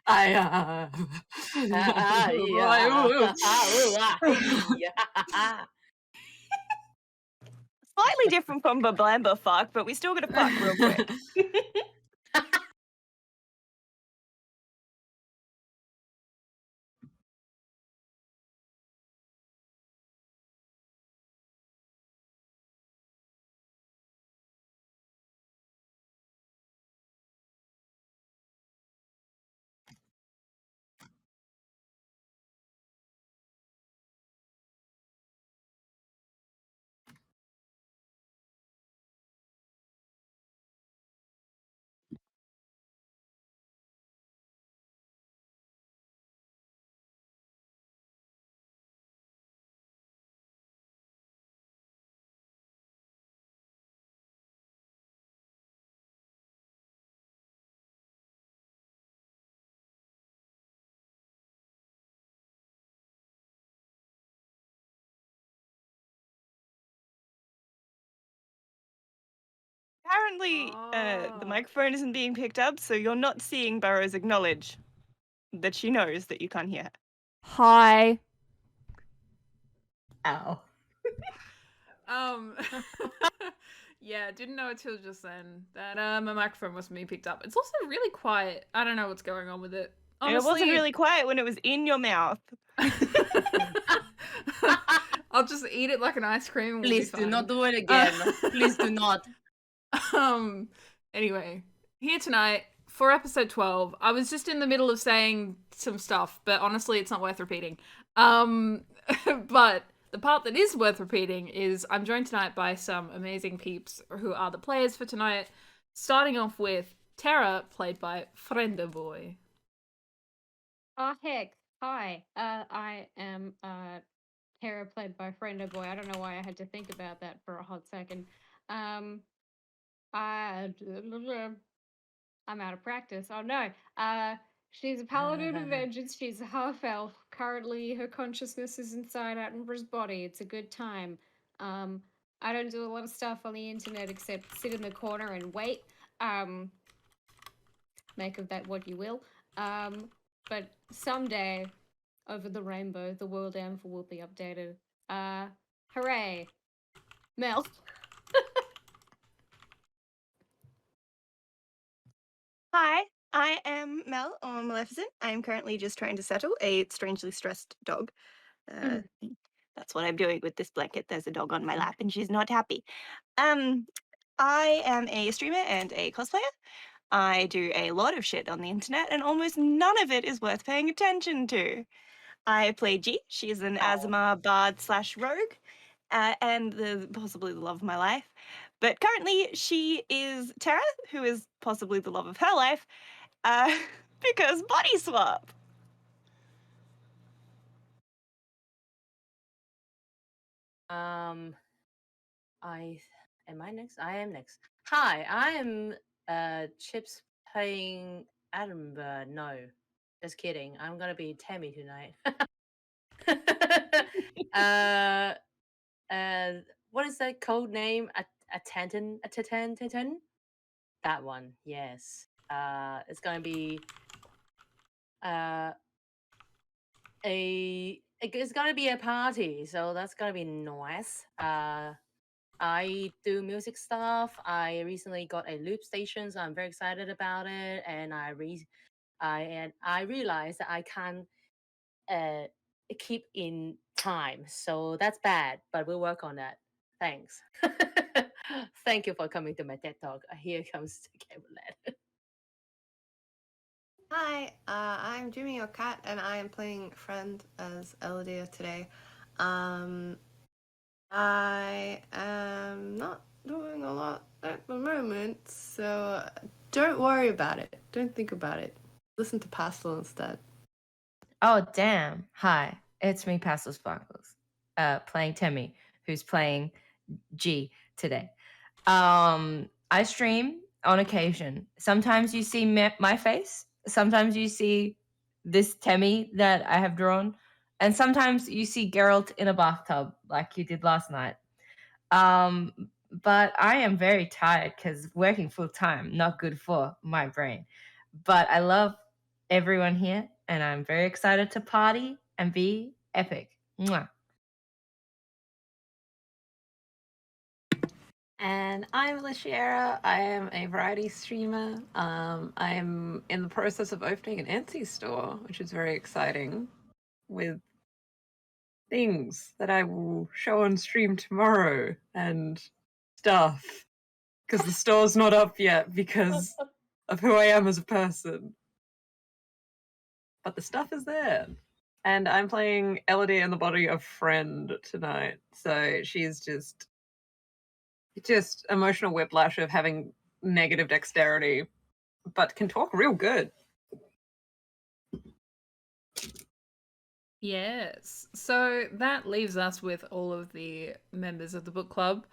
I Slightly different from Bablamba fuck, but we still got to fuck real quick. Apparently, the microphone isn't being picked up, so you're not seeing Burrows acknowledge that she knows that you can't hear her. Hi. Ow. Yeah, didn't know until just then that my microphone wasn't being picked up. It's also really quiet. I don't know what's going on with it. Honestly, And it wasn't really quiet when it was in your mouth. I'll just eat it like an ice cream. And Please do not do it again. Please do not. Anyway, here tonight for episode 12. I was just in the middle of saying some stuff, but honestly, it's not worth repeating. But the part that is worth repeating is I'm joined tonight by some amazing peeps who are the players for tonight. Starting off with Terra, played by Friendoboi. Oh, heck. Hi. I am Terra, played by Friendoboi. I don't know why I had to think about that for a hot second. I'm out of practice. Oh, no. She's a paladin of vengeance. She's a half-elf. Currently, her consciousness is inside Attenborough's body. It's a good time. I don't do a lot of stuff on the internet except sit in the corner and wait. Make of that what you will. But someday, over the rainbow, the world anvil will be updated. Hooray. Mel. Hi, I am Mel, or Maleficent. I am currently just trying to settle a strangely stressed dog. That's what I'm doing with this blanket. There's a dog on my lap and she's not happy. I am a streamer and a cosplayer. I do a lot of shit on the internet and almost none of it is worth paying attention to. I play G. She's an Azamar bard / rogue and possibly the love of my life. But currently she is Terra, who is possibly the love of her life, because body swap. Am I next? I am next. Hi, I am Chips playing Attenborough. No, just kidding. I'm gonna be Temi tonight. What is that code name? Attenton? That one, yes. It's gonna be it's gonna be a party, so that's gonna be nice. I do music stuff. I recently got a loop station, so I'm very excited about it. And I realized that I can't keep in time, so that's bad. But we'll work on that. Thanks. Thank you for coming to my TED Talk. Here comes CatRoulette. Hi, I'm Jimmy or Cat, and I am playing Friend as Eludere today. I am not doing a lot at the moment, so don't worry about it. Don't think about it. Listen to Pastel instead. Oh, damn. Hi, it's me, PastelSparkles, playing Temi, who's playing G today. I stream on occasion. Sometimes you see my face. Sometimes you see this Temi that I have drawn. And sometimes you see Geralt in a bathtub like you did last night. But I am very tired because working full time, not good for my brain. But I love everyone here, and I'm very excited to party and be epic. Mwah. And I'm Alishiera. I am a variety streamer. I'm in the process of opening an Etsy store, which is very exciting, with things that I will show on stream tomorrow and stuff. Because the store's not up yet because of who I am as a person. But the stuff is there. And I'm playing Eludere in the body of Friend tonight. So she's just emotional whiplash of having negative dexterity, but can talk real good. Yes. So that leaves us with all of the members of the book club.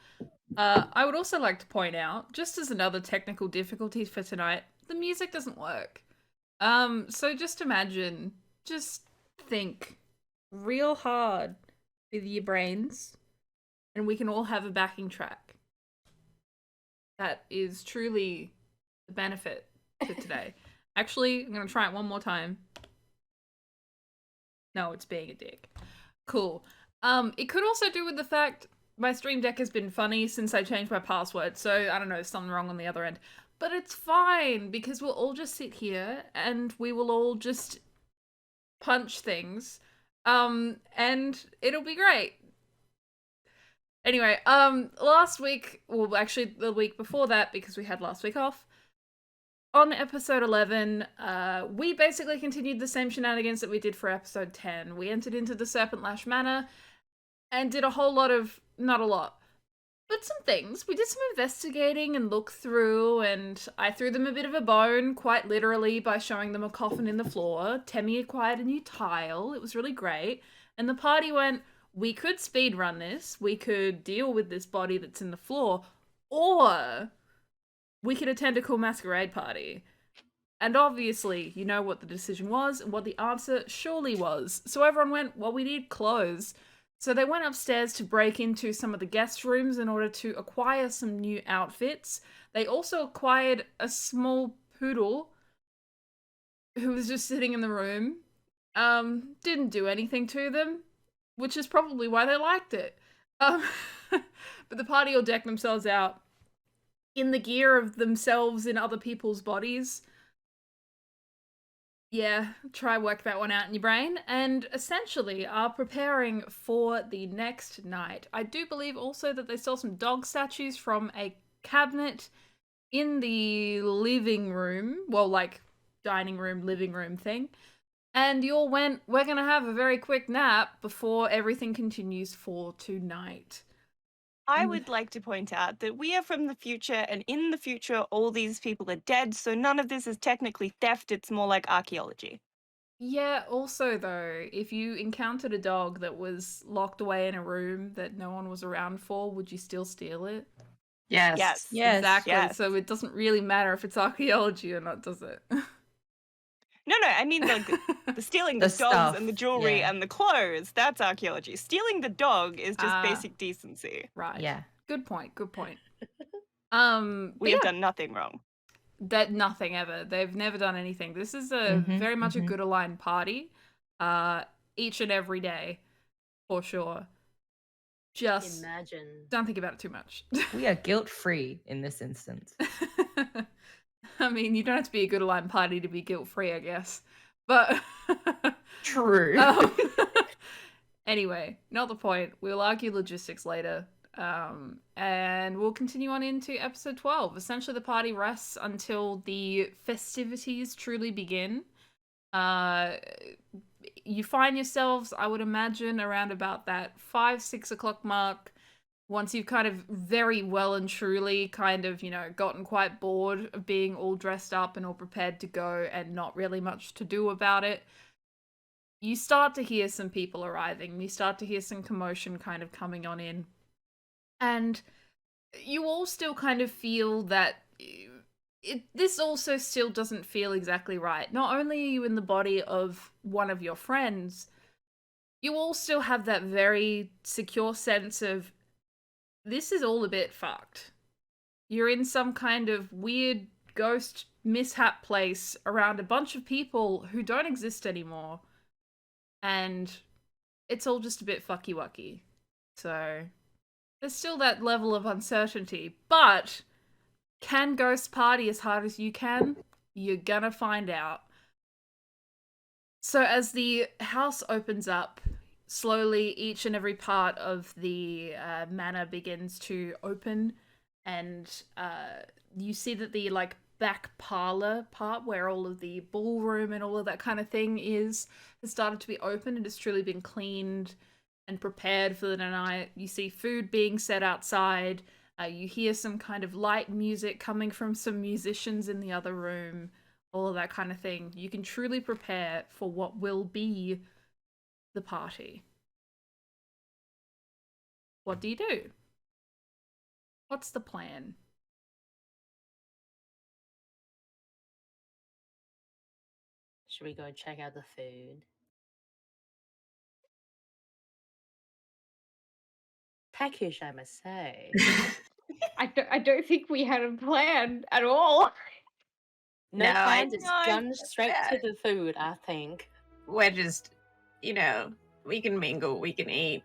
I would also like to point out, just as another technical difficulty for tonight, the music doesn't work. So just imagine, just think real hard with your brains, and we can all have a backing track. That is truly the benefit to today. Actually, I'm going to try it one more time. No, it's being a dick. Cool. It could also do with the fact my stream deck has been funny since I changed my password, so I don't know, there's something wrong on the other end. But it's fine, because we'll all just sit here and we will all just punch things. And it'll be great. Anyway, last week, well, actually the week before that, because we had last week off, on episode 11, we basically continued the same shenanigans that we did for episode 10. We entered into the Serpent Lash Manor and did a whole lot of, not a lot, but some things. We did some investigating and look through, and I threw them a bit of a bone, quite literally, by showing them a coffin in the floor. Temi acquired a new tile. It was really great. And the party went, we could speedrun this, we could deal with this body that's in the floor, or we could attend a cool masquerade party. And obviously, you know what the decision was and what the answer surely was. So everyone went, well, we need clothes. So they went upstairs to break into some of the guest rooms in order to acquire some new outfits. They also acquired a small poodle who was just sitting in the room. Didn't do anything to them, which is probably why they liked it. But the party all decked themselves out in the gear of themselves in other people's bodies. Yeah, try work that one out in your brain. And essentially are preparing for the next night. I do believe also that they stole some dog statues from a cabinet in the living room. Well, like, dining room, living room thing. And you all went, we're gonna have a very quick nap before everything continues for tonight. I would like to point out that we are from the future, and in the future, all these people are dead, so none of this is technically theft, it's more like archaeology. Yeah, also though, if you encountered a dog that was locked away in a room that no one was around for, would you still steal it? Yes. Yes. Yes. Exactly, yes. so it doesn't really matter if it's archaeology or not, does it? No, I mean the stealing the, The dogs stuff, and the jewelry yeah. and the clothes, that's archaeology. Stealing the dog is just Ah. basic decency. Right. Yeah. Good point, good point. We have done nothing wrong. That nothing ever. They've never done anything. This is a very much a good aligned party. Each and every day, for sure. Just Imagine. don't think about it too much. We are guilt-free in this instance. I mean, you don't have to be a good aligned party to be guilt-free, I guess. But True. anyway, not the point. We'll argue logistics later. And we'll continue on into episode 12. Essentially, the party rests until the festivities truly begin. You find yourselves, I would imagine, around about that 5-6 o'clock mark. Once you've kind of very well and truly kind of, gotten quite bored of being all dressed up and all prepared to go and not really much to do about it, you start to hear some people arriving. You start to hear some commotion kind of coming on in. And you all still kind of feel that this also still doesn't feel exactly right. Not only are you in the body of one of your friends, you all still have that very secure sense of, this is all a bit fucked. You're in some kind of weird ghost mishap place around a bunch of people who don't exist anymore. And it's all just a bit fucky-wucky. So there's still that level of uncertainty. But can Ghost party as hard as you can? You're gonna find out. So as the house opens up, slowly each and every part of the manor begins to open, and you see that the like back parlor part where all of the ballroom and all of that kind of thing has started to be opened and has truly been cleaned and prepared for the night. You see food being set outside. You hear some kind of light music coming from some musicians in the other room. All of that kind of thing. You can truly prepare for what will be the party. What do you do? What's the plan? Should we go check out the food? Package, I must say. I don't think we had a plan at all. No No, plan, I just know. gone straight to the food, I think. We're just, we can mingle, we can eat.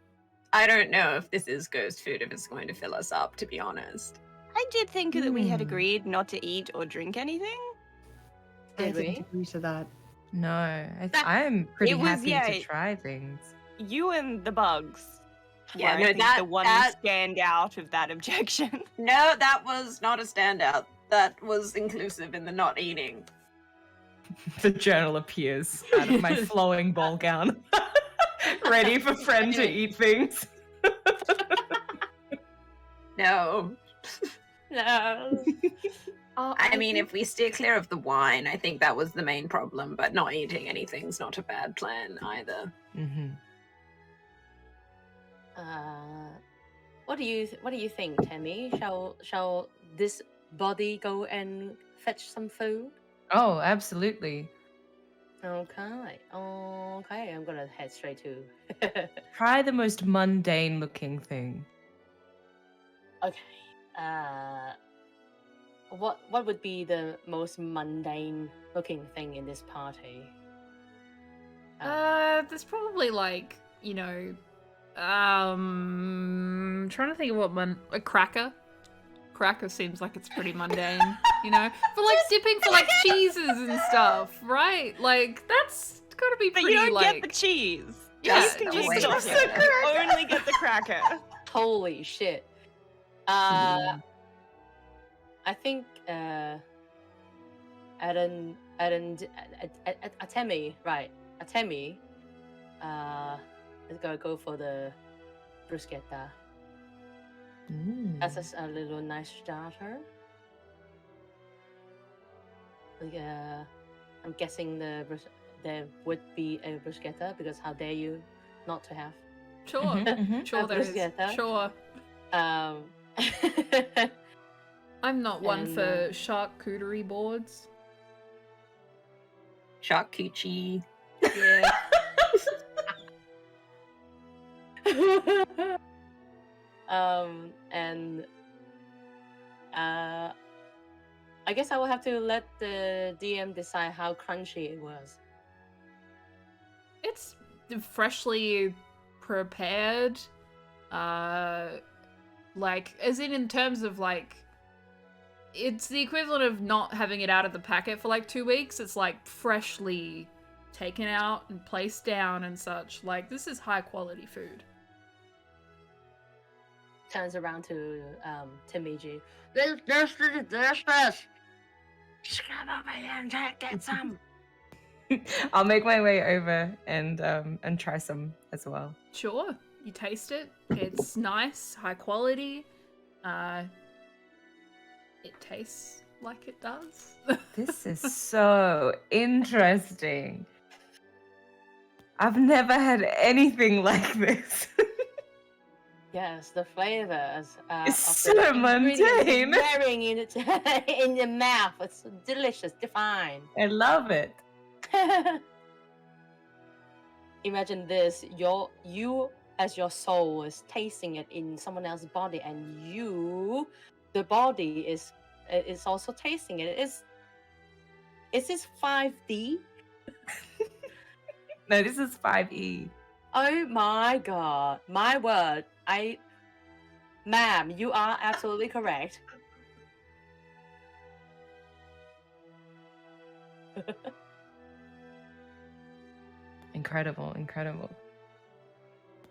I don't know if this is ghost food, if it's going to fill us up, to be honest. I did think that we had agreed not to eat or drink anything. I Did didn't we? agree to that. No, I'm pretty It was- happy yeah, to try things. You and the bugs. Yeah, were, no, I think, that- the one that- stand out of that objection. No, that was not a standout. That was inclusive in the not eating. The journal appears out of my flowing ball gown, ready for friend to eat things. No. No. I mean, if we steer clear of the wine, I think that was the main problem, but not eating anything's not a bad plan either. Mm-hmm. What do you think, Temi? Shall this body go and fetch some food? Oh, absolutely. Okay. Okay, I'm gonna head straight to. Try the most mundane looking thing. Okay. What would be the most mundane looking thing in this party? There's probably like, trying to think of what a cracker. Cracker seems like it's pretty mundane, for like dipping for like cheeses and stuff, right? Like that's gotta be But pretty you don't like. get the cheese. Yeah, You can no, just wait, stop that's it. You only get the cracker. Holy shit. Mm. I think Atemi, right? Atemi. Let's go for the bruschetta. That's a little nice starter. Like, I'm guessing there would be a bruschetta because how dare you not to have? Sure, Mhm. sure there is. Bruschetta. Sure. I'm not one And, for charcuterie boards. Charcuterie. Yeah. And I guess I will have to let the DM decide how crunchy it was. It's freshly prepared. Like, as in terms of like, it's the equivalent of not having it out of the packet for like 2 weeks. It's like freshly taken out and placed down and such. Like, this is high quality food. Turns around to Temiji. This. Just come over here and get some. I'll make my way over and try some as well. Sure, you taste it. It's nice, high quality. It tastes like it does. This is so interesting. I've never had anything like this. Yes, the flavors. It's of so the ingredients mundane. wearing in it in your mouth. It's delicious, divine. I love it. Imagine this: you as your soul is tasting it in someone else's body, and the body is also tasting it. Is this 5D? No, this is 5E. Oh my god. My word. Ma'am, you are absolutely correct. Incredible.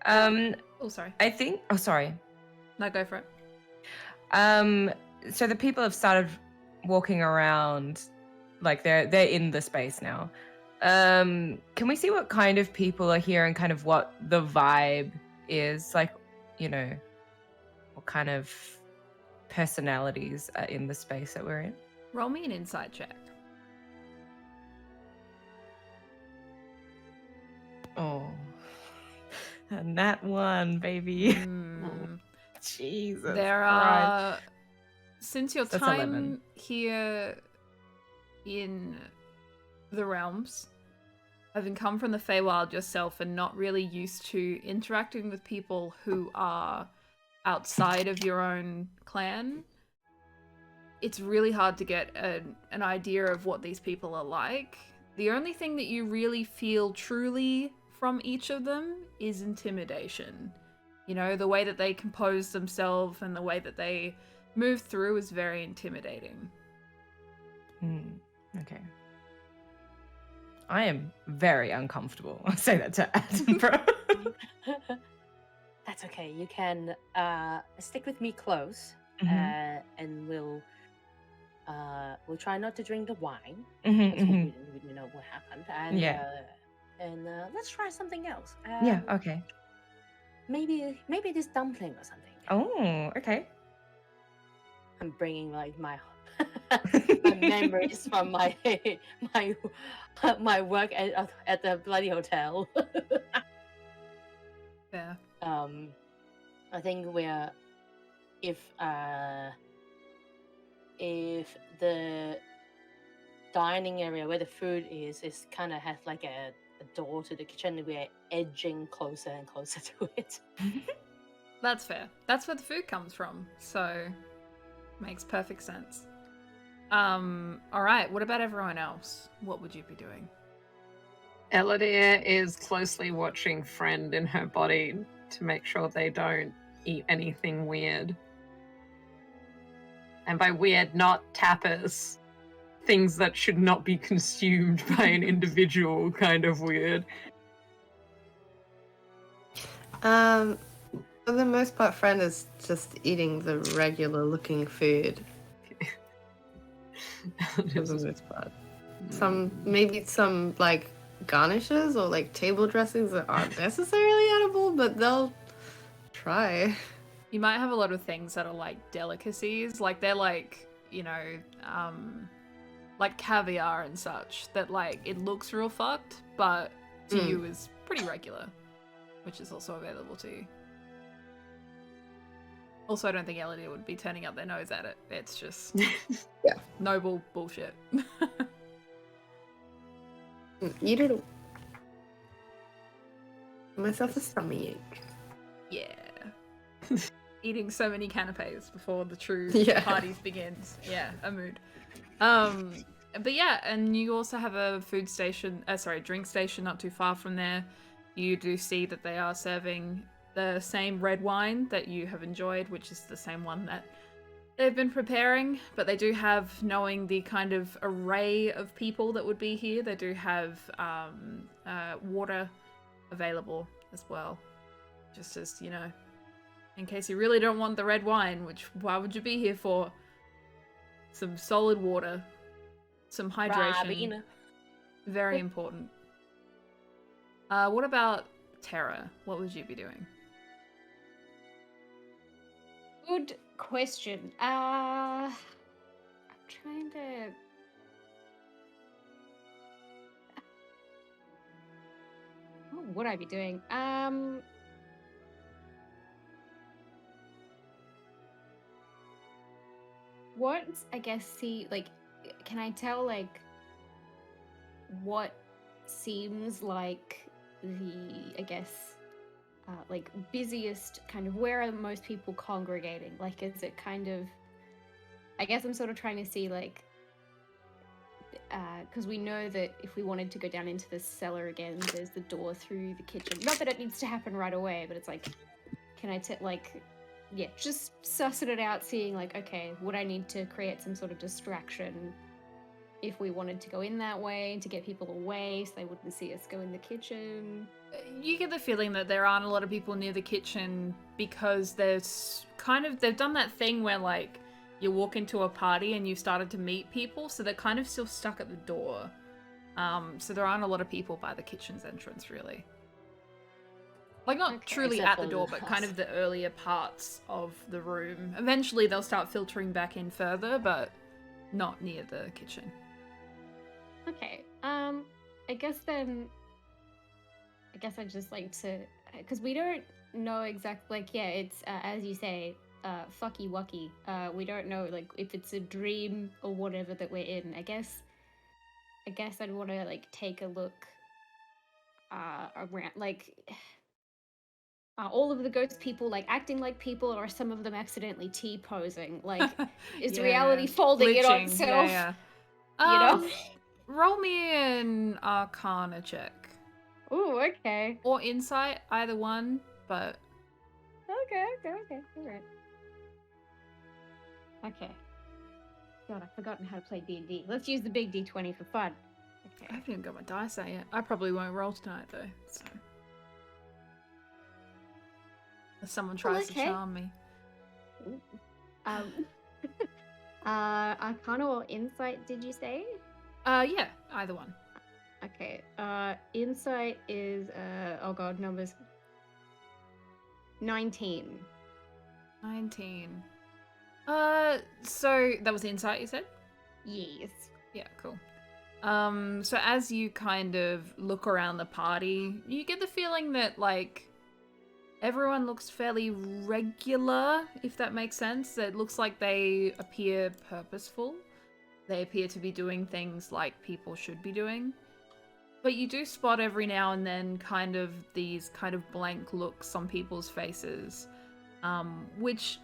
Oh, sorry. I think. Oh, sorry. No, go for it. So the people have started walking around, like they're in the space now. Can we see what kind of people are here and kind of what the vibe is? Like, you know, what kind of personalities are in the space that we're in? Roll me an insight check. Oh, and that one, baby. Hmm. Jesus. There Christ. are, since your That's time 11. here in the realms, having come from the Feywild yourself and not really used to interacting with people who are outside of your own clan, it's really hard to get an idea of what these people are like. The only thing that you really feel truly from each of them is intimidation. You know, the way that they compose themselves and the way that they move through is very intimidating. Okay. I am very uncomfortable. I'll say that to Attenborough. That's okay. You can stick with me close, Mhm. and we'll try not to drink the wine. Mhm, Because mhm. we know what happened, and Yeah. let's try something else. Yeah, okay. Maybe this dumpling or something. Oh, okay. I'm bringing like my my memories from my my work at the bloody hotel. Yeah. I think if the dining area where the food is kind of has like a door to the kitchen, we're edging closer and closer to it. That's fair. That's where the food comes from, so makes perfect sense. Alright, what about everyone else? What would you be doing? Eludere is closely watching Friend in her body to make sure they don't eat anything weird. And by weird, not tapas. Things that should not be consumed by an individual kind of weird. For the most part, Friend is just eating the regular looking food. For the most part. Maybe some like garnishes or like table dressings that aren't necessarily edible, but they'll try. You might have a lot of things that are like delicacies, like they're like, you know, like caviar and such, that like it looks real fucked, but to you is pretty regular, which is also available to you. Also, I don't think Elodie would be turning up their nose at it. It's just noble bullshit. Eat it. Myself a stomach ache. Yeah. Eating so many canapes before the true parties begins. Yeah, a mood. But yeah, and you also have a food station, drink station not too far from there. You do see that they are serving the same red wine that you have enjoyed, which is the same one that they've been preparing, but they do have, knowing the kind of array of people that would be here, they do have water available as well. Just as, you know, in case you really don't want the red wine, which why would you be here for? Some solid water, some hydration. Robin. Very important. What about Terra? What would you be doing? Good question. I'm trying to. What would I be doing? What, I guess, can I tell, like, what seems like the, I guess, like, busiest kind of, where are most people congregating? Like, is it kind of, I guess I'm sort of trying to see, like, because we know that if we wanted to go down into the cellar again, there's the door through the kitchen. Not that it needs to happen right away, but it's like, can I just sussing it out, seeing like, okay, would I need to create some sort of distraction if we wanted to go in that way to get people away so they wouldn't see us go in the kitchen? You get the feeling that there aren't a lot of people near the kitchen because there's they've done that thing where like you walk into a party and you've started to meet people, so they're kind of still stuck at the door. So there aren't a lot of people by the kitchen's entrance, really. Like, not truly Except at the for door, but kind us. of the earlier parts of the room. Eventually they'll start filtering back in further, but not near the kitchen. Okay, I guess I'd just like to, because we don't know exactly, like, yeah, it's, as you say, fucky wucky. We don't know, like, if it's a dream or whatever that we're in. I guess I'd want to, like, take a look, around, like, are all of the ghost people, like, acting like people, or are some of them accidentally T-posing? Like, is Yeah, reality yeah. folding in on Glitching, itself? Yeah. You know? Roll me an Arcana check. Ooh, okay. Or Insight, either one, but... Okay, alright. Okay. God, I've forgotten how to play D&D. Let's use the big D20 for fun. I Okay. haven't even got my dice out yet. I probably won't roll tonight, though, so... Unless someone tries okay. to charm me. Um, Arcana or Insight, did you say? Yeah, either one. Okay, Insight is, oh god, numbers. 19. 19. So that was Insight, you said? Yes. Yeah, cool. So as you kind of look around the party, you get the feeling that, like, everyone looks fairly regular, if that makes sense. It looks like they appear purposeful. They appear to be doing things like people should be doing. But you do spot every now and then kind of these kind of blank looks on people's faces, which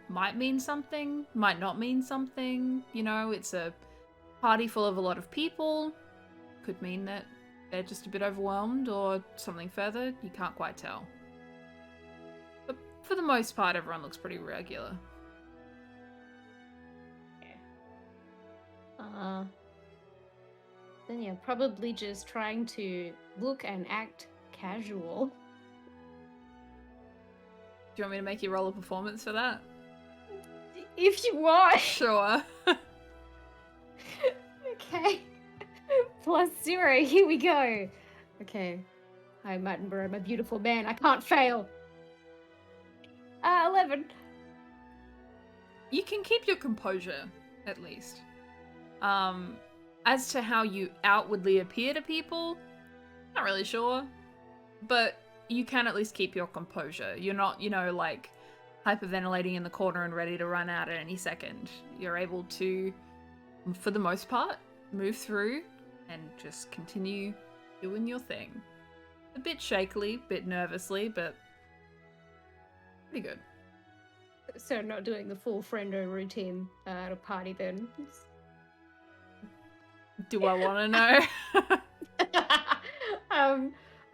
might mean something, might not mean something. You know, it's a party full of a lot of people. Could mean that they're just a bit overwhelmed or something further. You can't quite tell. But for the most part, everyone looks pretty regular. Then yeah, probably just trying to look and act casual. Do you want me to make you roll a performance for that? If you want. Sure. Okay. +0, here we go. Okay. Hi, Attenborough, my beautiful man. I can't fail. 11. You can keep your composure, at least. As to how you outwardly appear to people, not really sure. But you can at least keep your composure. You're not, you know, like, hyperventilating in the corner and ready to run out at any second. You're able to, for the most part, move through and just continue doing your thing. A bit shakily, a bit nervously, but pretty good. So not doing the full friendo routine at a party then. Do I want to know?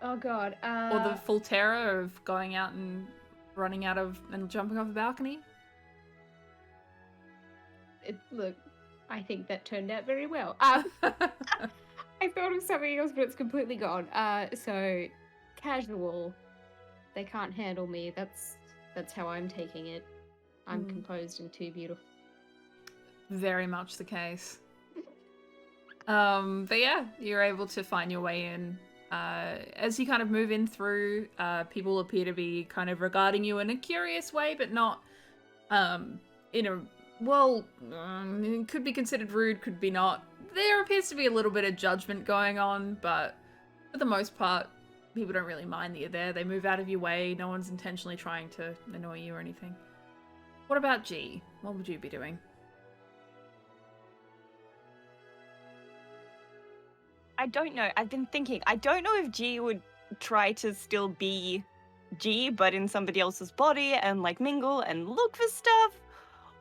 Oh god. Or the full terror of going out and running out of and jumping off a balcony? Look, I think that turned out very well. I thought of something else, but it's completely gone. So casual. They can't handle me. That's how I'm taking it. I'm composed and too beautiful. Very much the case. But yeah, you're able to find your way in. As you kind of move in through, people appear to be kind of regarding you in a curious way, but not in a, well, it could be considered rude, could be not. There appears to be a little bit of judgment going on, but for the most part, people don't really mind that you're there. They move out of your way. No one's intentionally trying to annoy you or anything. What about G? What would you be doing? I don't know. I've been thinking. I don't know if G would try to still be G, but in somebody else's body and like mingle and look for stuff,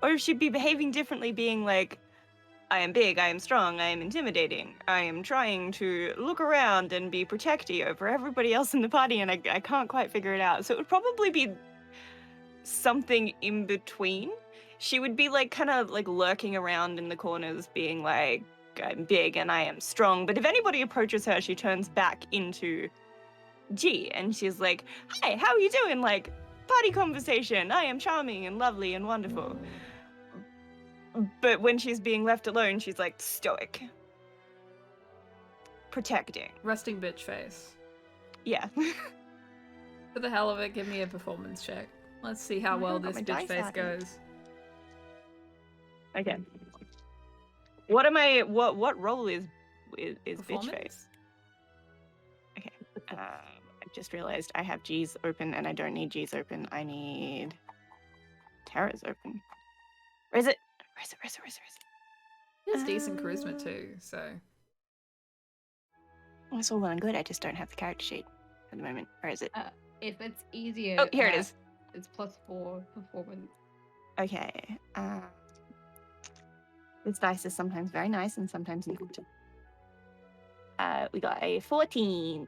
or if she'd be behaving differently, being like, I am big, I am strong, I am intimidating. I am trying to look around and be protective over everybody else in the party, and I can't quite figure it out. So it would probably be something in between. She would be like kind of like lurking around in the corners, being like, I'm big and I am strong. But if anybody approaches her, she turns back into G, and she's like, hi, how are you doing? Like, party conversation. I am charming and lovely and wonderful. But when she's being left alone, she's like stoic. Protecting. Resting bitch face. Yeah. For the hell of it, give me a performance check. Let's see how well this bitch face goes. Okay. What am I? What role is bitch face? Okay. I just realized I have G's open, and I don't need G's open. I need Terra's open. Where is it? Where is it? He has decent charisma too, so. It's all well and good. I just don't have the character sheet at the moment. Where is it? If it's easier. Oh, here it is. It's +4 performance. Okay. This dice is sometimes very nice and sometimes not. We got a 14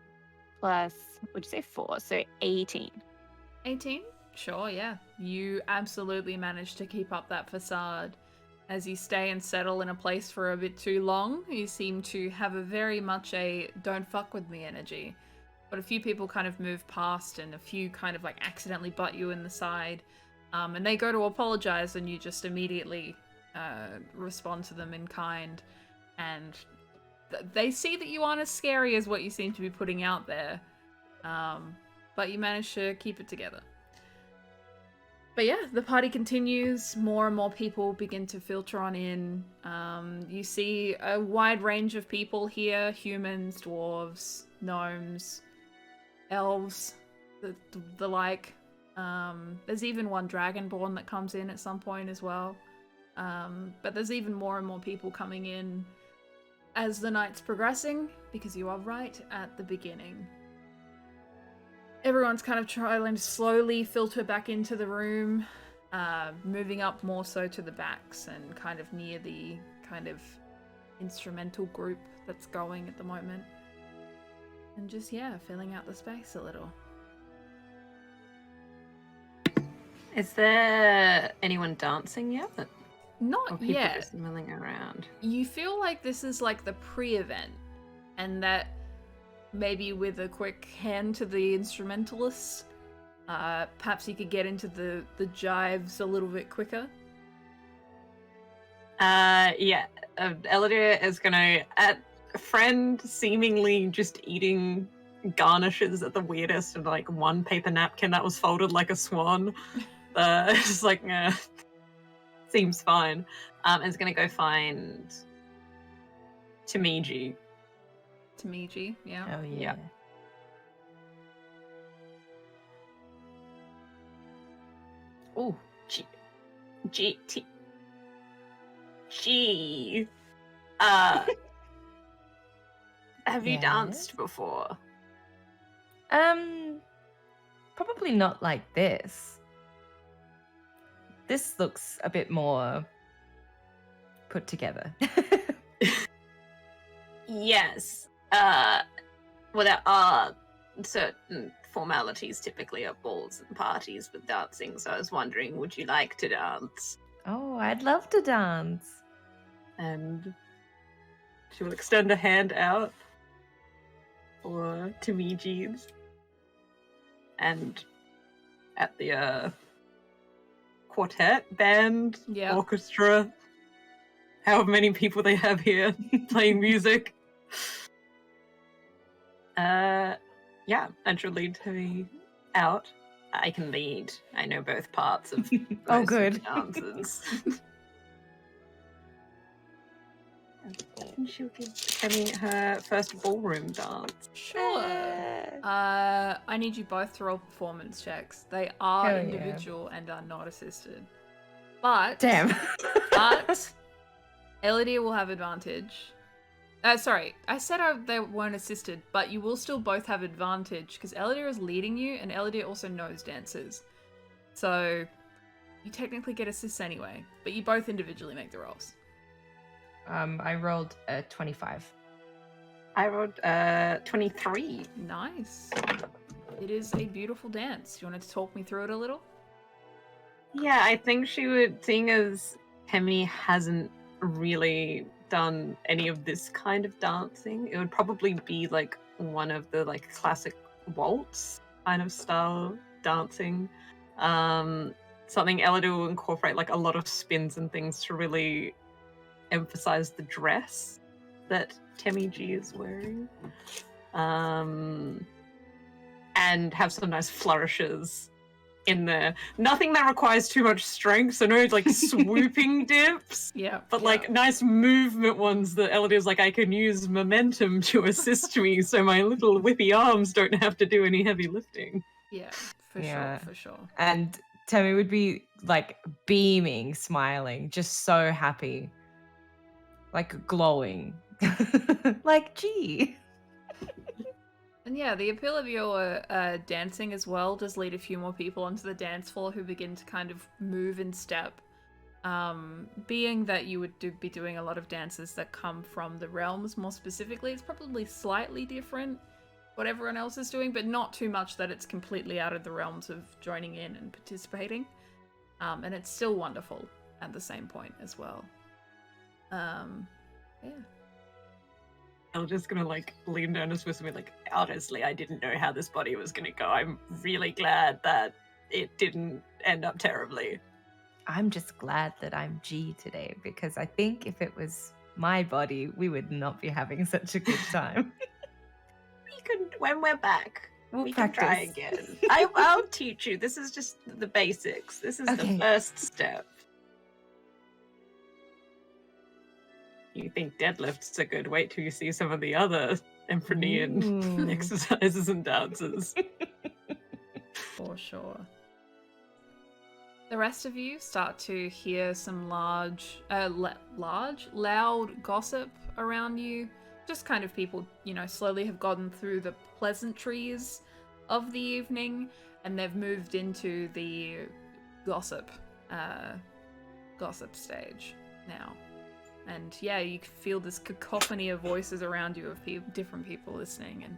plus, what'd you say, 4? So 18. 18? Sure, yeah. You absolutely managed to keep up that facade. As you stay and settle in a place for a bit too long, you seem to have a very much a don't fuck with me energy. But a few people kind of move past and a few kind of like accidentally butt you in the side. And they go to apologize and you just immediately respond to them in kind. And they see that you aren't as scary as what you seem to be putting out there. But you manage to keep it together. But yeah, the party continues. More and more people begin to filter on in. You see a wide range of people here. Humans, dwarves, gnomes, elves, the like. There's even one dragonborn that comes in at some point as well. But there's even more and more people coming in as the night's progressing, because you are right at the beginning. Everyone's kind of trying to slowly filter back into the room, moving up more so to the backs and kind of near the kind of instrumental group that's going at the moment. And just, yeah, filling out the space a little. Is there anyone dancing yet? Or Not people yet. just milling around? You feel like this is like the pre-event, and that maybe with a quick hand to the instrumentalists, perhaps you could get into the jives a little bit quicker. Yeah. Eludere is gonna, at Friend seemingly just eating garnishes at the weirdest and like one paper napkin that was folded like a swan. Just like, seems fine. Is gonna go find Temi. Temi, yeah. Oh, yeah. Yeah. Oh, G. Have you Yeah? danced before? Probably not like this. This looks a bit more put together. Yes. Well, there are certain formalities typically at balls and parties with dancing, so I was wondering, would you like to dance? Oh, I'd love to dance. And she will extend a hand out for Temi's. And at the quartet, band, Yeah. orchestra, however many people they have here playing music. Yeah, and she'll lead Temi out. I can lead. I know both parts of Oh, most good. of the dances. And she'll give Temi her first ballroom dance. Sure. I need you both to roll performance checks. They are Hell yeah. individual and are not assisted. But Damn. but Eludere will have advantage. Sorry, I said they weren't assisted, but you will still both have advantage because Eludere is leading you, and Eludere also knows dances. So you technically get assists anyway, but you both individually make the rolls. I rolled a 25. I rolled 23. Nice. It is a beautiful dance. You want to talk me through it a little? Yeah, I think she would, seeing as Temi hasn't really done any of this kind of dancing, it would probably be like one of the like classic waltz kind of style dancing. Something Eludere will incorporate like a lot of spins and things to really emphasize the dress that Temi G is wearing. And have some nice flourishes in there. Nothing that requires too much strength, so no like swooping dips. Yeah. But like nice movement ones that Eludere's like, I can use momentum to assist me so my little whippy arms don't have to do any heavy lifting. Yeah, for sure. And Temi would be like beaming, smiling, just so happy. Like glowing. Like, gee. And yeah, the appeal of your dancing as well does lead a few more people onto the dance floor who begin to kind of move in step. Being that you would be doing a lot of dances that come from the realms more specifically, it's probably slightly different what everyone else is doing, but not too much that it's completely out of the realms of joining in and participating. And it's still wonderful at the same point as well. Yeah. I'm just gonna like lean down his fist and be like, honestly, I didn't know how this body was gonna go. I'm really glad that it didn't end up terribly. I'm just glad that I'm G today, because I think if it was my body, we would not be having such a good time. We can, when we're back, We'll we practice. can try again. I'll teach you. This is just the basics. This is Okay. the first step. You think deadlifts are good? Wait till you see some of the other Emperonian Ooh. exercises and dances. For sure. The rest of you start to hear some loud gossip around you. Just kind of people, slowly have gotten through the pleasantries of the evening, and they've moved into the gossip stage now. And yeah, you can feel this cacophony of voices around you of different people listening and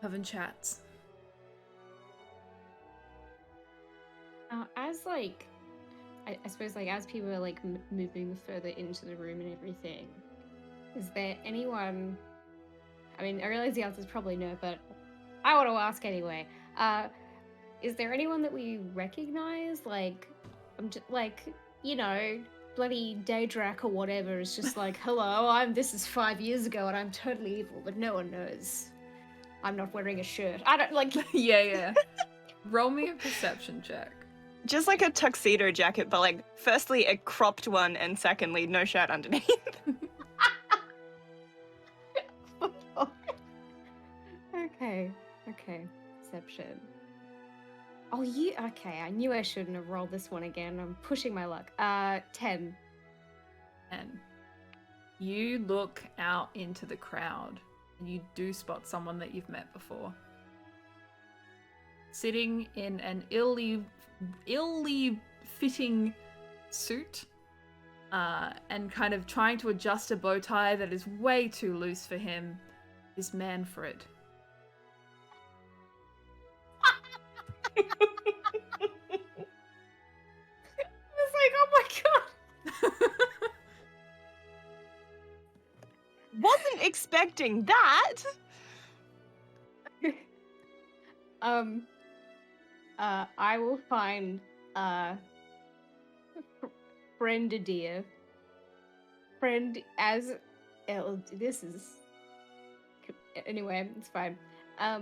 having chats. As like, I suppose like as people are like moving further into the room and everything, is there anyone? I mean, I realize the answer is probably no, but I want to ask anyway. Is there anyone that we recognize? Like, I'm just like, bloody Daedrak or whatever is just like, hello, this is 5 years ago and I'm totally evil, but no one knows. I'm not wearing a shirt. I don't like. Yeah. Roll me a perception check. Just like a tuxedo jacket, but like, firstly, a cropped one, and secondly, no shirt underneath. Okay. Perception. Oh, okay. I knew I shouldn't have rolled this one again. I'm pushing my luck. 10. 10. You look out into the crowd, and you do spot someone that you've met before. Sitting in an illy fitting suit, and kind of trying to adjust a bow tie that is way too loose for him, is Manfred. I was like, oh my god. Wasn't expecting that. I will find Friendodere. Friend as this is anyway, it's fine. I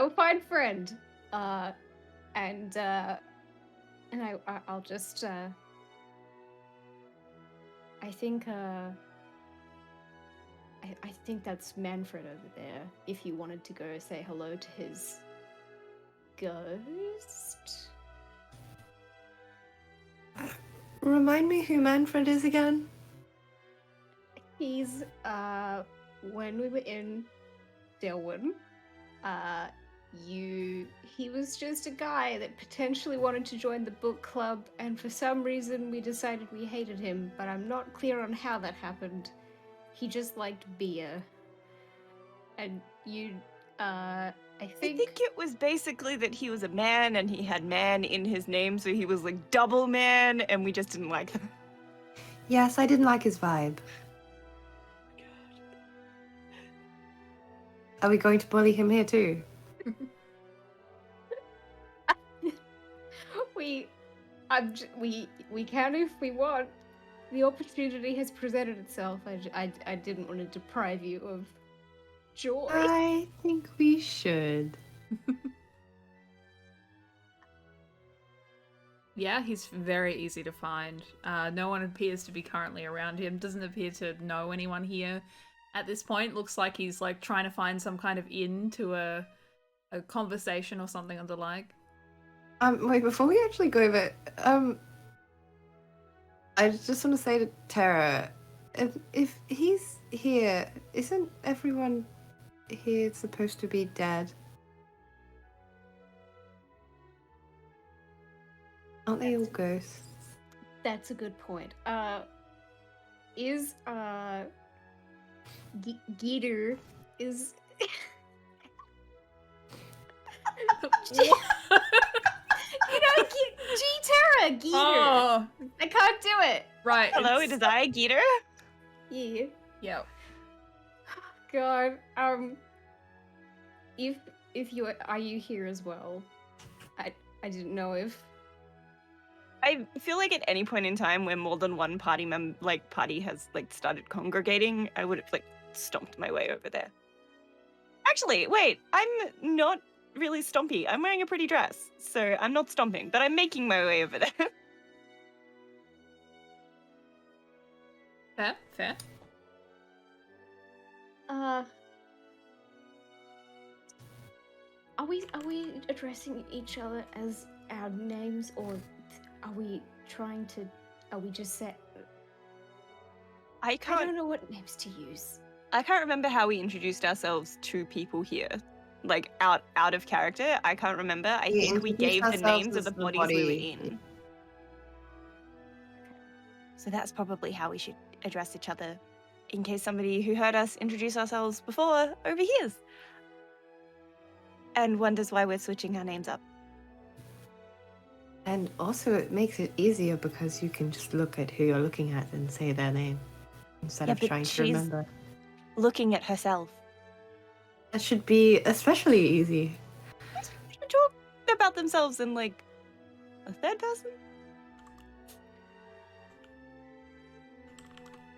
will find friend. And I'll just I think I think that's Manfred over there. If you wanted to go say hello to his ghost. Remind me who Manfred is again? He's when we were in Delwyn, he was just a guy that potentially wanted to join the book club, and for some reason we decided we hated him, but I'm not clear on how that happened. He just liked beer. And I think it was basically that he was a man and he had man in his name, so he was like double man, and we just didn't like him. Yes, I didn't like his vibe. Are we going to bully him here too? we can if we want. The opportunity has presented itself. I didn't want to deprive you of joy. I think we should. Yeah, he's very easy to find. No one appears to be currently around him. Doesn't appear to know anyone here at this point. Looks like he's like trying to find some kind of in to a conversation or something of the like. Wait, before we actually go over, I just want to say to Terra, if he's here, isn't everyone here supposed to be dead? Aren't they all ghosts? That's a good point. Is Geeter is G-Terra, Geeter. Oh, I can't do it. right. Hello, it's- it is I, Geeter. Yeah. Yep. God. If you are you here as well? I didn't know if. I feel like at any point in time where more than one party has like started congregating, I would have like stomped my way over there. Actually, wait, I'm not really stompy. I'm wearing a pretty dress, so I'm not stomping, but I'm making my way over there. Fair. Are we addressing each other as our names, or are we just set? I don't know what names to use. I can't remember how we introduced ourselves to people here. Like out of character. I can't remember. I think we gave the names of the bodies we were in. So that's probably how we should address each other, in case somebody who heard us introduce ourselves before overhears and wonders why we're switching our names up. And also it makes it easier because you can just look at who you're looking at and say their name instead of but trying to she's remember. looking at herself. That should be especially easy. She should talk about themselves in like a third person.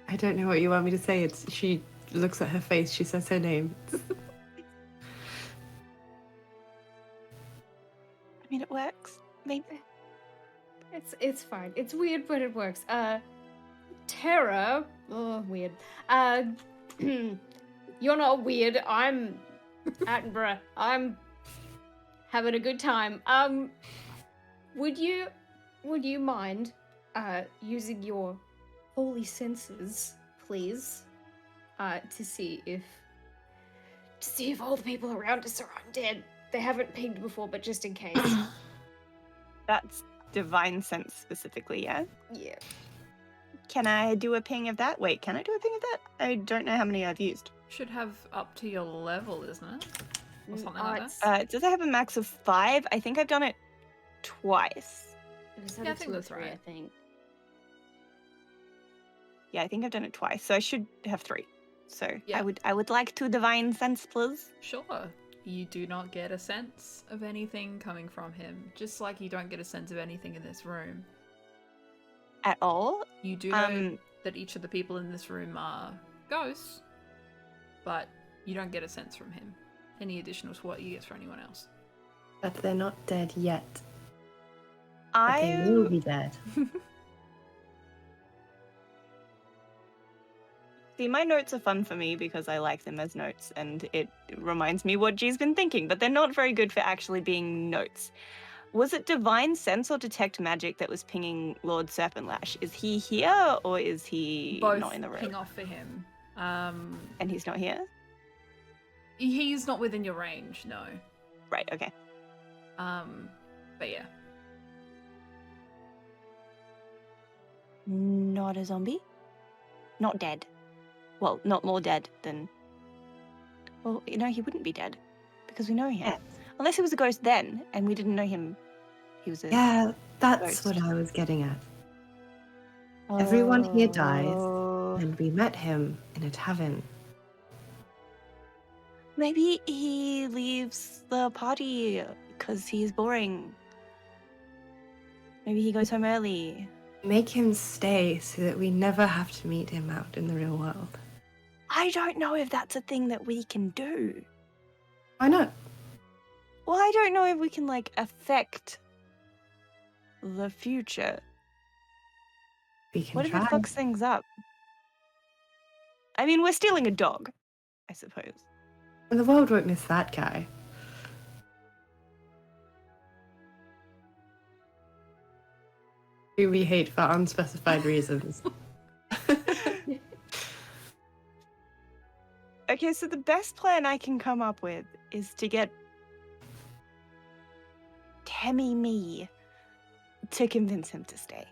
I don't know what you want me to say. It's she looks at her face, she says her name. I mean, it works. Maybe. It's fine. It's weird, but it works. Terra. Oh, weird. You're not weird. I'm Attenborough. I'm having a good time. Would you mind using your holy senses, please, to see if all the people around us are undead? They haven't pinged before, but just in case. That's divine sense specifically, yeah? Yeah. Can I do a ping of that? Wait, can I do a ping of that? I don't know how many I've used. Should have up to your level, isn't it? Or something like that. Does it have a max of 5? I think I've done it twice. It was Yeah, I think that's 3, right. I think. Yeah, I think I've done it twice, so I should have 3. So Yeah. I would like to divine sense, please. Sure. You do not get a sense of anything coming from him, just like you don't get a sense of anything in this room. At all? You do know that each of the people in this room are ghosts, but you don't get a sense from him. Any additional to what you get from anyone else. But they're not dead yet. But they will be dead. See, my notes are fun for me because I like them as notes, and it reminds me what G's been thinking, but they're not very good for actually being notes. Was it Divine Sense or Detect Magic that was pinging Lord Serpentlash? Is he here, or is he Both not in the room? ping off for him. And he's not here? He's not within your range, no. Right, okay. But yeah. Not a zombie? Not dead. Well, not more dead than... Well, you know, he wouldn't be dead because we know him. Yes. Unless he was a ghost then and we didn't know him. He was a Yeah, that's ghost. what I was getting at. Everyone here dies, Oh. and we met him in a tavern. Maybe he leaves the party because he's boring. Maybe he goes home early. Make him stay so that we never have to meet him out in the real world. I don't know if that's a thing that we can do. Why not? Well, I don't know if we can, like, affect the future. We can What if try. it fucks things up? I mean, we're stealing a dog, I suppose. And the world won't miss that guy. Who we hate for unspecified reasons. Okay, so the best plan I can come up with is to get Temi me to convince him to stay.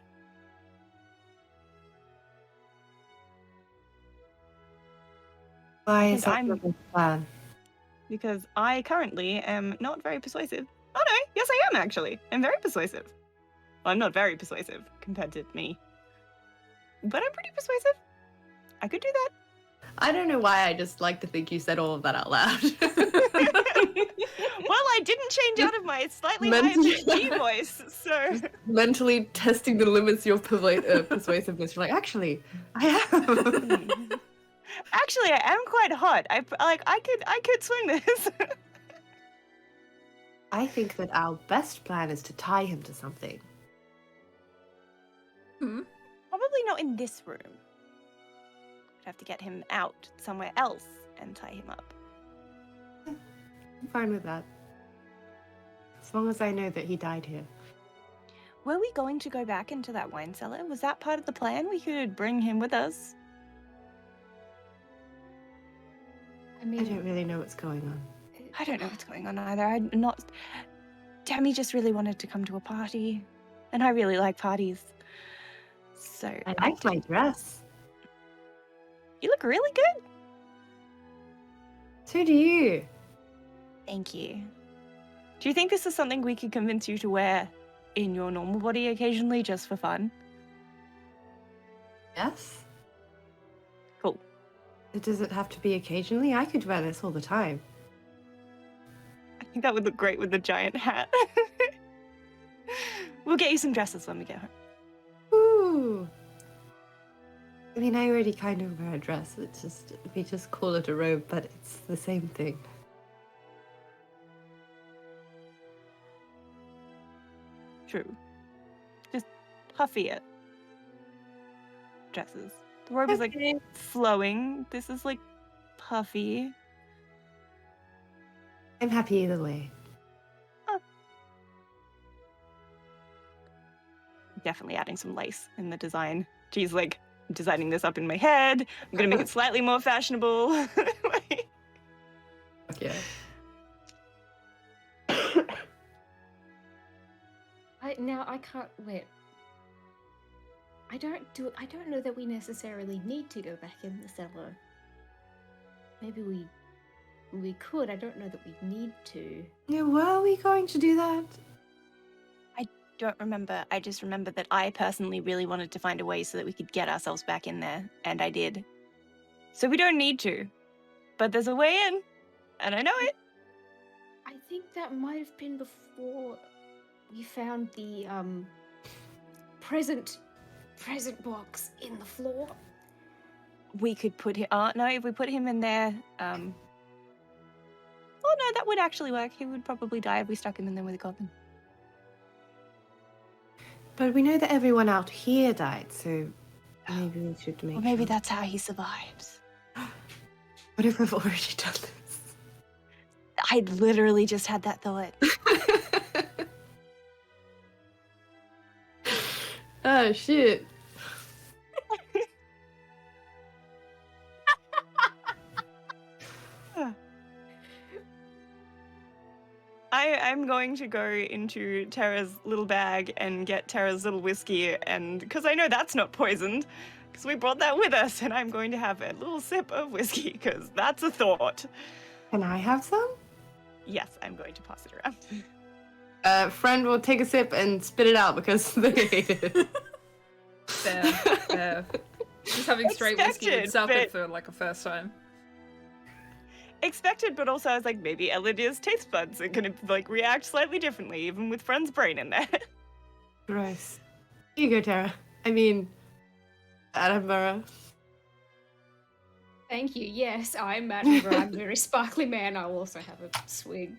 Why Because is that I'm- your best plan? Because I currently am not very persuasive. Oh no, yes I am actually. I'm very persuasive. Well, I'm not very persuasive compared to me. But I'm pretty persuasive. I could do that. I don't know why I just like to think you said all of that out loud. Well, I didn't change out of my slightly high-pitched G voice, so... Mentally testing the limits of your persuasiveness. You're like, actually, I am. Actually, I am quite hot. I could swing this. I think that our best plan is to tie him to something. Probably not in this room. I'd have to get him out somewhere else and tie him up. I'm fine with that. As long as I know that he died here. Were we going to go back into that wine cellar? Was that part of the plan? We could bring him with us. I I mean, don't really know what's going on. I don't know what's going on either. I'm not... Temi just really wanted to come to a party. And I really like parties. So... I like my dress. You look really good. So do you. Thank you. Do you think this is something we could convince you to wear in your normal body occasionally just for fun? Yes? Cool. Does it have to be occasionally? I could wear this all the time. I think that would look great with the giant hat. We'll get you some dresses when we get home. Ooh. I mean, I already kind of wear a dress. It's just, we just call it a robe, but it's the same thing. True. Just puffier dresses. The robe is like Okay. flowing. This is like puffy. I'm happy either way. Definitely adding some lace in the design. Geez, like designing this up in my head. I'm gonna make it slightly more fashionable. Yeah. I can't wait. I don't know that we necessarily need to go back in the cellar. Maybe we could. I don't know that we need to. Yeah, were we going to do that? Don't remember. I just remember that I personally really wanted to find a way so that we could get ourselves back in there, and I did. So we don't need to. But there's a way in, and I know it. I think that might have been before we found the present box in the floor. We could put him. No, if we put him in there. Oh no, that would actually work. He would probably die if we stuck him in there with a coffin. But we know that everyone out here died, so maybe we should make Or maybe sure. that's how he survives. What if we've already done this? I literally just had that thought. Oh, shit. I'm going to go into Terra's little bag and get Terra's little whiskey, and because I know that's not poisoned, because we brought that with us, and I'm going to have a little sip of whiskey, because that's a thought. Can I have some? Yes, I'm going to pass it around. Friend will take a sip and spit it out because they hate it. Fair. Just having straight whiskey would suck it for like a first time. Expected, but also I was like, maybe Eludere's taste buds are gonna like react slightly differently, even with Friend's brain in there. Gross. Here you go, Terra. I mean, Attenborough. Thank you. Yes, I'm Attenborough. I'm a very sparkly man. I'll also have a swig.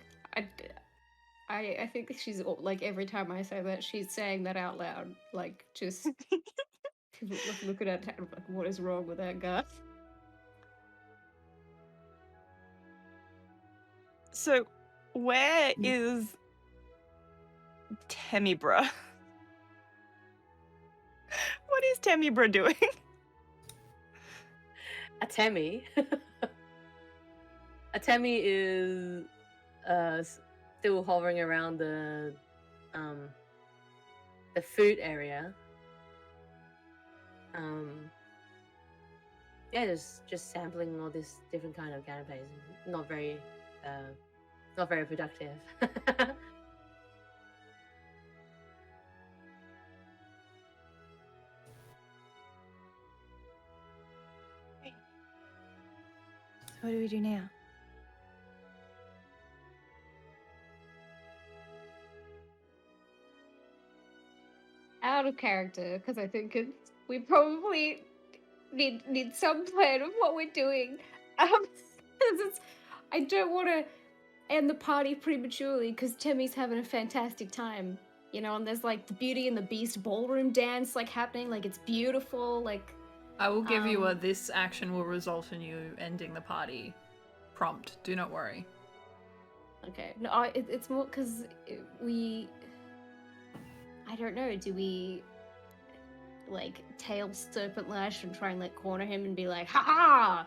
I think she's like every time I say that, she's saying that out loud. Like just looking at her, like, what is wrong with that guy? So, where is Attenborough? What is Attenborough doing? Temi. Temi is still hovering around the food area. Yeah, just sampling all this different kind of canapes. Not very productive. What do we do now? Out of character, because I think we probably need some plan of what we're doing. I don't want to end the party prematurely because Temi's having a fantastic time, you know. And there's like the Beauty and the Beast ballroom dance like happening, like it's beautiful. Like I will give you a this action will result in you ending the party prompt. Do not worry. Okay, no, it's more because I don't know. Do we like tail Serpent Lash and try and like corner him and be like, "Ha ha!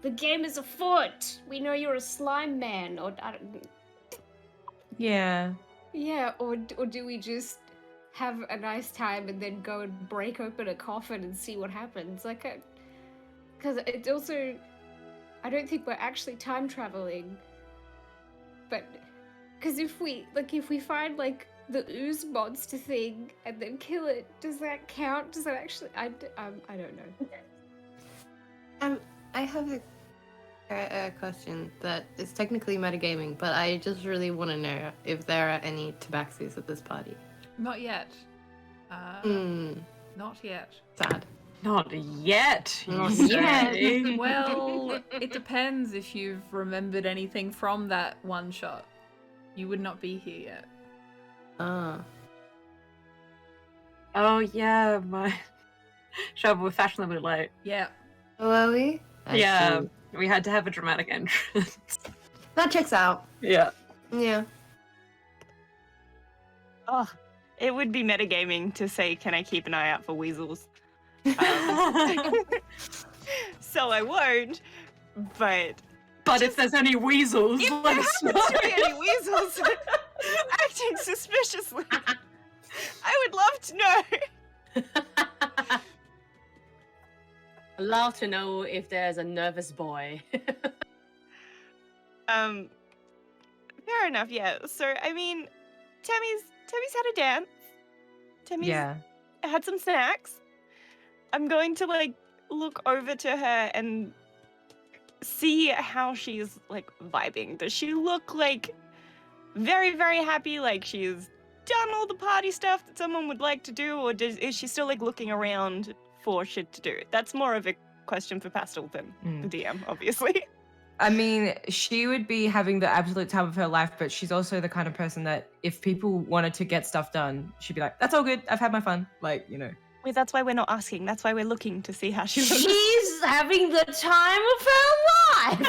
The game is afoot. We know you're a slime man." Or I don't. Yeah. Yeah, or do we just have a nice time and then go and break open a coffin and see what happens? Like, because it's also, I don't think we're actually time traveling. But because if we find like the ooze monster thing and then kill it, does that count? Does that actually? I don't know. I have a question that is technically metagaming, but I just really want to know if there are any tabaxis at this party. Not yet. Not yet. Sad. Not yet. Not yet. Well, it depends if you've remembered anything from that one shot. You would not be here yet. Oh yeah, my shovel was fashionably late. Yeah. Oh, are we? Yeah, we had to have a dramatic entrance. That checks out. Yeah. Yeah. Oh, it would be metagaming to say, "Can I keep an eye out for weasels?" So I won't. But if there's any weasels, if let there us happens know. to be any weasels acting suspiciously, I would love to know. I'd love to know if there's a nervous boy. Fair enough. Yeah. So I mean, Temi's had a dance. Temi's had some snacks. I'm going to like look over to her and see how she's like vibing. Does she look like very, very happy, like she's done all the party stuff that someone would like to do, or is she still like looking around for shit to do? That's more of a question for Pastel than the DM, obviously. I mean, she would be having the absolute time of her life, but she's also the kind of person that if people wanted to get stuff done, she'd be like, "That's all good. I've had my fun." Like, you know. Wait, that's why we're not asking. That's why we're looking to see how she looks. She's having the time of her life.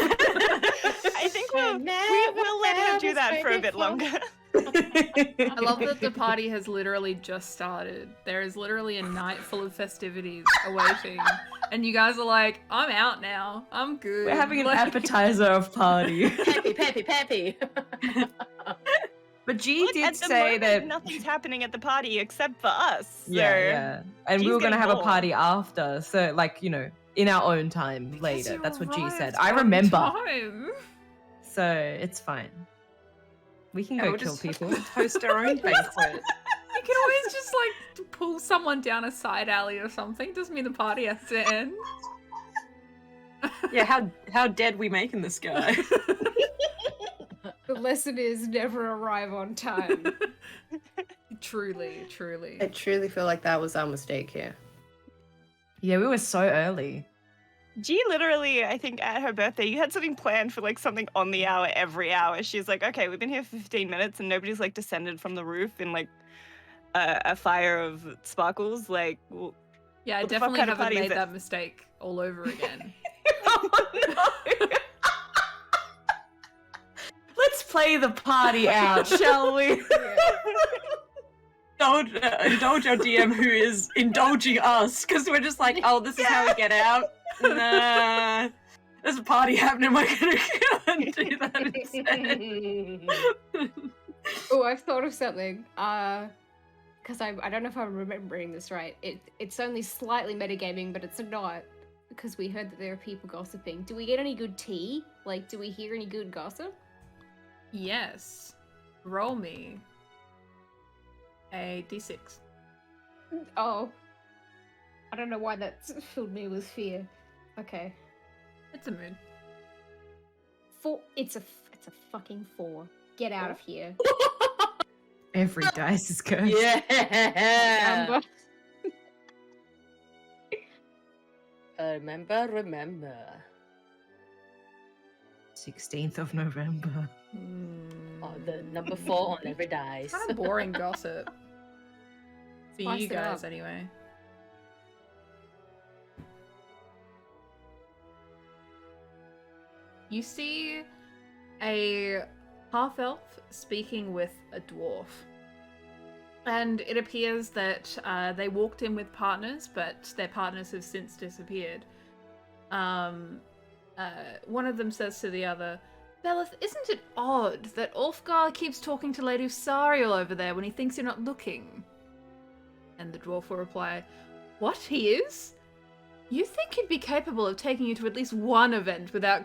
I think we'll let her do that for a bit longer. I love that the party has literally just started. There is literally a night full of festivities awaiting. And you guys are like, I'm out now. I'm good. We're having an appetizer of party. Peppy. But G Look, did at the say moment, that nothing's happening at the party except for us. So yeah. And we G's were gonna getting have a bored. party after, so like, you know, in our own time Because later. you That's what G said. arrived I on remember. time. So it's fine. We can Yeah, go we'll kill just people. host our own banquet. You can always just like pull someone down a side alley or something. Doesn't mean the party has to end. Yeah, how dead we making this guy? The lesson is never arrive on time. Truly. I truly feel like that was our mistake here. Yeah, we were so early. G literally, I think at her birthday, you had something planned for like something on the hour every hour. She's like, okay, we've been here for 15 minutes and nobody's like descended from the roof in like a fire of sparkles. Like, well, Yeah, I what the fuck definitely kind of haven't party is made this? that mistake all over again. Oh no! Let's play the party out, shall we? Indulge our DM who is indulging us, because we're just like, oh, this is how we get out. Nah, there's a party happening. We're gonna go and do that instead. Oh, I've thought of something. Because I don't know if I'm remembering this right. It's only slightly metagaming, but it's not. Because we heard that there are people gossiping. Do we get any good tea? Like, do we hear any good gossip? Yes. Roll me a d6. Oh. I don't know why that filled me with fear. Okay. It's a moon. 4. It's a fucking 4. Get out of here. Every dice is cursed. Yeah. Remember. Remember. 16th of November. Oh, the number 4 on every dice. Kind of boring gossip. For Spice you it guys, up. anyway. You see a half-elf speaking with a dwarf. And it appears that they walked in with partners, but their partners have since disappeared. One of them says to the other, Belith, isn't it odd that Ulfgar keeps talking to Lady Sariel over there when he thinks you're not looking? And the dwarf will reply, what, he is? You think he'd be capable of taking you to at least one event without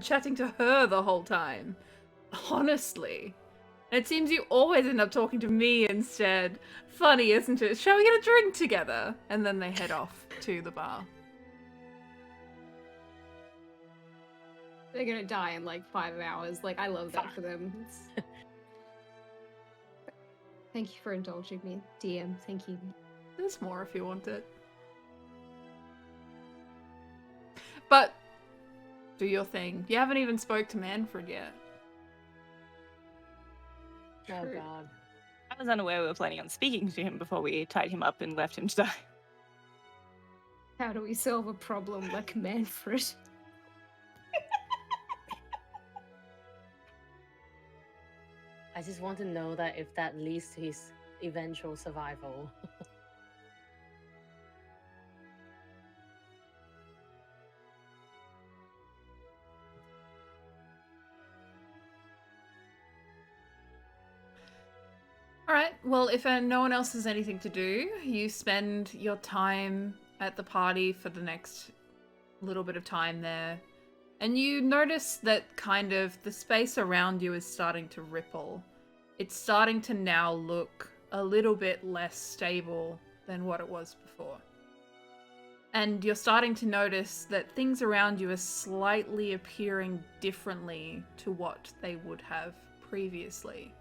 chatting to her the whole time? Honestly. It seems you always end up talking to me instead. Funny, isn't it? Shall we get a drink together? And then they head off to the bar. They're gonna die in like 5 hours. Like, I love that for them. Thank you for indulging me, DM. Thank you. There's more if you want it. But do your thing. You haven't even spoke to Manfred yet. Oh True. god. I was unaware we were planning on speaking to him before we tied him up and left him to die. How do we solve a problem like Manfred? I just want to know that if that leads to his eventual survival. Alright, well, if no one else has anything to do, you spend your time at the party for the next little bit of time there. And you notice that kind of the space around you is starting to ripple. It's starting to now look a little bit less stable than what it was before. And you're starting to notice that things around you are slightly appearing differently to what they would have previously.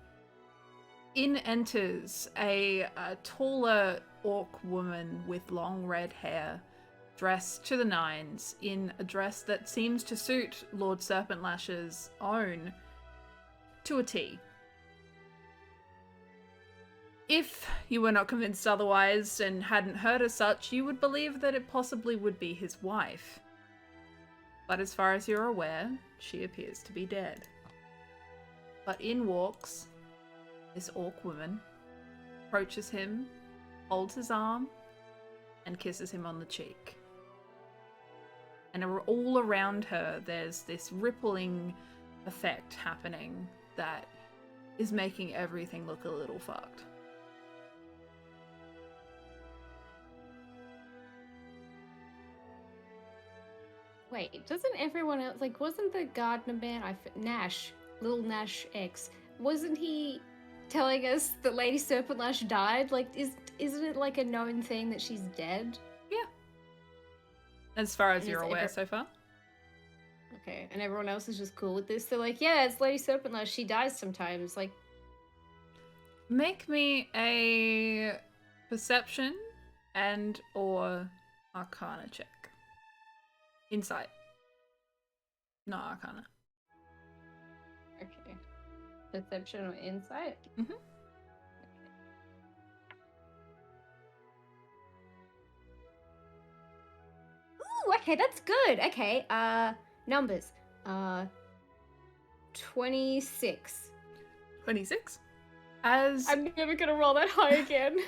In enters a taller orc woman with long red hair, dressed to the nines in a dress that seems to suit Lord Serpentlash's own to a T. If you were not convinced otherwise and hadn't heard as such, you would believe that it possibly would be his wife. But as far as you're aware, she appears to be dead. But in walks this orc woman approaches him, holds his arm, and kisses him on the cheek. And all around her, there's this rippling effect happening that is making everything look a little fucked. Wait, doesn't everyone else, like, wasn't the gardener man, Nash, little Nash X, wasn't he telling us that Lady Serpentlash died? Like, isn't it like a known thing that she's dead? Yeah. As far as And you're is aware so far. Okay, and everyone else is just cool with this? They're like, yeah, it's Lady Serpentlash, she dies sometimes. Like, Make me a perception and or arcana check. Insight. Not arcana. okay. Perception or insight? Mhm. Ooh, okay, that's good. Okay, numbers. 26. 26. As I'm never gonna roll that high again.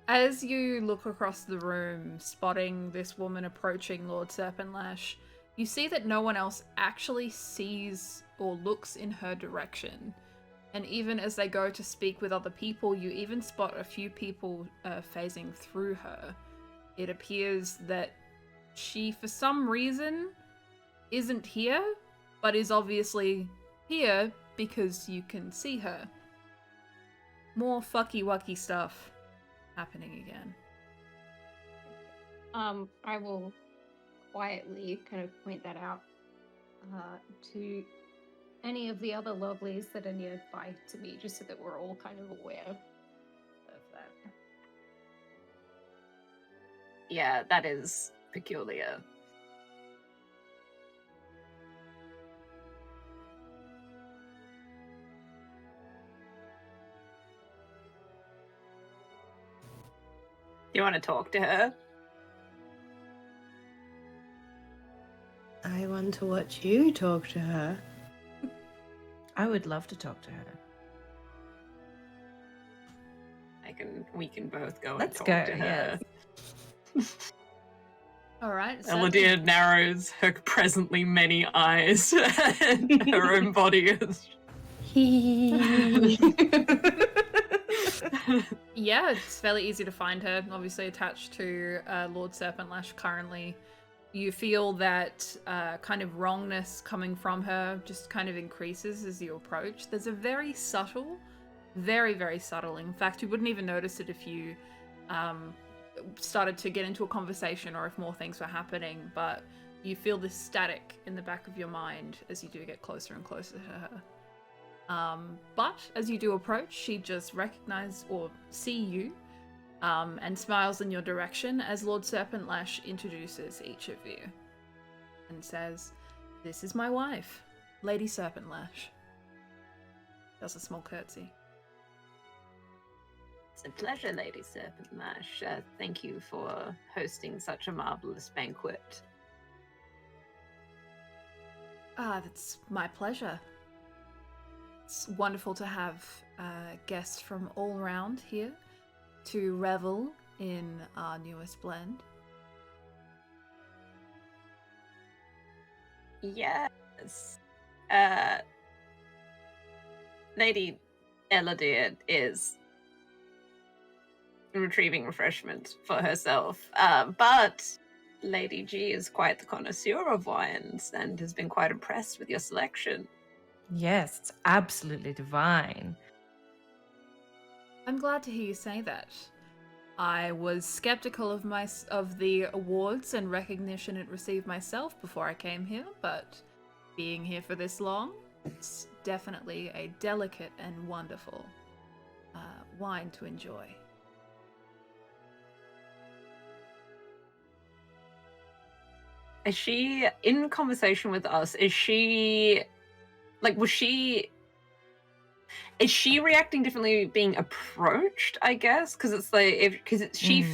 As you look across the room, spotting this woman approaching Lord Serpentlash, you see that no one else actually sees or looks in her direction. And even as they go to speak with other people, you even spot a few people phasing through her. It appears that she, for some reason, isn't here, but is obviously here because you can see her. More fucky-wucky stuff happening again. I will quietly kind of point that out to any of the other lovelies that are nearby to me, just so that we're all kind of aware of that. Yeah, that is peculiar. You want to talk to her? I want to watch you talk to her. I would love to talk to her. We can both go Let's and go, talk to her. Alright, so Eludere narrows her presently many eyes and her own body is... yeah, it's fairly easy to find her, obviously attached to Lord Serpentlash currently. You feel that kind of wrongness coming from her just kind of increases as you approach. There's a very subtle, very, very subtle, in fact you wouldn't even notice it if you started to get into a conversation or if more things were happening, but you feel this static in the back of your mind as you do get closer and closer to her. But as you do approach, she just recognize or see you and smiles in your direction as Lord Serpentlash introduces each of you and says, "This is my wife, Lady Serpentlash." Does a small curtsy. It's a pleasure, Lady Serpentlash. Thank you for hosting such a marvelous banquet. Ah, that's my pleasure. It's wonderful to have guests from all around here to revel in our newest blend. Yes. Lady Eludere is retrieving refreshment for herself, but Lady G is quite the connoisseur of wines and has been quite impressed with your selection. Yes, it's absolutely divine. I'm glad to hear you say that. I was skeptical of the awards and recognition it received myself before I came here, but being here for this long, it's definitely a delicate and wonderful wine to enjoy. Is she in conversation with us? Is she reacting differently being approached, I guess? Because it's like, she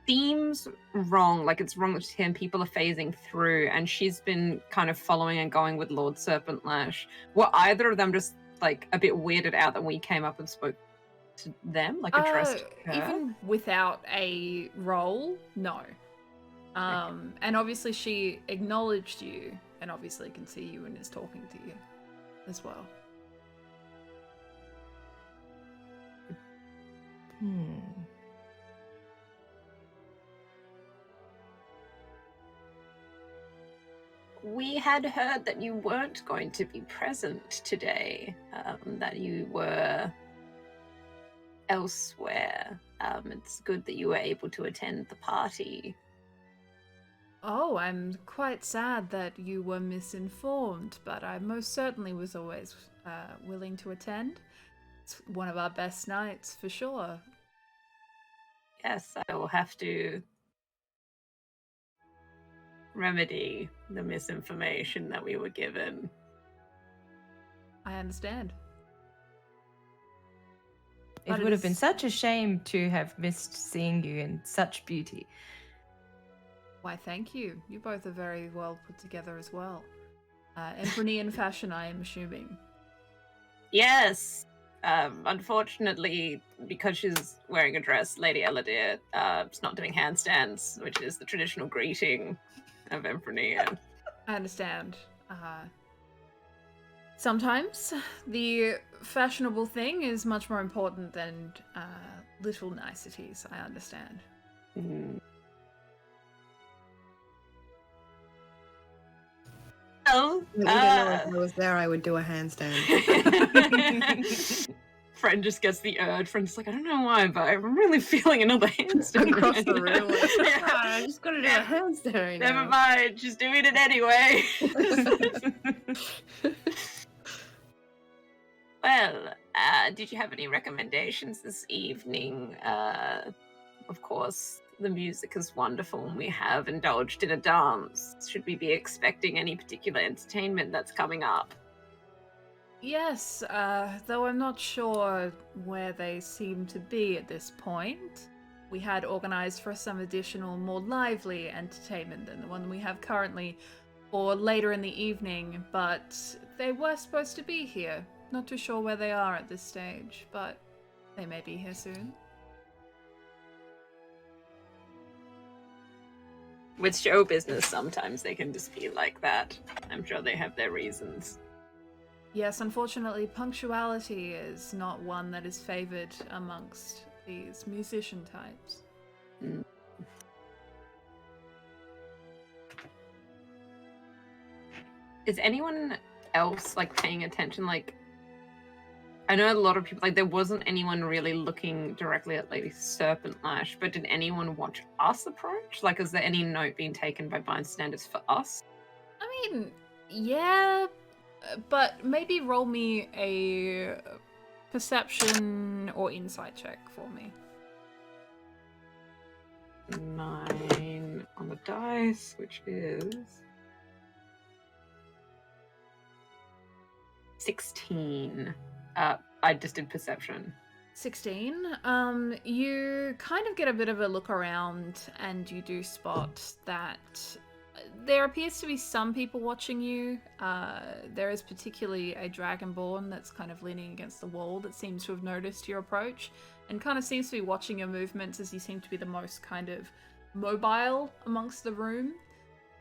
seems wrong, like it's wrong to him, people are phasing through, and she's been kind of following and going with Lord Serpentlash. Were either of them just like a bit weirded out that we came up and spoke them, like addressed her? Even without a role, no. And obviously she acknowledged you, and obviously can see you and is talking to you as well. We had heard that you weren't going to be present today, that you were elsewhere. It's good that you were able to attend the party. Oh, I'm quite sad that you were misinformed, but I most certainly was always willing to attend. It's one of our best nights, for sure. Yes, I will have to remedy the misinformation that we were given. I understand. It would have been such a shame to have missed seeing you in such beauty. Why, thank you. You both are very well put together as well. Emperonian fashion, I am assuming. Yes. Unfortunately, because she's wearing a dress, Lady Eludere is not doing handstands, which is the traditional greeting of Emperonian. I understand. Sometimes the fashionable thing is much more important than little niceties, I understand. Well, Even though if I was there, I would do a handstand. Friend just gets the urge. Friend's like, I don't know why, but I'm really feeling another handstand. Across the room. Like, Yeah. I just gotta do a handstand right Never now. mind, she's doing it anyway. Well, did you have any recommendations this evening? Of course, the music is wonderful and we have indulged in a dance. Should we be expecting any particular entertainment that's coming up? Yes, though I'm not sure where they seem to be at this point. We had organized for some additional, more lively entertainment than the one we have currently for later in the evening, but they were supposed to be here. Not too sure where they are at this stage, but they may be here soon. With show business, sometimes they can just be like that. I'm sure they have their reasons. Yes, unfortunately, punctuality is not one that is favored amongst these musician types. Is anyone else paying attention? I know a lot of people, there wasn't anyone really looking directly at Lady Serpentlash, but did anyone watch us approach? Is there any note being taken by bystanders for us? I mean, yeah, but maybe roll me a perception or insight check for me. 9 on the dice, which is 16. I just did perception. 16. You kind of get a bit of a look around and you do spot that there appears to be some people watching you. There is particularly a Dragonborn that's kind of leaning against the wall that seems to have noticed your approach and kind of seems to be watching your movements as you seem to be the most kind of mobile amongst the room.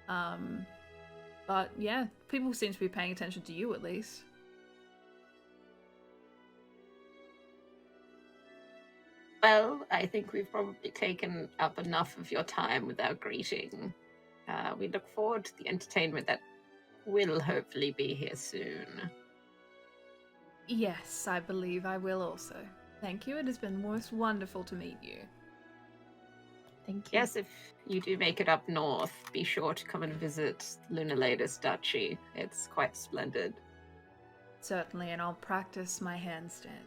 But yeah, people seem to be paying attention to you at least. Well, I think we've probably taken up enough of your time with our greeting. We look forward to the entertainment that will hopefully be here soon. Yes, I believe I will also. Thank you. It has been most wonderful to meet you. Thank you. Yes, if you do make it up north, be sure to come and visit Lunalatus Duchy. It's quite splendid. Certainly, and I'll practice my handstand.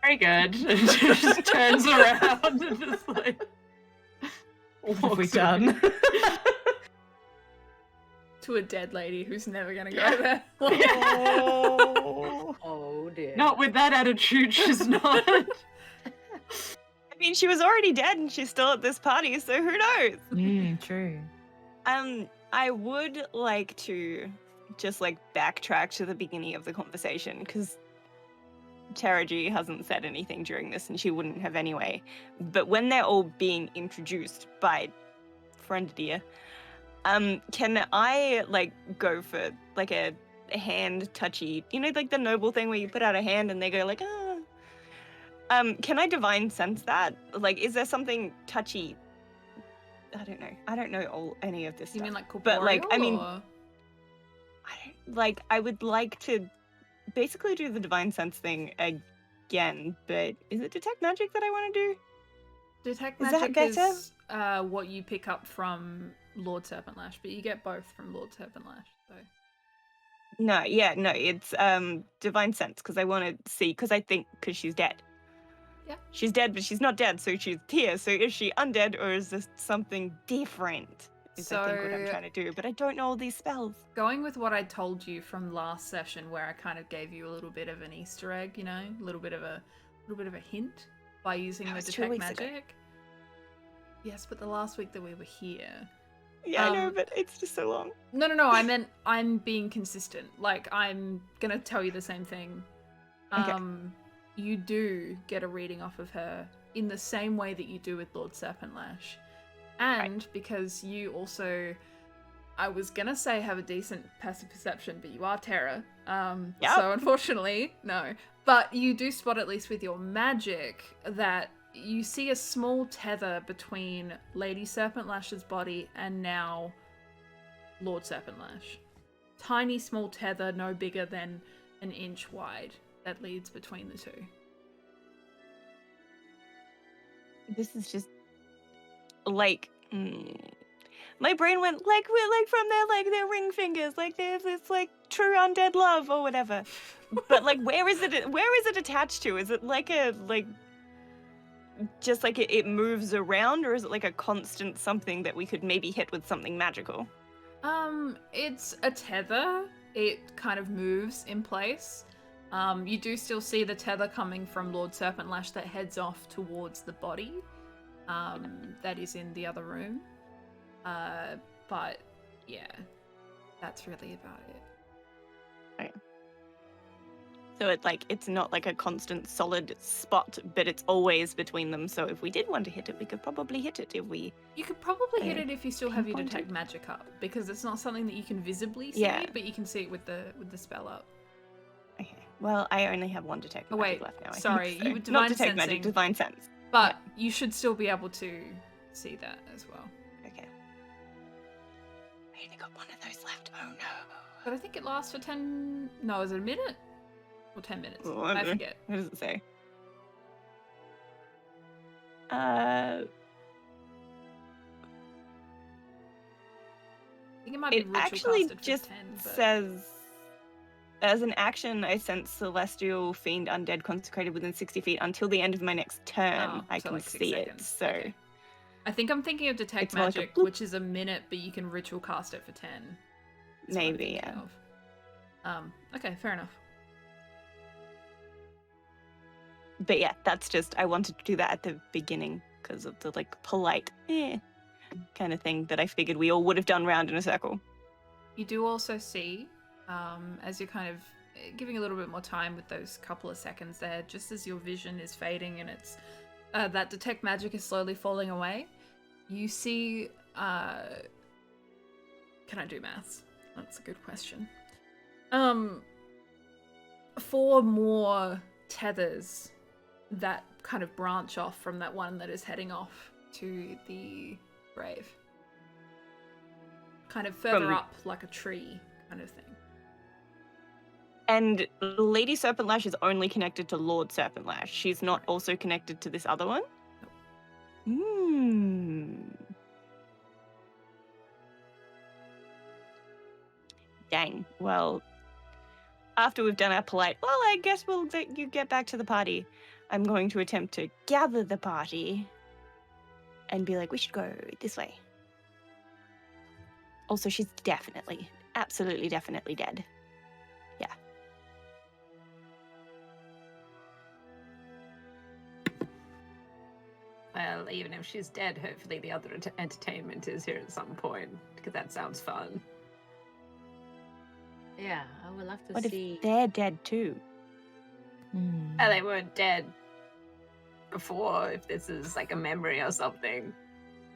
Very good. And just turns around and just What have we done? To a dead lady who's never gonna go there. Oh dear. Not with that attitude, she's not. I mean, she was already dead and she's still at this party, so who knows? True. I would like to just backtrack to the beginning of the conversation because Terra G hasn't said anything during this, and she wouldn't have anyway. But when they're all being introduced by Friendoboi, can I like go for like a hand touchy? You know, like the noble thing where you put out a hand and they go like, ah. Can I divine sense that? Like, is there something touchy? I don't know any of this You stuff. mean like corporeal? But like, I mean, or... I would like to basically do the divine sense thing again, but is it detect magic that I want to do? Detect Is that magic better? is what you pick up from Lord Serpentlash, but you get both from Lord Serpentlash. So No, it's divine sense because I want to see because she's dead. Yeah. She's dead, but she's not dead, so she's here. So is she undead or is this something different? Is I think what I'm trying to do, but I don't know all these spells. Going with what I told you from last session, where I kind of gave you a little bit of an Easter egg, you know, a little bit of a hint by using the detect magic. Ago. Yes, but the last week that we were here. Yeah, I know, but it's just so long. No. I meant I'm being consistent. Like, I'm gonna tell you the same thing. Okay. You do get a reading off of her in the same way that you do with Lord Serpentlash. And because you also, I was gonna say have a decent passive perception, but you are Terra. So unfortunately, no. But you do spot, at least with your magic, that you see a small tether between Lady Serpentlash's body and now Lord Serpentlash. Tiny small tether, no bigger than an inch wide, that leads between the two. This is just like my brain went like we're like from their ring fingers, like there's this like true undead love or whatever. But like where is it attached to? Is it like a just like it moves around, or is it like a constant something that we could maybe hit with something magical? It's a tether. It kind of moves in place. You do still see the tether coming from Lord Serpentlash that heads off towards the body. That is in the other room. But yeah, that's really about it. Okay. So it's not like a constant solid spot, but it's always between them. So if we did want to hit it, we could probably hit it if we... You could probably hit it if you still have your detect magic up, because it's not something that you can visibly see, but you can see it with the spell up. Okay. Well, I only have one detect magic left now. Sorry, so. you would not divine detect sensing, magic, divine sense. But you should still be able to see that as well. Okay. I only got one of those left. Oh no. But I think it lasts for 10... No, is it a minute? Or 10 minutes? Oh, I forget. What does it say? I think it might be it actually casted for just 10, but... says, as an action, I sense celestial fiend undead consecrated within 60 feet until the end of my next turn. I can like 6 see seconds. it. So okay. I think I'm thinking of detect it's more like a magic, bloop. which is a minute, but you can ritual cast it for 10. is what I'm maybe, thinking yeah. of. Okay, fair enough. But yeah, that's just, I wanted to do that at the beginning because of the like polite kind of thing that I figured we all would have done round in a circle. You do also see, as you're kind of giving a little bit more time with those couple of seconds there, just as your vision is fading and it's that detect magic is slowly falling away, you see, can I do maths? That's a good question. 4 more tethers that kind of branch off from that one that is heading off to the grave. Kind of further up like a tree kind of thing. And Lady Serpentlash is only connected to Lord Serpentlash. She's not also connected to this other one? Nope. Dang. Well, after we've done our polite, well, I guess we'll let you get back to the party. I'm going to attempt to gather the party and be like, we should go this way. Also, she's definitely, absolutely, definitely dead. Yeah. Well, even if she's dead, hopefully the other entertainment is here at some point, because that sounds fun. Yeah, I would love to What see. if they're dead too? Hmm. And they weren't dead before, if this is like a memory or something.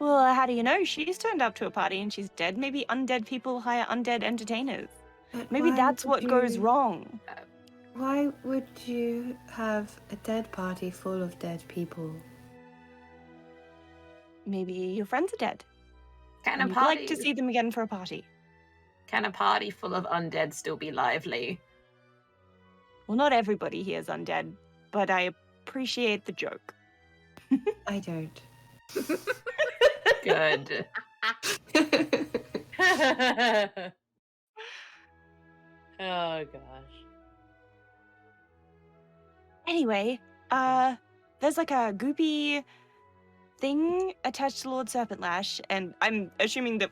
Well, how do you know? She's turned up to a party and she's dead. Maybe undead people hire undead entertainers. But Maybe why that's would what goes you- wrong. Why would you have a dead party full of dead people? Maybe your friends are dead. Can And a you'd like to party see them again for a party. Can a party full of undead still be lively? Well, not everybody here is undead, but I appreciate the joke. I don't. Good. Oh gosh. Anyway, there's like a goopy thing attached to Lord Serpentlash, and I'm assuming that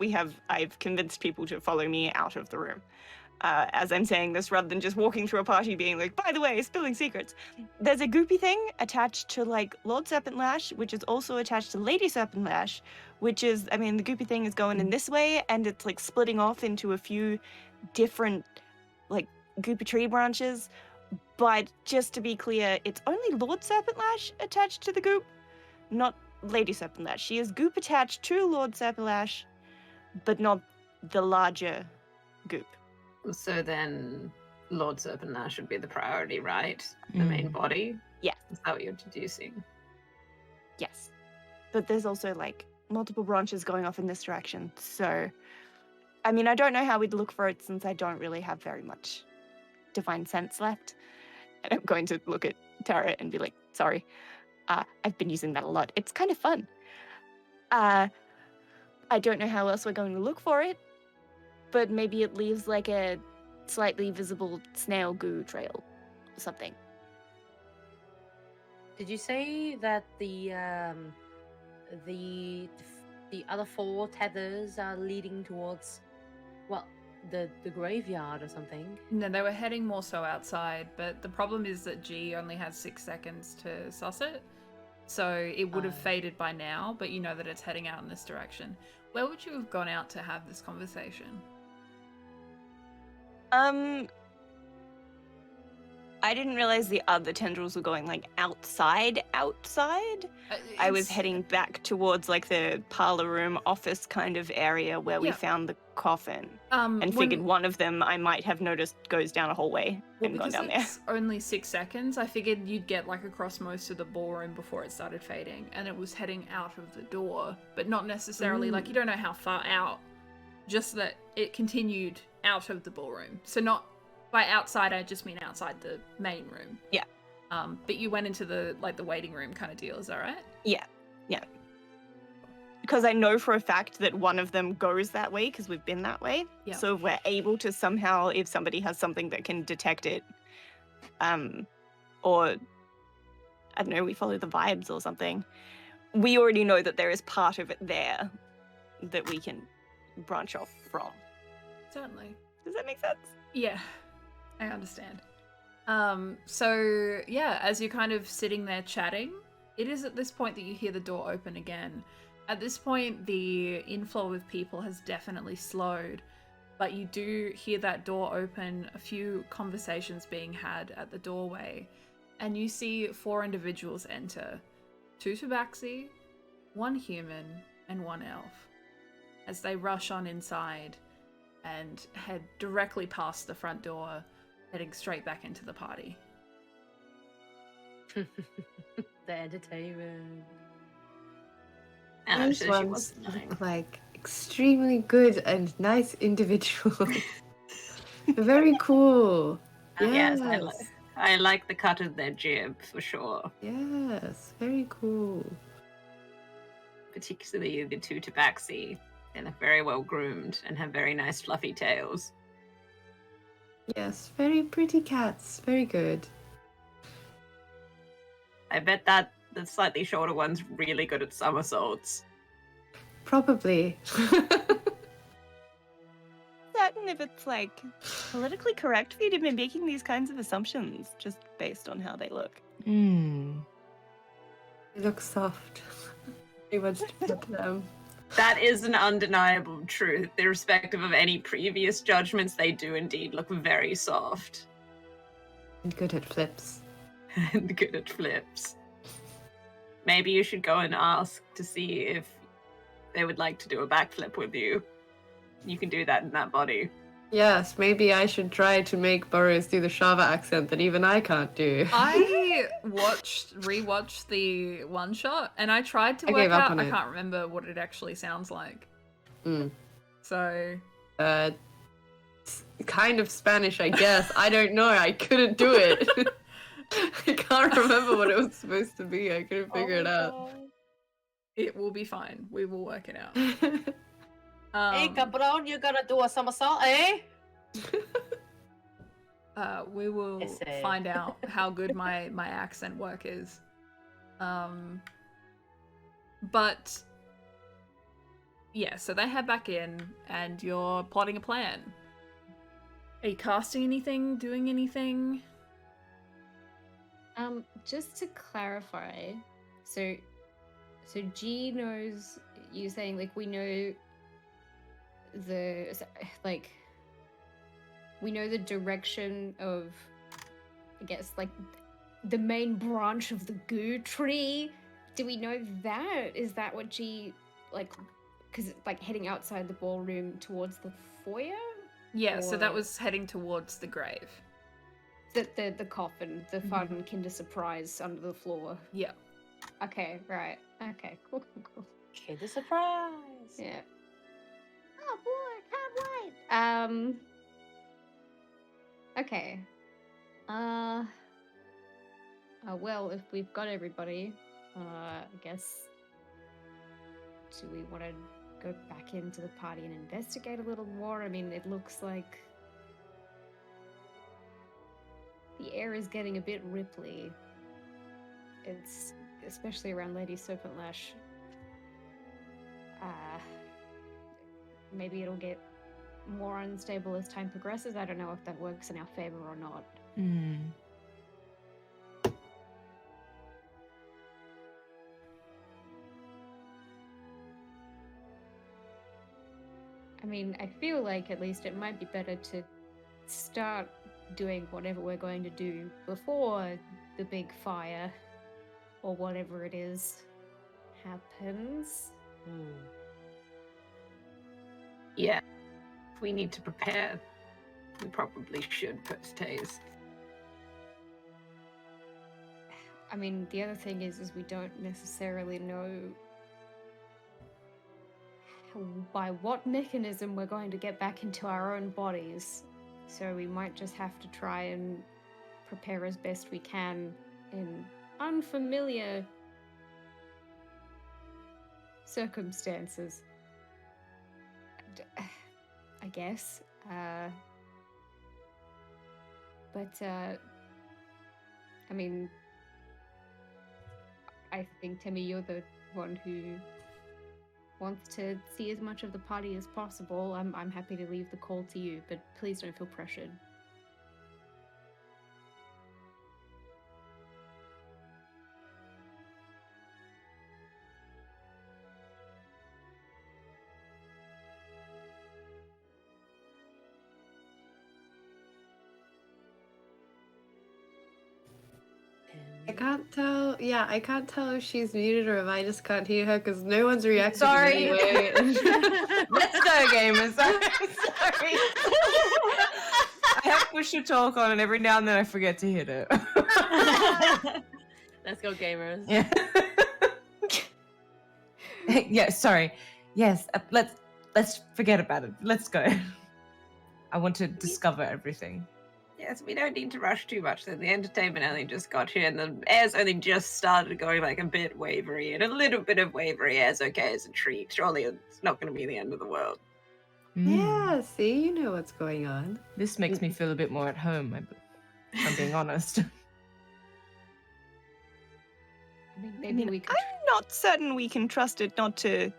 I've convinced people to follow me out of the room. As I'm saying this, rather than just walking through a party being like, by the way, spilling secrets. There's a goopy thing attached to like Lord Serpentlash, which is also attached to Lady Serpentlash, which is, I mean, the goopy thing is going in this way, and it's like splitting off into a few different like goopy tree branches. But just to be clear, it's only Lord Serpentlash attached to the goop, not Lady Serpentlash. She is goop attached to Lord Serpentlash, but not the larger goop. So then Lord Serpentlash should be the priority, right? The main body? Yes. Is that what you're deducing? Yes. But there's also like multiple branches going off in this direction. So, I mean, I don't know how we'd look for it since I don't really have very much divine sense left. And I'm going to look at Terra and be like, sorry, I've been using that a lot. It's kind of fun. I don't know how else we're going to look for it, but maybe it leaves like a slightly visible snail goo trail or something. Did you say that the other 4 tethers are leading towards, well, the graveyard or something? No, they were heading more so outside, but the problem is that G only has 6 seconds to suss it. So it would have faded by now, but you know that it's heading out in this direction. Where would you have gone out to have this conversation? I didn't realize the other tendrils were going like outside. I was heading back towards like the parlor room office kind of area where we found the coffin, and figured one of them I might have noticed goes down a hallway and gone down there. It's only 6 seconds, I figured you'd get like across most of the ballroom before it started fading, and it was heading out of the door, but not necessarily like you don't know how far out, just that it continued out of the ballroom. So not by outside, I just mean outside the main room. Yeah. But you went into the like the waiting room kind of deal, is that right? Yeah. Because I know for a fact that one of them goes that way because we've been that way. Yeah. So if we're able to somehow, if somebody has something that can detect it, or I don't know, we follow the vibes or something, we already know that there is part of it there that we can branch off from. Certainly. Does that make sense? Yeah, I understand. So yeah, as you're kind of sitting there chatting, it is at this point that you hear the door open again. At this point, the inflow of people has definitely slowed, but you do hear that door open, a few conversations being had at the doorway, and you see 4 individuals enter. 2 tabaxi, 1 human, and 1 elf, as they rush on inside and head directly past the front door, heading straight back into the party. The entertainment. And I'm Those sure she ones was lying. look like extremely good and nice individuals. Very cool. Yes, Yes. I like the cut of their jib for sure. Yes, very cool. Particularly the 2 tabaxi. They look very well groomed and have very nice fluffy tails. Yes, very pretty cats. Very good. I bet that the slightly shorter one's really good at somersaults. Probably. Certain if it's like politically correct for you to be making these kinds of assumptions just based on how they look. They look soft. Very much to pet them. That is an undeniable truth. Irrespective of any previous judgments, they do indeed look very soft. And good at flips. and good at flips. Maybe you should go and ask to see if they would like to do a backflip with you. You can do that in that body. Yes, maybe I should try to make Burrows do the Shava accent that even I can't do. I rewatched the one shot, and I tried to I work gave up out. on I it. can't remember what it actually sounds like. Mm. So Kind of Spanish, I guess. I don't know. I couldn't do it. I can't remember what it was supposed to be. I couldn't figure it out. it will be fine. We will work it out. Hey, cabron, you gonna do a somersault, eh? We will Ese. find out how good my accent work is. But yeah, so they head back in, and you're plotting a plan. Are you casting anything? Doing anything? Just to clarify, so G knows. You're saying like we know we know the direction of, I guess, like the main branch of the goo tree. Do we know that? Is that what G, like, because like heading outside the ballroom towards the foyer? Yeah, so that Or- was heading towards the grave. The coffin, the fun Kinder Surprise under the floor. Yeah. Okay, right. Okay, cool. Kid the surprise. Yeah. Oh boy, can't wait. Okay. Well, if we've got everybody, I guess. Do we want to go back into the party and investigate a little more? I mean, it looks like the air is getting a bit ripply. It's especially around Lady Serpentlash. Maybe it'll get more unstable as time progresses. I don't know if that works in our favor or not. I mean, I feel like at least it might be better to start doing whatever we're going to do before the big fire or whatever it is happens. Yeah. If we need to prepare, we probably should post haste. I mean, the other thing is we don't necessarily know by what mechanism we're going to get back into our own bodies. So we might just have to try and prepare as best we can in unfamiliar circumstances. I guess. But I mean, I think, Temi, you're the one who wants to see as much of the party as possible. I'm happy to leave the call to you, but please don't feel pressured. I can't tell. Yeah, I can't tell if she's muted or if I just can't hear her because no one's reacting. Sorry. In any way. Let's go, gamers. Sorry. I have push to talk on, and every now and then I forget to hit it. Let's go, gamers. Yeah. Yeah. Sorry. Yes. Let's forget about it. Let's go. I want to discover everything. Yes, we don't need to rush too much. The entertainment only just got here, and the air's only just started going like a bit wavery, and a little bit of wavery air's okay as a treat. Surely it's not going to be the end of the world. Yeah, see, you know what's going on. This makes me feel a bit more at home, if I'm being honest. I mean, maybe we could. I'm not certain we can trust it not to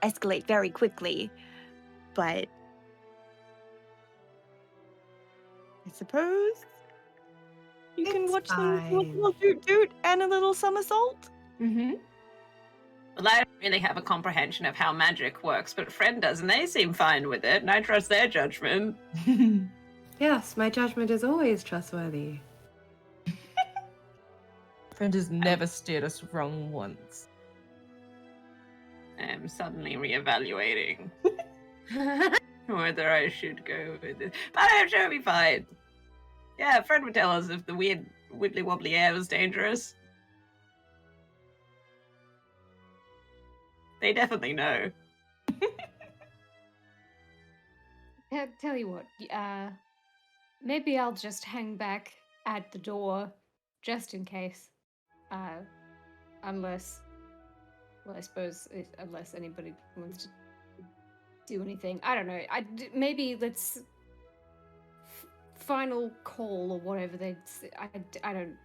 escalate very quickly, but I suppose you can It's watch them do a fine. little doot and a little somersault. Mm-hmm. Well, I don't really have a comprehension of how magic works, but Friend does, and they seem fine with it, and I trust their judgment. Yes, my judgment is always trustworthy. Friend has never steered us wrong once. I'm suddenly reevaluating whether I should go with it. But I'm sure it'll be fine. Yeah, Fred would tell us if the weird wibbly wobbly air was dangerous. They definitely know. Tell you what, maybe I'll just hang back at the door just in case. Unless, well, I suppose unless anybody wants to do anything. I don't know. Maybe let's final call or whatever they say. I don't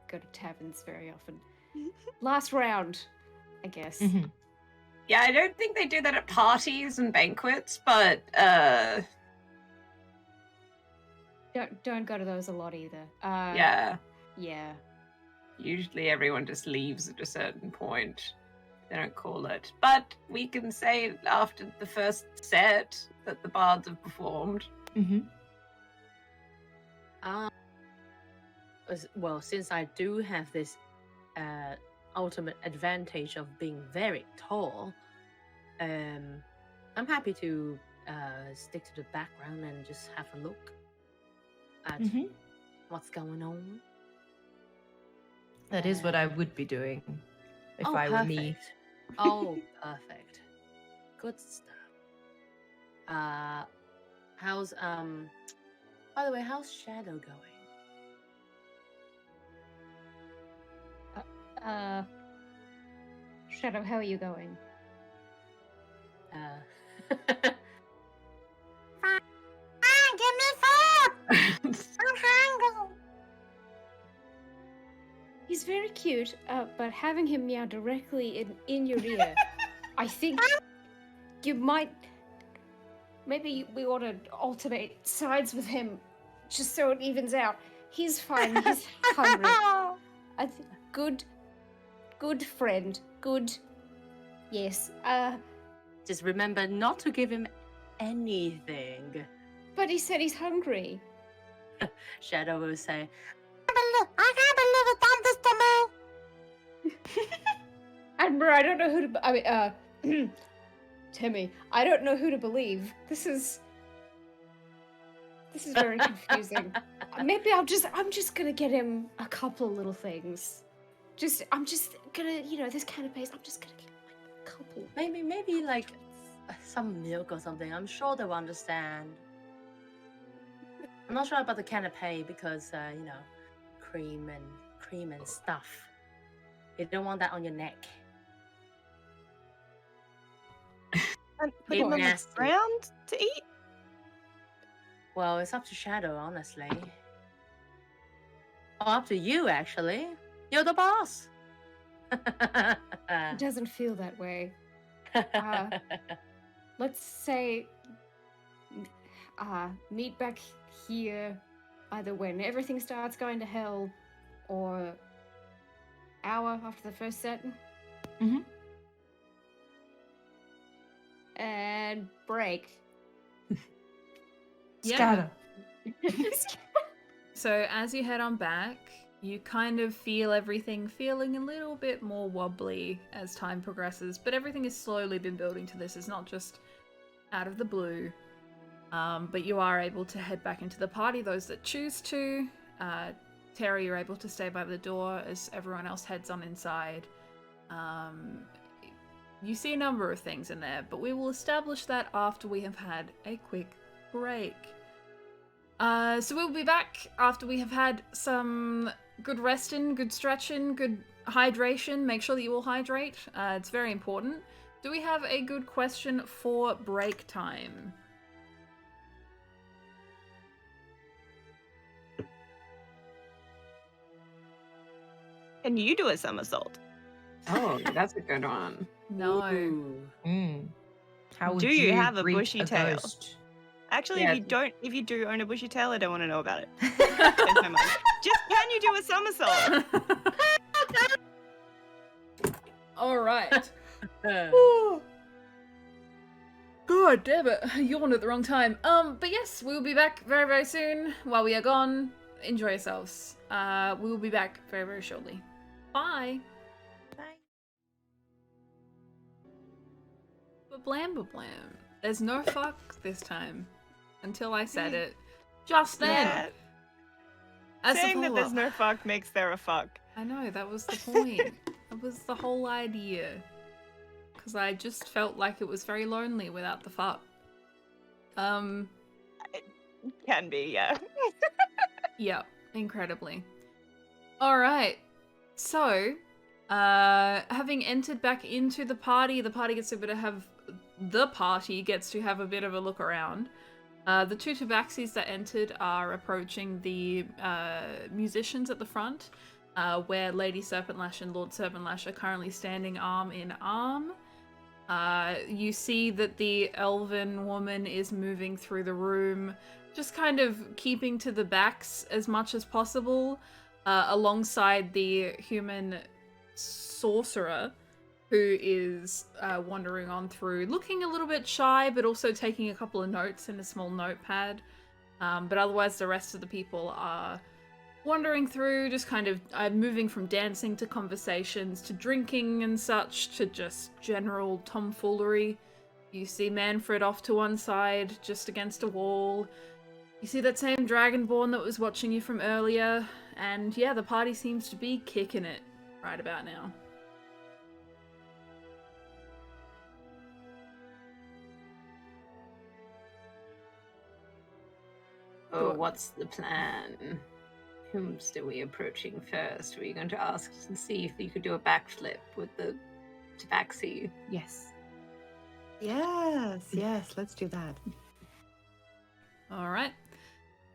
go to taverns very often. Last round, I guess. Mhm. Yeah, I don't think they do that at parties and banquets, but Don't go to those a lot either. yeah. Yeah. Usually everyone just leaves at a certain point. They don't call it. But we can say after the first set that the bards have performed. Mm-hmm. Well, since I do have this ultimate advantage of being very tall, I'm happy to stick to the background and just have a look at what's going on. That is what I would be doing if I were me. Oh, perfect. Good stuff. How's by the way, how's Shadow going? Shadow, how are you going? Give me food! I'm hungry! He's very cute, but having him meow directly in your ear, I think you might. Maybe we ought to alternate sides with him, just so it evens out. He's fine. He's hungry. I think good friend. Good. Yes. Just remember not to give him anything. But he said he's hungry. Shadow will say, I can't believe it done this to me! Attenborough, I don't know who to. I mean, Temi, I don't know who to believe. This is very confusing. Maybe I'm just gonna get him a couple little things. I'm just gonna, this kind of pace. I'm just gonna get him like a couple. maybe like some milk or something. I'm sure they'll understand. I'm not sure about the canapé because cream and stuff. You don't want that on your neck. And put him on the Nasty. ground to eat? Well, it's up to Shadow, honestly. Or up to you, actually. You're the boss. It doesn't feel that way. Let's say meet back here either when everything starts going to hell or hour after the first set. Mm-hmm. And break. Scatter. So as you head on back, you kind of feel everything feeling a little bit more wobbly as time progresses, but everything has slowly been building to this. It's not just out of the blue. But you are able to head back into the party, those that choose to. Terra, you're able to stay by the door as everyone else heads on inside. You see a number of things in there, but we will establish that after we have had a quick break. So we'll be back after we have had some good resting, good stretching, good hydration. Make sure that you all hydrate. It's very important. Do we have a good question for break time? Can you do a somersault? Oh, that's a good one. No. Ooh. How would Do you have a greet bushy tail? ghost? Actually, Yeah. if you do own a bushy tail, I don't want to know about it. Change my mind. Just can you do a somersault? All right. Uh, God damn it, I yawned at the wrong time. But yes, we will be back very, very soon. While we are gone, enjoy yourselves. We will be back very, very shortly. Bye. Bye. Blam blam. There's no fuck this time. Until I said it. Just then. Yeah. As a Saying that there's follow-up. no fuck makes there a fuck. I know, that was the point. That was the whole idea. Because I just felt like it was very lonely without the fuck. Can be, yeah. Yeah, incredibly. Alright. So, having entered back into the party gets to have a bit of a look around. The two tabaxis that entered are approaching the musicians at the front, where Lady Serpentlash and Lord Serpentlash are currently standing arm in arm. You see that the elven woman is moving through the room, just kind of keeping to the backs as much as possible, alongside the human sorcerer, who is wandering on through, looking a little bit shy, but also taking a couple of notes in a small notepad. But otherwise, the rest of the people are wandering through, just kind of moving from dancing to conversations to drinking and such, to just general tomfoolery. You see Manfred off to one side, just against a wall. You see that same Dragonborn that was watching you from earlier. And yeah, the party seems to be kicking it right about now. Oh, what's the plan? Whom's are we approaching first? Were you going to ask and see if you could do a backflip with the tabaxi? Yes. Yes, let's do that. Alright.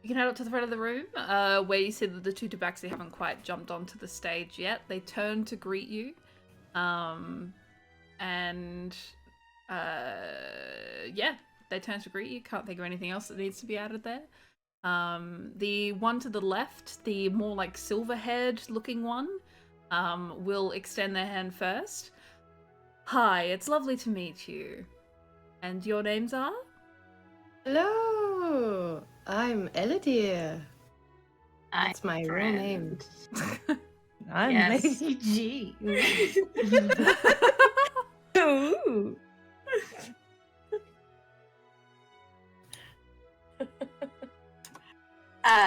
You can head up to the front of the room, where you see that the two tabaxi haven't quite jumped onto the stage yet. They turn to greet you. Yeah, they turn to greet you. Can't think of anything else that needs to be added there. The one to the left, the more like silver-haired looking one, will extend their hand first. Hi, it's lovely to meet you. And your names are? Hello, I'm Eludere. That's my real name. I'm Yes. Lady G. Ooh.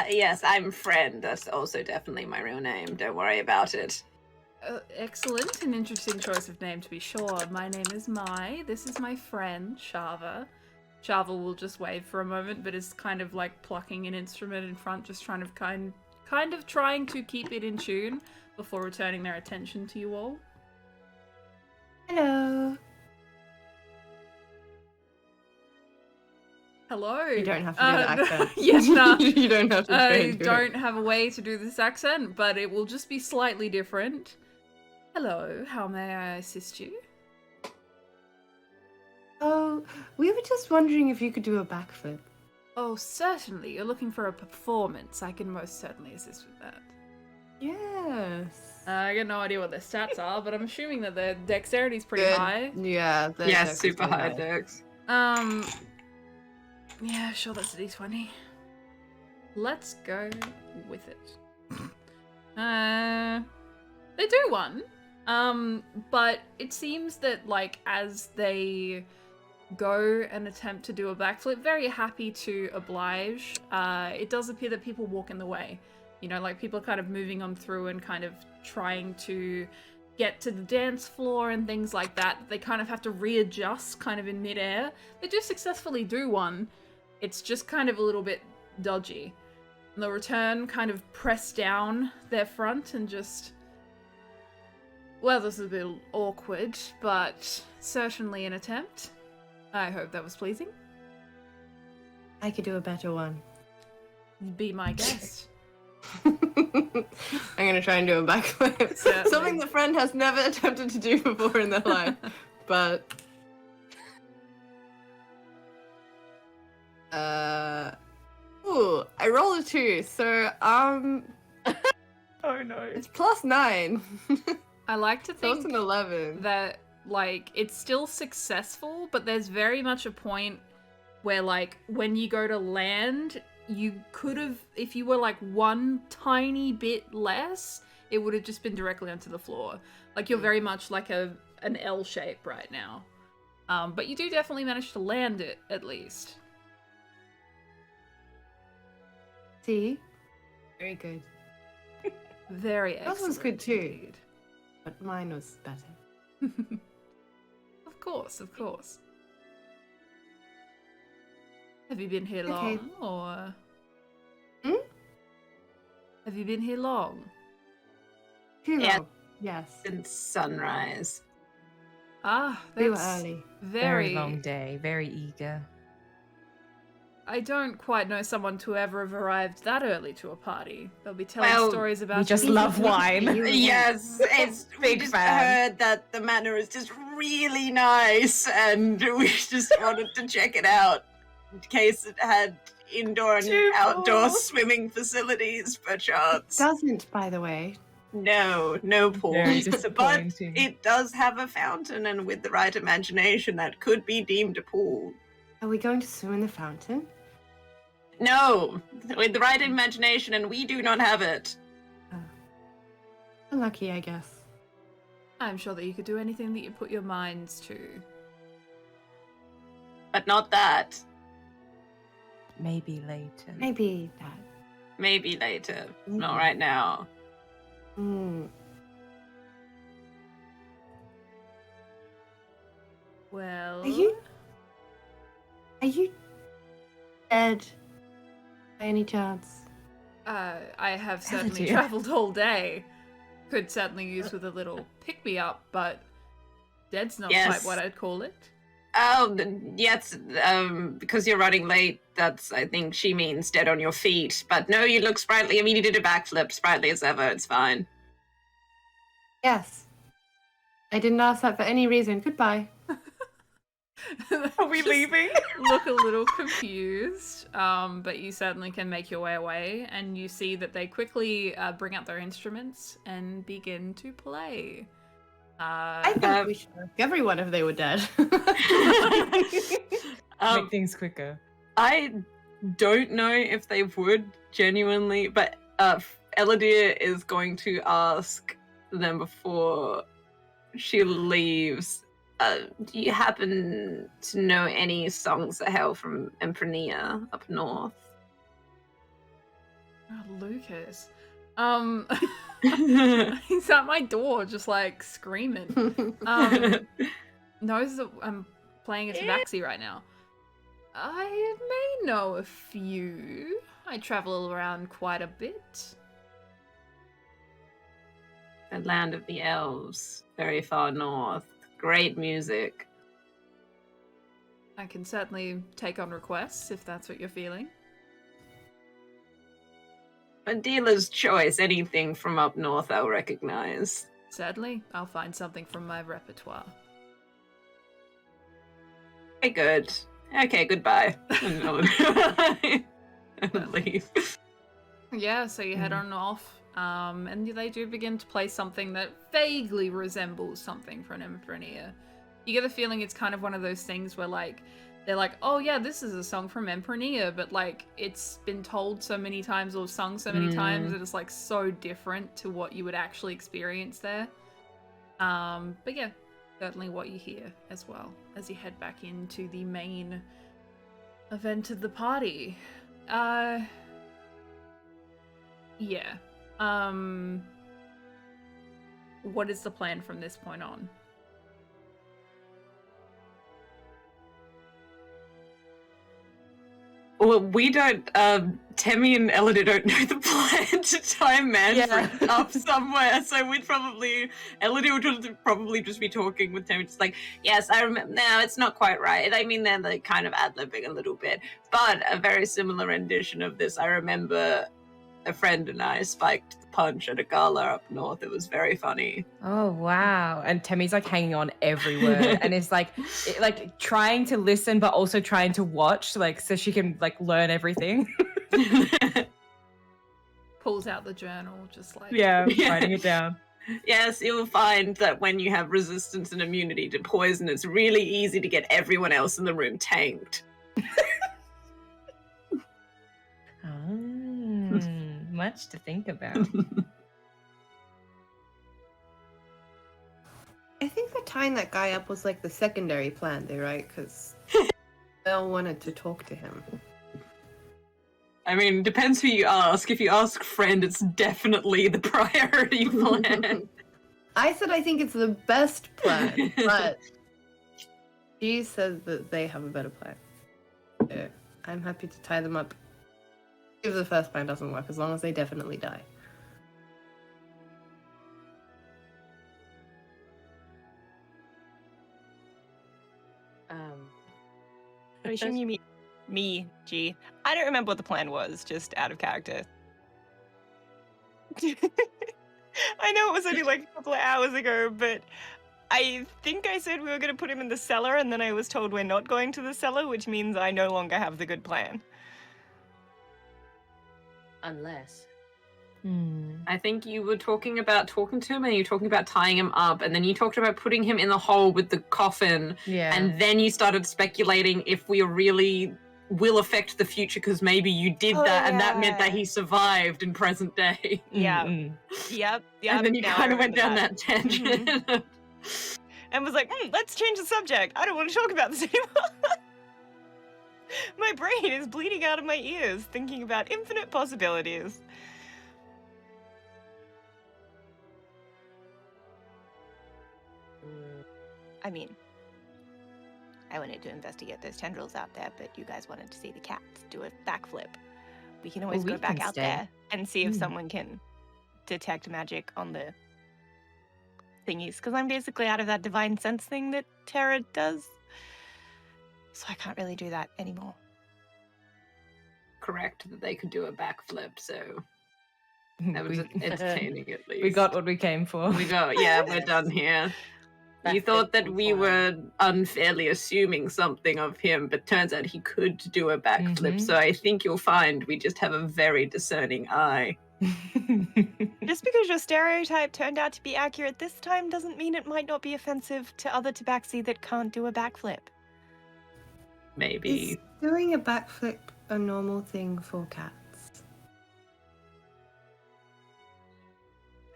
Yes, I'm Friend. That's also definitely my real name. Don't worry about it. Excellent. An interesting choice of name, to be sure. My name is Mai. This is my friend, Shava. Shava will just wave for a moment, but is kind of like plucking an instrument in front, just trying to kind of trying to keep it in tune before returning their attention to you all. Hello. Hello. You don't have to do the accent. Yes, no. You don't have to try I and do don't it. have a way to do this accent, but it will just be slightly different. Hello, how may I assist you? Oh, we were just wondering if you could do a backflip. Oh, certainly. You're looking for a performance. I can most certainly assist with that. Yes. I got no idea what their stats are, but I'm assuming that their dexterity is pretty Good. high. Yeah. the Yeah, dex is super pretty high dex. Yeah, sure, that's a d20. Let's go with it. They do one. But it seems that, like, as they go and attempt to do a backflip, very happy to oblige, it does appear that people walk in the way. You know, like, people are kind of moving on through and kind of trying to get to the dance floor and things like that. They kind of have to readjust kind of in midair. They do successfully do one. It's just kind of a little bit dodgy. And they'll return, kind of press down their front and just... Well, this is a bit awkward, but certainly an attempt. I hope that was pleasing. I could do a better one. Be my guest. I'm gonna try and do a backflip. Certainly. Something the friend has never attempted to do before in their life. But ooh, I rolled a 2, so Oh no. it's +9. I like to So it's think an 11. that, like, it's still successful, but there's very much a point where, like, when you go to land, you could have, if you were, like, one tiny bit less, it would have just been directly onto the floor. Like, you're very much like an L shape right now. But you do definitely manage to land it, at least. See? Very good. Very That excellent. was good too. Indeed. But mine was better. Of course, of course. Have you been here Okay. long, or...? Have you been here long? Too Yeah. long. Yes. Since sunrise. Ah, We were that's early. Very long day. Very eager. I don't quite know someone to ever have arrived that early to a party. They'll be telling Well, stories about We just you. love wine. Yes, we Big just fan. heard that the manor is just really nice, and we just wanted to check it out in case it had indoor and Too outdoor cool. swimming facilities, perchance. Doesn't, by the way. No pool. Very But disappointing. it does have a fountain, and with the right imagination, that could be deemed a pool. Are we going to swim in the fountain? No, with the right imagination, and we do not have it. Lucky, I guess. I'm sure that you could do anything that you put your minds to. But not that. Maybe later. Maybe that. Maybe later. Not Mhm. right now. Mm. Well... Are you dead by any chance? I have certainly dear. travelled all day. Could certainly use with a little pick-me-up, but dead's not Yes. quite what I'd call it. Oh, yes, because you're running late, that's, I think she means dead on your feet. But no, you look sprightly. I mean, you did a backflip, sprightly as ever, it's fine. Yes. I didn't ask that for any reason. Goodbye. Are we Just leaving? Look a little confused, but you certainly can make your way away, and you see that they quickly bring out their instruments and begin to play. I think we should ask everyone if they were dead. Make things quicker. I don't know if they would genuinely, but Eludere is going to ask them before she leaves. Do you happen to know any songs that hail from Empernia up north? Oh, Lucas. He's at my door just like screaming. Knows that I'm playing a tabaxi right now. I may know a few. I travel around quite a bit. The land of the elves, very far north. Great music. I can certainly take on requests if that's what you're feeling. A dealer's choice, anything from up north I'll recognize. Certainly, I'll find something from my repertoire. Okay, good. Okay, goodbye. And leave. Yeah, so you head on off, and they do begin to play something that vaguely resembles something from Empernia. You get the feeling it's kind of one of those things where, like, they're like, oh yeah, this is a song from Empernia, but, like, it's been told so many times or sung so many times that it's, like, so different to what you would actually experience there. But yeah, certainly what you hear as well as you head back into the main event of the party. Yeah. What is the plan from this point on? Well, we don't, Temi and Eludere don't know the plan to time Manfred up somewhere, so Eludere would probably just be talking with Temi, just like, yes, I remember, no, it's not quite right. I mean, they're like kind of ad-libbing a little bit, but a very similar rendition of this, I remember a friend and I spiked the punch at a gala up north. It was very funny. Oh wow! And Temi's like hanging on every word, and is like trying to listen, but also trying to watch, like so she can like learn everything. Pulls out the journal, just like writing it down. Yes, you'll find that when you have resistance and immunity to poison, it's really easy to get everyone else in the room tanked. Much to think about. I think that tying that guy up was like the secondary plan, though, right? Because Belle wanted to talk to him. I mean, depends who you ask. If you ask Friend, it's definitely the priority plan. I said I think it's the best plan, but she says that they have a better plan. So I'm happy to tie them up if the first plan doesn't work, as long as they definitely die. I assume you mean me, G. I don't remember what the plan was, just out of character. I know it was only like a couple of hours ago, but I think I said we were going to put him in the cellar, and then I was told we're not going to the cellar, which means I no longer have the good plan. Unless. I think you were talking about talking to him, and you were talking about tying him up, and then you talked about putting him in the hole with the coffin, and then you started speculating if we really will affect the future because maybe you did that, and that meant that he survived in present day. Yeah. Yep. And then you kind of went down that tangent. And was like, let's change the subject. I don't want to talk about this anymore. My brain is bleeding out of my ears thinking about infinite possibilities. I mean, I wanted to investigate those tendrils out there, but you guys wanted to see the cats do a backflip. We can always go back out there and see if someone can detect magic on the thingies, because I'm basically out of that divine sense thing that Terra does. So I can't really do that anymore. Correct, that they could do a backflip, so that was entertaining at least. We got what we came for. We're done here. You thought that we were unfairly assuming something of him, but turns out he could do a backflip, so I think you'll find we just have a very discerning eye. Just because your stereotype turned out to be accurate this time doesn't mean it might not be offensive to other tabaxi that can't do a backflip. Maybe. Is doing a backflip a normal thing for cats?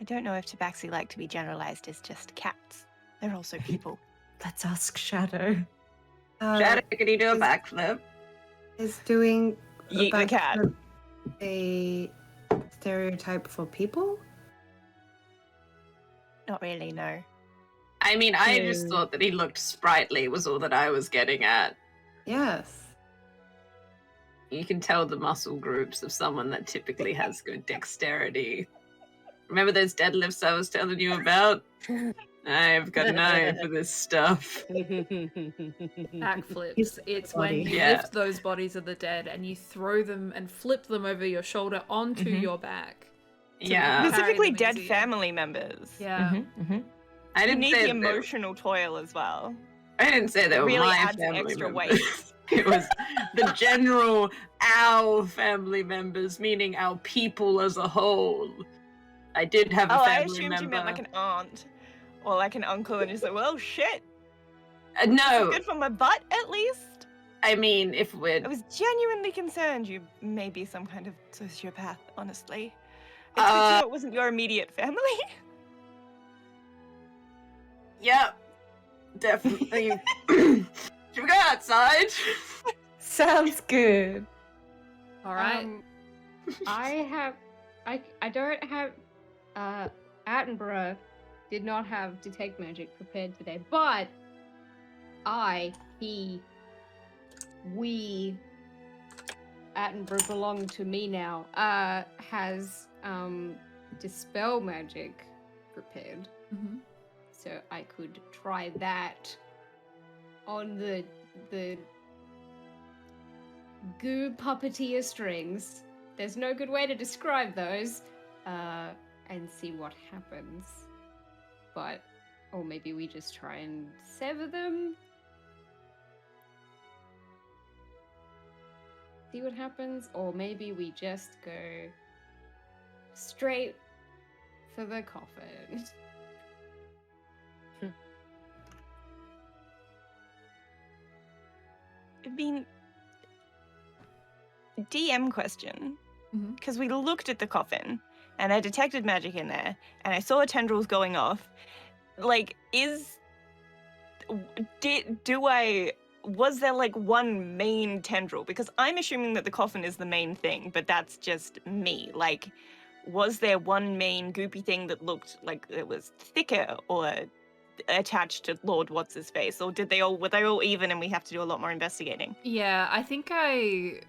I don't know if tabaxi like to be generalized as just cats. They're also people. Let's ask Shadow. Shadow, can you do a backflip? Is doing Yeet the cat a stereotype for people? Not really, no. I mean, I just thought that he looked sprightly was all that I was getting at. Yes. You can tell the muscle groups of someone that typically has good dexterity. Remember those deadlifts I was telling you about? I've got an eye for this stuff. Backflips. It's when you lift those bodies of the dead and you throw them and flip them over your shoulder onto your back. Specifically dead family members. Yeah. I didn't need say the emotional toil as well. I didn't say they were really my adds family extra members. weight. It was the general our family members, meaning our people as a whole. I did have a family I assumed member. you meant like an aunt or like an uncle, and you're like, well, shit. No. Good for my butt, at least. I mean, if we're... I was genuinely concerned you may be some kind of sociopath, honestly. It's good to know it wasn't your immediate family. Yep. Definitely. Should we go outside? Sounds good. All right. I don't have Attenborough did not have detect magic prepared today, but we Attenborough belong to me now, has dispel magic prepared. So I could try that on the goo puppeteer strings. There's no good way to describe those, and see what happens. But, or maybe we just try and sever them. See what happens, or maybe we just go straight for the coffin. I mean, DM question. Because we looked at the coffin, and I detected magic in there, and I saw tendrils going off, like, was there like one main tendril? Because I'm assuming that the coffin is the main thing, but that's just me. Like, was there one main goopy thing that looked like it was thicker or attached to Lord What's-His-Face? Or were they all even and we have to do a lot more investigating? Yeah, I think I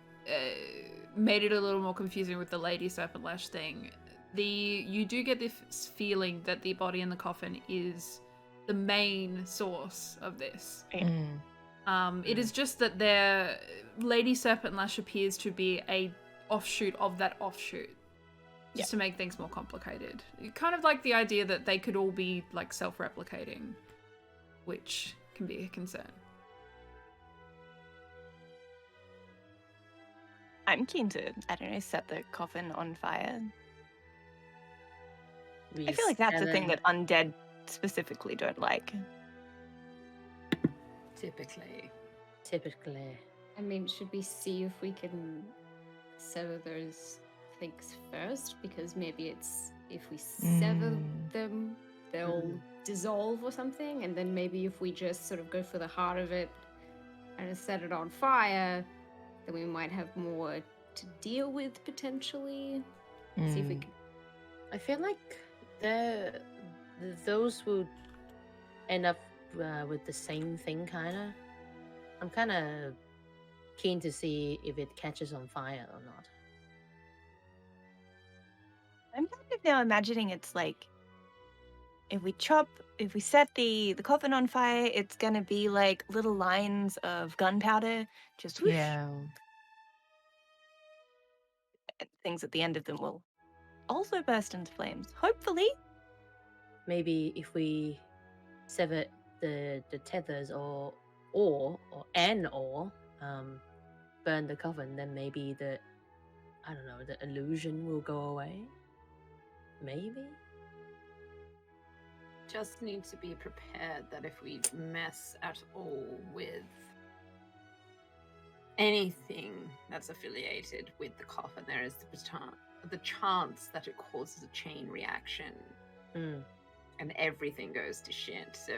made it a little more confusing with the Lady Serpent Lash thing. You do get this feeling that the body in the coffin is the main source of this. It is just that their Lady Serpent Lash appears to be a offshoot of that offshoot, just to make things more complicated. Kind of like the idea that they could all be like self-replicating, which can be a concern. I'm keen to, I don't know, set the coffin on fire. I feel like that's the thing that undead specifically don't like. Typically. I mean, should we see if we can sever those things first? Because maybe it's if we sever them, they'll dissolve or something, and then maybe if we just sort of go for the heart of it and set it on fire, then we might have more to deal with potentially. See if we can. I feel like those would end up with the same thing, kind of. I'm kind of keen to see if it catches on fire or not. I'm kind of now imagining it's like, if we set the coffin on fire, it's gonna be like little lines of gunpowder, just whoosh. Yeah. And things at the end of them will also burst into flames, hopefully. Maybe if we sever the tethers or burn the coffin, then maybe the illusion will go away. Maybe. Just need to be prepared that if we mess at all with anything that's affiliated with the coffin, there is the chance that it causes a chain reaction and everything goes to shit. So,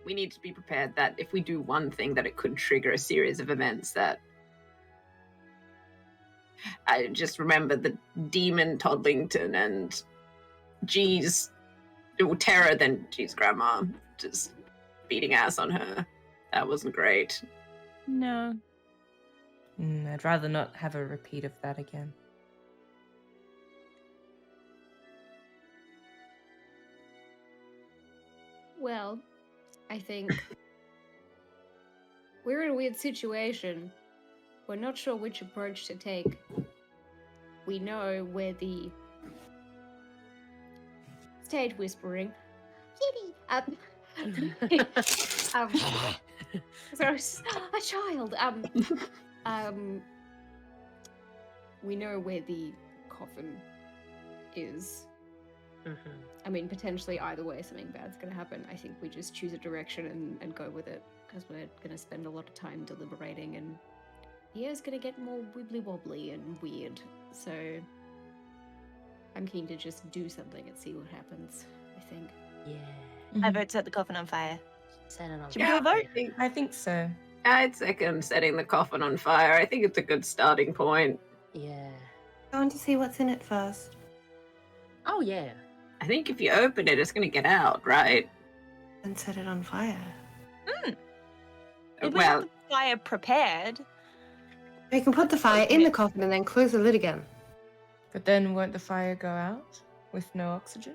we need to be prepared that if we do one thing, that it could trigger a series of events that... I just remember the demon Toddlington and Terra, then G's grandma just beating ass on her. That wasn't great. No. I'd rather not have a repeat of that again. Well, I think we're in a weird situation. We're not sure which approach to take. We know where the stage whispering. Sorry, a child. We know where the coffin is. I mean, potentially either way, something bad's gonna happen. I think we just choose a direction and go with it, because we're gonna spend a lot of time deliberating, and the air's gonna get more wibbly wobbly and weird. So I'm keen to just do something and see what happens, I think. Yeah. I vote set the coffin on fire. Set it on Should we do a vote? I think so. I'd second setting the coffin on fire. I think it's a good starting point. Yeah. I want to see what's in it first. Oh, yeah. I think if you open it, it's going to get out, right? And set it on fire. If we have the fire prepared. We can put the fire in the coffin and then close the lid again. But then won't the fire go out with no oxygen?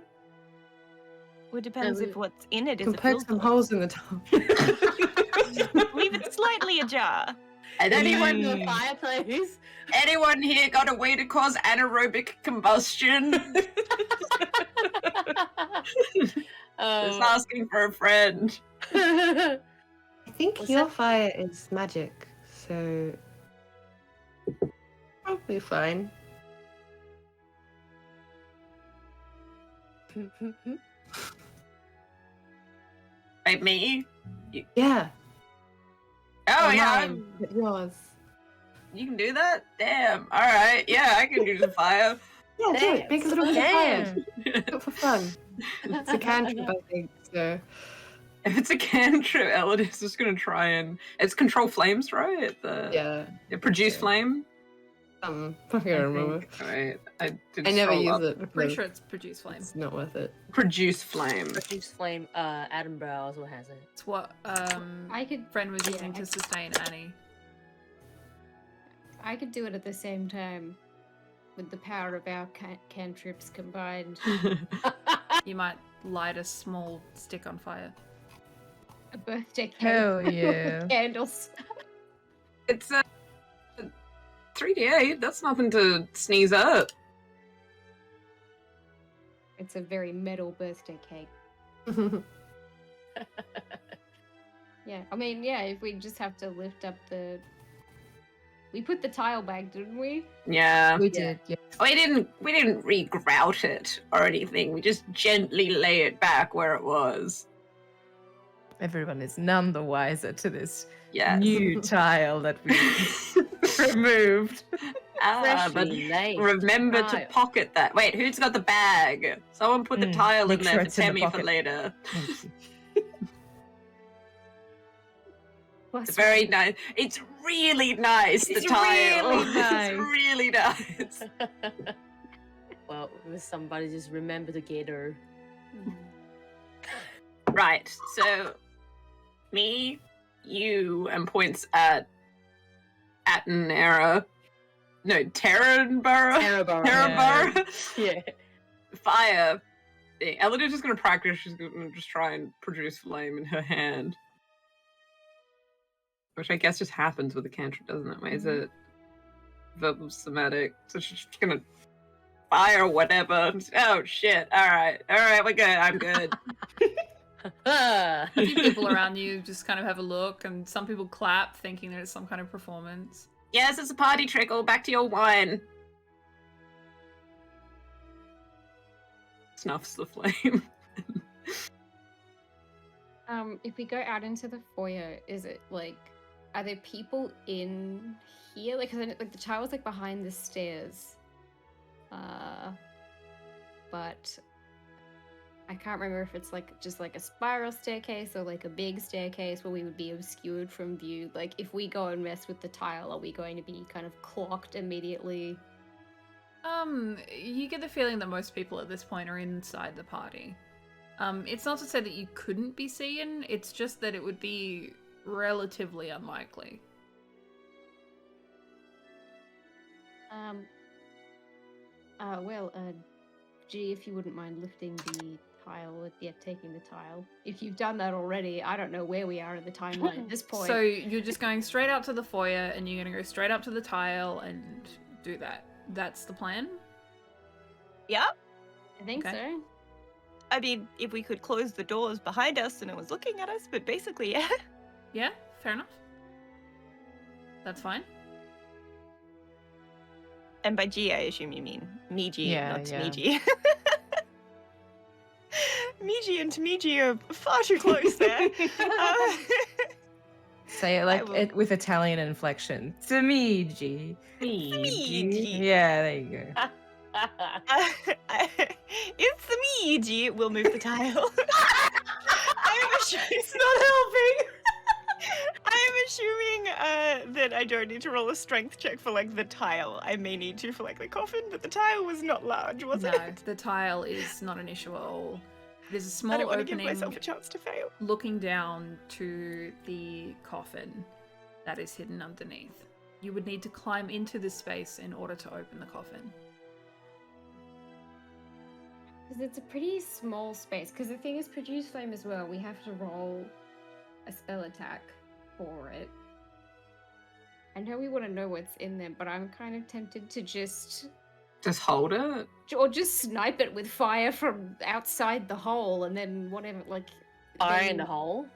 Well, it depends if what's in it You is can a poke some filter. holes in the top. Leave it slightly ajar. And anyone here got a way to cause anaerobic combustion? Just asking for a friend. I think Was your that- fire is magic, so probably fine. Right, me? Yeah. Oh, or yeah. mine, but yours. You can do that? Damn. All right. Yeah, I can do some fire. Yeah, do it. Make a little bit of fire. Damn. Do it for fun. It's a cantrip, I think. So If it's a cantrip, Eludere's just gonna try and it's control flames, right? yeah, Produce flame. I can't remember. Right. I never use it. I'm pretty because sure it's produce flame. It's not worth it. Produce flame. Produce flame. Attenborough also has it. It's what I could friend was using to sustain Annie. I could do it at the same time with the power of our cantrips combined. You might light a small stick on fire. A birthday cake. Hell yeah. Candles. It's a 3d8. That's nothing to sneeze up. It's a very metal birthday cake. Yeah, I mean, yeah, if we just have to lift up the... We put the tile back, didn't we? Yeah. We did, yeah. We didn't regrout it or anything. We just gently lay it back where it was. Everyone is none the wiser to this Yes. new tile that we removed. But Freshly laid remember to tile. pocket that. Wait, who's got the bag? Someone put the tile make in sure there for it's in the Temi for pocket. later. Thank you. It's very nice. It's really nice, the It's tile. really nice. It's really nice. Well, somebody just remember to get her. Right, so me, you, and points at Attenborough. No, Attenborough. Attenborough. Yeah. Fire. Eludere's just gonna practice. She's gonna just try and produce flame in her hand. Which I guess just happens with a cantrip, doesn't it? Wait, is it verbal somatic? So she's just gonna fire whatever. Oh shit! All right, we're good. I'm good. A few people around you just kind of have a look, and some people clap, thinking that it's some kind of performance. Yes, it's a party trick. All back to your wine. Snuffs the flame. If we go out into the foyer, is it like, are there people in here? Like, 'cause like the tile's like behind the stairs. But I can't remember if it's like just like a spiral staircase or like a big staircase where we would be obscured from view. Like, if we go and mess with the tile, are we going to be kind of clocked immediately? You get the feeling that most people at this point are inside the party. It's not to say that you couldn't be seen, it's just that it would be relatively unlikely. Gee, if you wouldn't mind lifting the tile, taking the tile. If you've done that already, I don't know where we are in the timeline at this point. So you're just going straight out to the foyer, and you're going to go straight up to the tile and do that. That's the plan? Yeah. I think Okay. so. I mean, if we could close the doors behind us and it was looking at us, but basically, yeah. Yeah, fair enough. That's fine. And by G, I assume you mean Miji, Yeah, not yeah. Tamiji. Miji and Tamiji are far too close there. Say it like will- it with Italian inflection. Tamiji. Tamiji. Yeah, there you go. It's the Miji. We'll move the tile. It's not helping. I am assuming that I don't need to roll a strength check for like the tile. I may need to for like the coffin, but the tile was not large, was No, it? the tile is not an issue at all. There's a I small don't want to give opening myself a chance to fail. looking down to the coffin that is hidden underneath. You would need to climb into this space in order to open the coffin. Because it's a pretty small space. Because the thing is, produce flame as well. We have to roll a spell attack for it. I know we want to know what's in there, but I'm kind of tempted to just hold it. or just snipe it with fire from outside the hole, and then whatever, like Fire in then- the hole.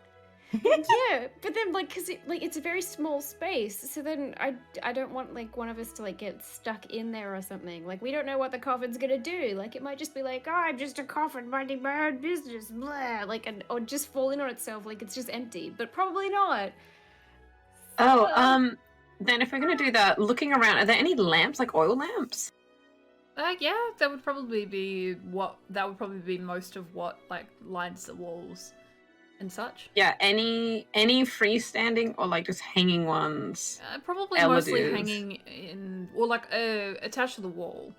Yeah, but then like, cause it's a very small space, so then I don't want like one of us to like get stuck in there or something. Like, we don't know what the coffin's gonna do. Like, it might just be like, oh, I'm just a coffin minding my own business, blah, like, or just fall in on itself, like it's just empty. But probably not. Oh, then if we're gonna do that, looking around, are there any lamps, like oil lamps? Yeah, that would probably be most of what like lines the walls and such. Yeah, any freestanding or like just hanging ones. Probably mostly Eluderes. hanging in, or like attached to the wall.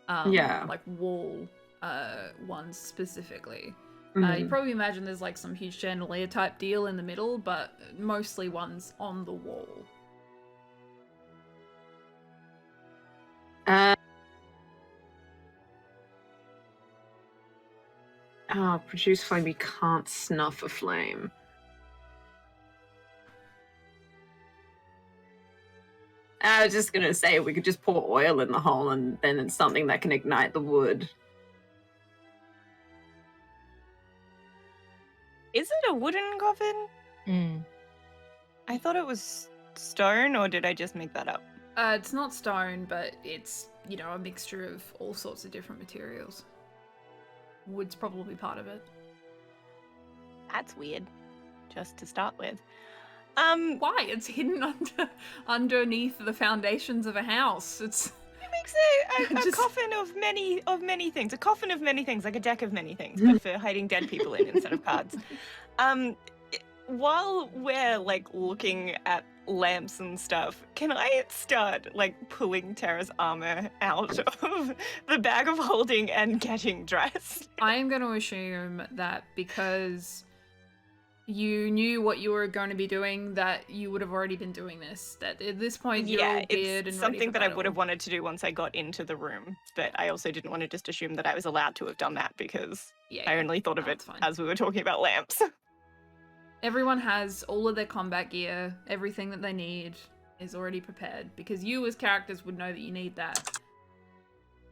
Yeah. Like wall ones specifically. You Mhm. probably imagine there's like some huge chandelier type deal in the middle, but mostly ones on the wall. Produce flame. You can't snuff a flame. I was just gonna say we could just pour oil in the hole, and then it's something that can ignite the wood. Is it a wooden coffin? Mm. I thought it was stone, or did I just make that up? It's not stone, but it's, you know, a mixture of all sorts of different materials. Wood's probably part of it. That's weird. Just to start with. Why? It's hidden underneath the foundations of a house. It's It makes a Just- coffin of many things. A coffin of many things, like a deck of many things, but for hiding dead people in instead of cards. While we're like looking at lamps and stuff, can I start like pulling Terra's armor out of the bag of holding and getting dressed? I am going to assume that because you knew what you were going to be doing, that you would have already been doing this. That at this point you're all geared it's and something ready for that I would have battle. wanted to do once I got into the room, but I also didn't want to just assume that I was allowed to have done that because Yeah, I only thought of no, it it's fine. as we were talking about lamps. Everyone has all of their combat gear, everything that they need is already prepared, because you as characters would know that you need that.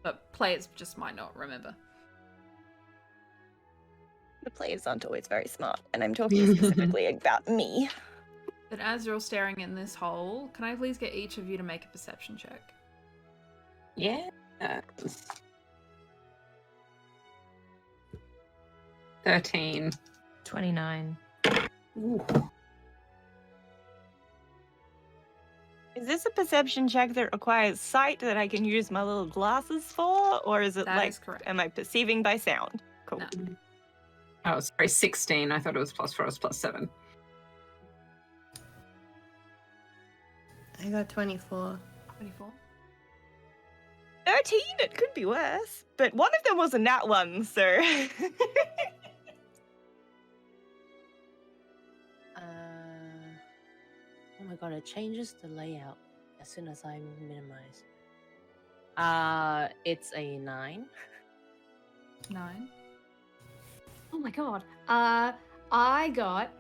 But players just might not remember. The players aren't always very smart, and I'm talking specifically about me. But as you're all staring in this hole, can I please get each of you to make a perception check? Yeah. 13. 29. Ooh. Is this a perception check that requires sight that I can use my little glasses for, or is it That like, is correct. am I perceiving by sound? Cool. No. Oh, sorry, 16. I thought it was +4, it was +7. I got 24. 24. 13? It could be worse. But one of them was a nat one, so... Oh my god, it changes the layout as soon as I minimize. It's a 9. 9. Oh my god. I got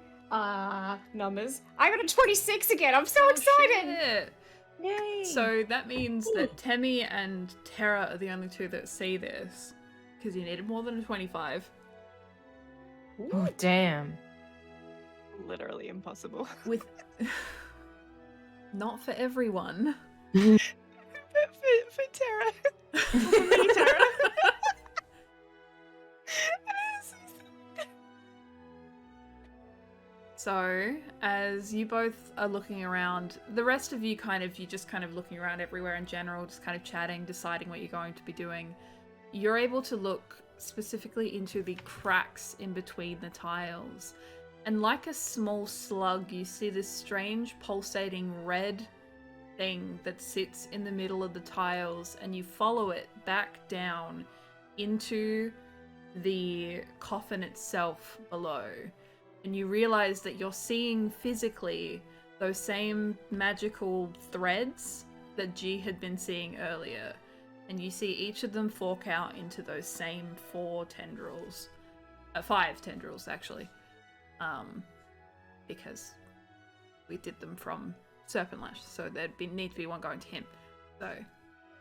numbers. I got a 26 again. I'm so excited. Shit. Yay! So that means that Temi and Terra are the only two that see this, because you needed more than a 25. Oh, damn. Literally impossible. With not for everyone. for Terra. For me, Terra. So, as you both are looking around, the rest of you you're just kind of looking around everywhere in general, just kind of chatting, deciding what you're going to be doing. You're able to look specifically into the cracks in between the tiles. And like a small slug, you see this strange pulsating red thing that sits in the middle of the tiles, and you follow it back down into the coffin itself below. And you realize that you're seeing physically those same magical threads that G had been seeing earlier. And you see each of them fork out into those same 4 tendrils. 5 tendrils, actually. Because we did them from Serpent Lash, so there'd need to be one going to him. So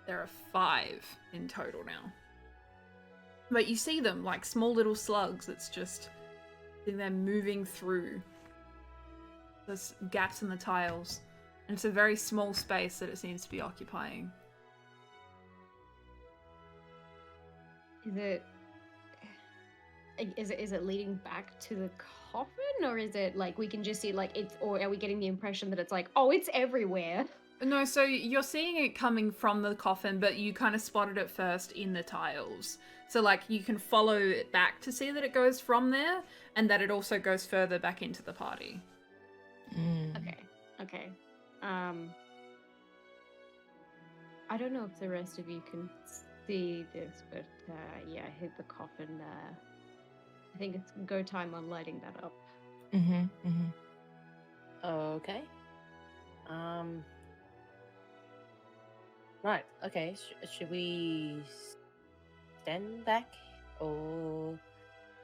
there are 5 in total now. But you see them like small little slugs that's just they're moving through there's gaps in the tiles, and it's a very small space that it seems to be occupying. Is it leading back to the coffin, or is it like we can just see like it's, or are we getting the impression that it's like, oh, it's everywhere? No, so you're seeing it coming from the coffin, but you kind of spotted it first in the tiles. So, like, you can follow it back to see that it goes from there, and that it also goes further back into the party. Okay. I don't know if the rest of you can see this, but yeah, I hit the coffin. I think it's go time on lighting that up. Okay. Right. Okay. Should we stand back or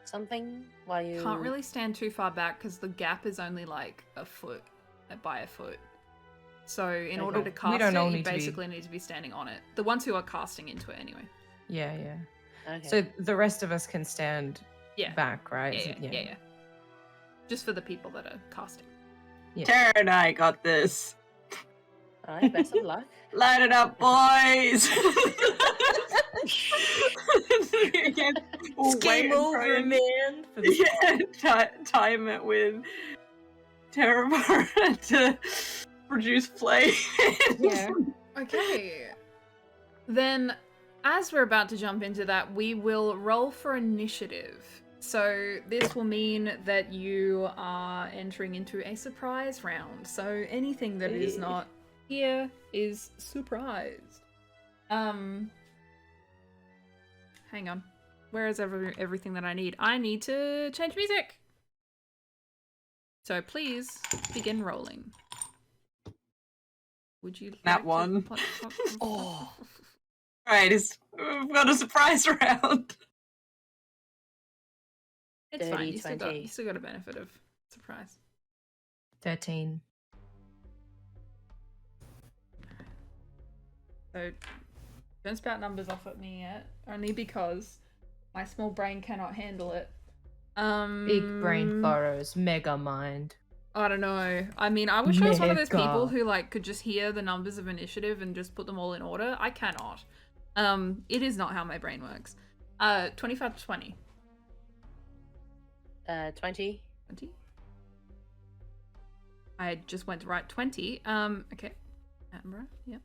something while you? Can't really stand too far back because the gap is only like a foot by a foot. So in order to cast it, you basically need to be standing on it. The ones who are casting into it anyway. Yeah. Okay. So the rest of us can stand back, right? Yeah. Just for the people that are casting. Yeah. Terra and I got this. All right. Best of luck. Light it up, boys! It's game over, man. Time it with Attenborough to produce flame. Yeah. Okay. Then, as we're about to jump into that, we will roll for initiative. So this will mean that you are entering into a surprise round. So anything that is not here is surprised. Hang on. Where is everything that I need? I need to change music. So please begin rolling. Would you like That one. Oh. Right, we've got a surprise round. It's 30, fine. You 20. still got a benefit of surprise. 13. So don't spout numbers off at me yet, only because my small brain cannot handle it. Big brain furrows, mega mind. I don't know. I mean, I wish I was one of those people Mega. who like could just hear the numbers of initiative and just put them all in order. I cannot. It is not how my brain works. 25 to 20. 20. 20. I just went to write 20. Okay. Attenborough, yep.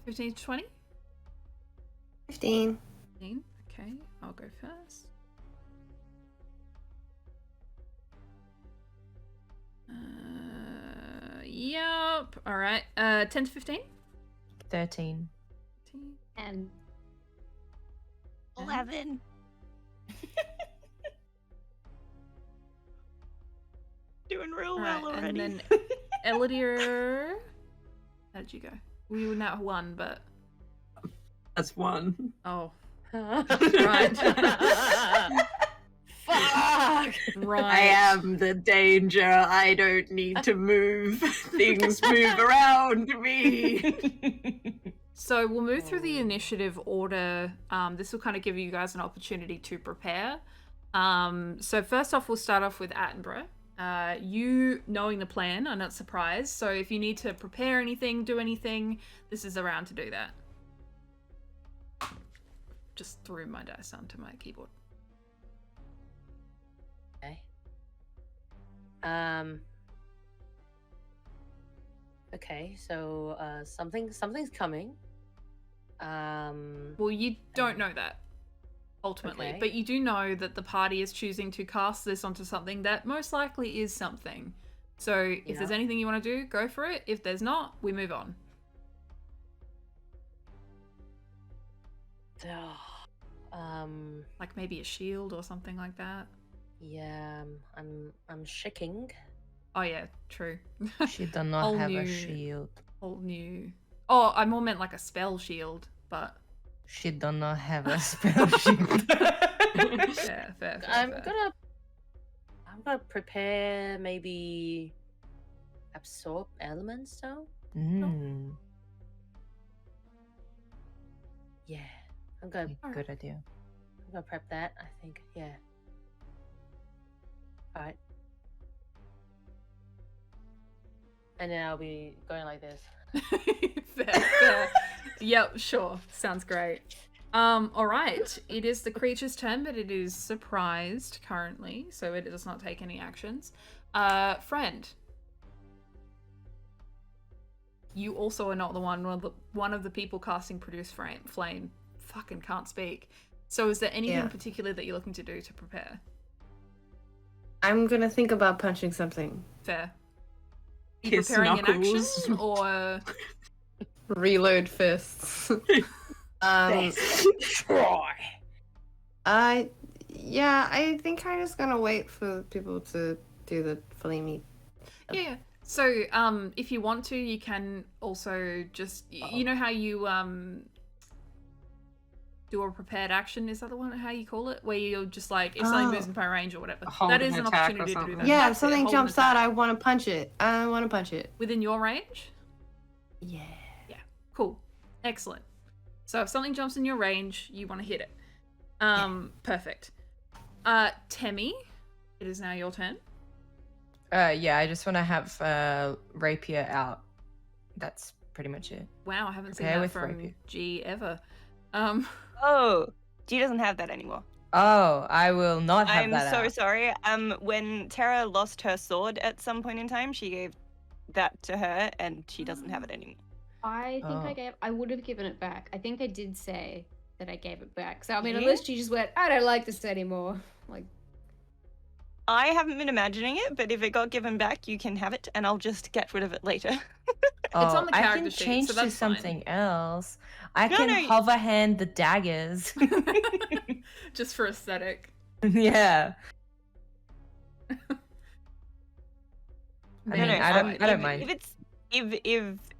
15 to 20? 15. 15. Okay, I'll go first. Yep. All right. 10 to 15? 13. And 11. Doing real well Alright, already. and then Eludere. How did you go? We were now 1, but That's 1. oh, Right. Fuck. right. I am the danger. I don't need to move. Things move around me. So we'll move through the initiative order. This will kind of give you guys an opportunity to prepare. So first off, we'll start off with Attenborough. You knowing the plan are not surprised. So if you need to prepare anything, do anything, this is the round to do that. Just threw my dice onto my keyboard. Okay. Okay, so something's coming. Well, you don't know that ultimately, Okay. but you do know that the party is choosing to cast this onto something that most likely is something. So if there's Yeah. anything you want to do, go for it. If there's not, we move on. Like maybe a shield or something like that. Yeah, I'm shaking. Oh yeah, true. She does not Whole have new- a shield. Whole new. Oh, I more meant like a spell shield, but She does not have a spell shield. yeah, fair. I'm gonna prepare maybe absorb elements though. Mm, Yeah, I'm gonna good idea. prep that. I think. Yeah. All right. And then I'll be going like this. fair. Yep, sure. Sounds great. All right. It is the creature's turn, but it is surprised currently, so it does not take any actions. Friend. you also are not the one of the people casting Produce Flame. Fucking can't speak. So is there anything particular that you're looking to do to prepare? I'm gonna think about punching something. Fair. Are you Kiss preparing an action knuckles. or Reload fists. Try. I think I'm just gonna wait for people to do the flamey. Yeah. So, if you want to, you can also just you know how you do a prepared action. Is that the one how you call it? Where you're just like if something moves in my range or whatever. Hold That an is an attack or opportunity to do something. that. Yeah, That's if it, something hold an jumps out, attack. I want to punch it. I want to punch it. Within your range. Yeah. Yeah. Cool. Excellent. So if something jumps in your range, you want to hit it. Perfect. Temi, it is now your turn. Yeah, I just want to have rapier out. That's pretty much it. Wow, I haven't seen Prepare that with from rapier. G ever. Oh, G doesn't have that anymore. Oh, I will not have I'm that so out. sorry. When Terra lost her sword at some point in time, she gave that to her, and she doesn't have it anymore. I think Oh. I would have given it back. I think I did say that I gave it back. So I mean, Yeah? unless she just went, I don't like this anymore. Like, I haven't been imagining it, but if it got given back, you can have it, and I'll just get rid of it later. Oh, on the I character can sheet, change so to that's fine. something else. I No, can no, hover hand the daggers. Just for aesthetic. Yeah. I Maybe mean, it's I fine. don't mind. If it's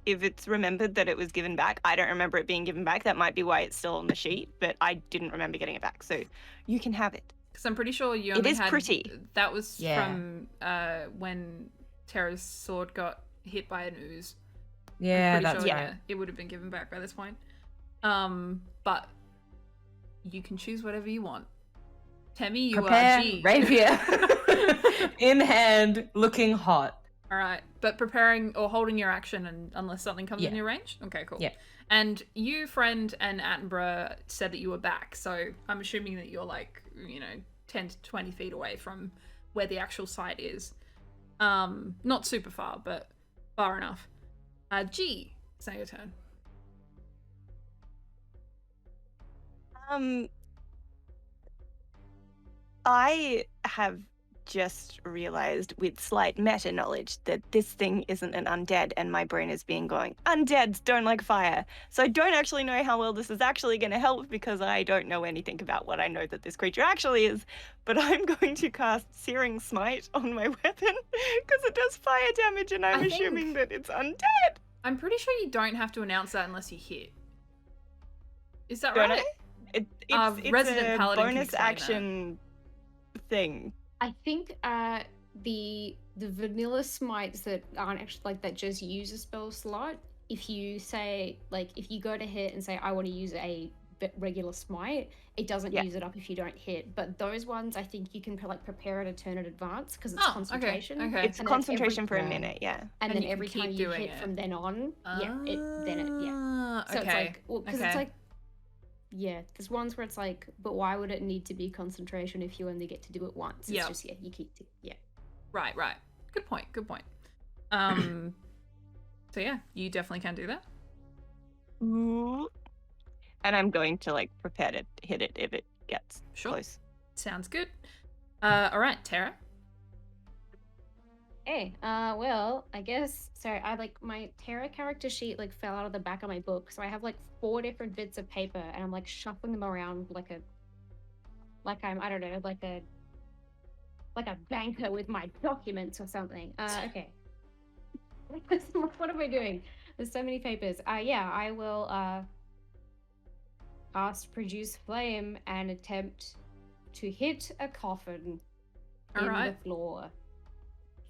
if it's remembered that it was given back, I don't remember it being given back. That might be why it's still on the sheet, but I didn't remember getting it back. So you can have it. Because I'm pretty sure you It only is had... pretty. That was Yeah. from when Terra's sword got hit by an ooze. Yeah, I'm that's pretty sure, right. yeah, it would have been given back by this point. But you can choose whatever you want. Temi, you Prepare are G. rapier in hand, looking hot. All right, but preparing or holding your action, and unless something comes in Yeah. your range. Okay, cool. Yeah. And you, friend, and Attenborough said that you were back, so I'm assuming that you're like 10 to 20 feet away from where the actual site is. Not super far, but far enough. G, it's now your turn. I have just realized with slight meta knowledge that this thing isn't an undead, and my brain is being going, undeads don't like fire. So I don't actually know how well this is actually going to help because I don't know anything about what I know that this creature actually is. But I'm going to cast Searing Smite on my weapon because it does fire damage, and I'm I assuming think- that it's undead. I'm pretty sure you don't have to announce that unless you hit. Is that Don't right? I? It's Resident a Paladin can bonus explain that. action thing. I think the vanilla smites that aren't actually like that just use a spell slot. If you say if you go to hit and say I want to use a regular smite, it doesn't use it up if you don't hit. But those ones, I think you can prepare it a turn in advance because it's concentration. Okay. It's And then concentration for a yeah. minute, yeah. And And then you can every keep time you doing hit it. from then on, Ah, So it's okay. like, well, because Okay. it's like, yeah, there's ones where it's like, but why would it need to be concentration if you only get to do it once? It's Yep. just, you keep, Right. Good point. So yeah, you definitely can do that. Ooh. And I'm going to prepare to hit it if it gets Sure. close. Sounds good. All right, Terra. Hey, well, I guess, sorry, my Terra character sheet, fell out of the back of my book, so I have, 4 different bits of paper, and I'm, shuffling them around I'm, I don't know, like a banker with my documents or something. Okay. What am I doing? There's so many papers. Yeah, I will, cast Produce Flame and attempt to hit a coffin All in right. the floor.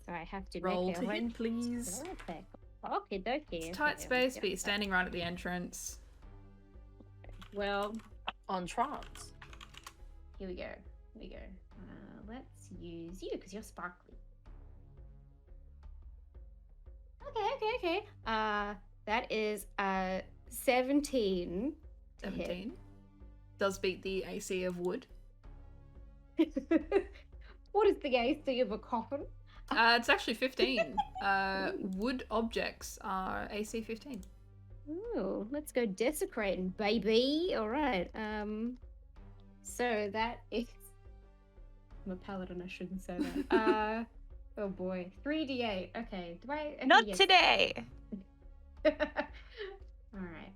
So I have to Roll make to a hit, please. Okay, It's tight space, but you're standing right at the entrance. Well, On trance. here we go. Let's use you because you're sparkly. Okay. That is 17 to hit. 17. Does beat the AC of wood. What is the AC of a coffin? It's actually 15. Wood objects are AC 15. Ooh, let's go desecrating, baby. All right. So that is. I'm a paladin. I shouldn't say that. Oh boy, 3d8. Okay, do I? Okay, Not yes. today. All right.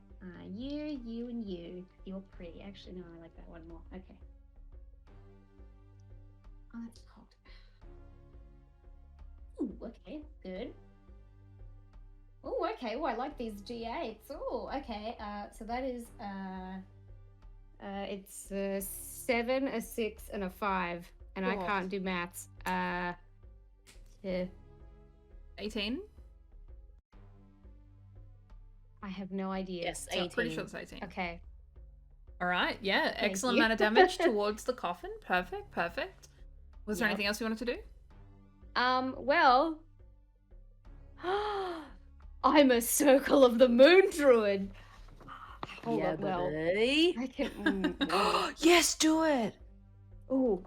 You, and you. You're pretty. Actually, no, I like that one more. Okay. Oh, that's cold. Ooh, okay, good. Oh, okay. Oh, I like these d8s. Oh, okay. So that is it's a 7, a 6, and a 5, and I Cool. can't do maths. Yeah. 18? I have no idea. Yes, So- 18. Pretty sure it's 18. Okay. All right, yeah, excellent you. amount of damage towards the coffin. Perfect, perfect. Was there Yep. anything else you wanted to do? Well, I'm a Circle of the Moon Druid. Hold Yeah, on, well, buddy. I can. Yes, do it. Ooh,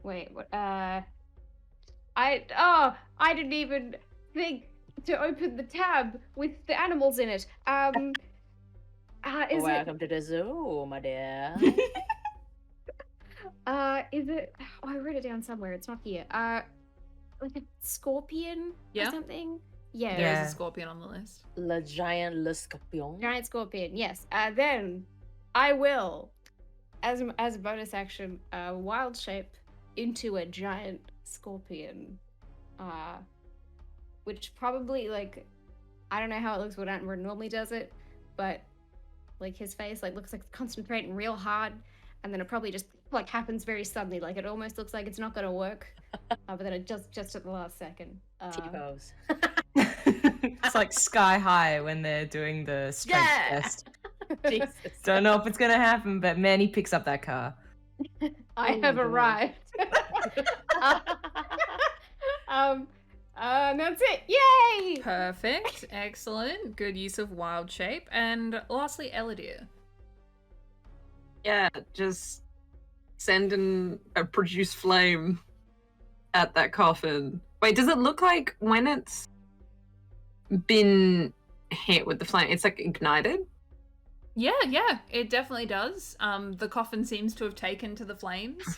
wait, what? I didn't even think to open the tab with the animals in it. Is Welcome to the zoo, my dear. is it? Oh, I wrote it down somewhere. It's not here. Like a scorpion Yeah. or something. Yeah. There is Yeah. a scorpion on the list. Le giant le scorpion. Giant scorpion. Yes. Then I will, as a bonus action, wild shape into a giant scorpion. Which probably like, I don't know how it looks when Attenborough normally does it, but like his face like looks like it's concentrating real hard, and then it probably just like happens very suddenly. Like it almost looks like it's not gonna work, but then it just at the last second. T-pose. It's like sky high when they're doing the strength Yeah. test. Jesus. Don't know if it's gonna happen, but man, he picks up that car. I Oh have my God. arrived. And that's it. Yay! Perfect, excellent, good use of wild shape. And lastly, Eludere. Yeah, just send a produce flame at that coffin. Wait, does it look like when it's been hit with the flame, it's like ignited? Yeah, it definitely does. The coffin seems to have taken to the flames.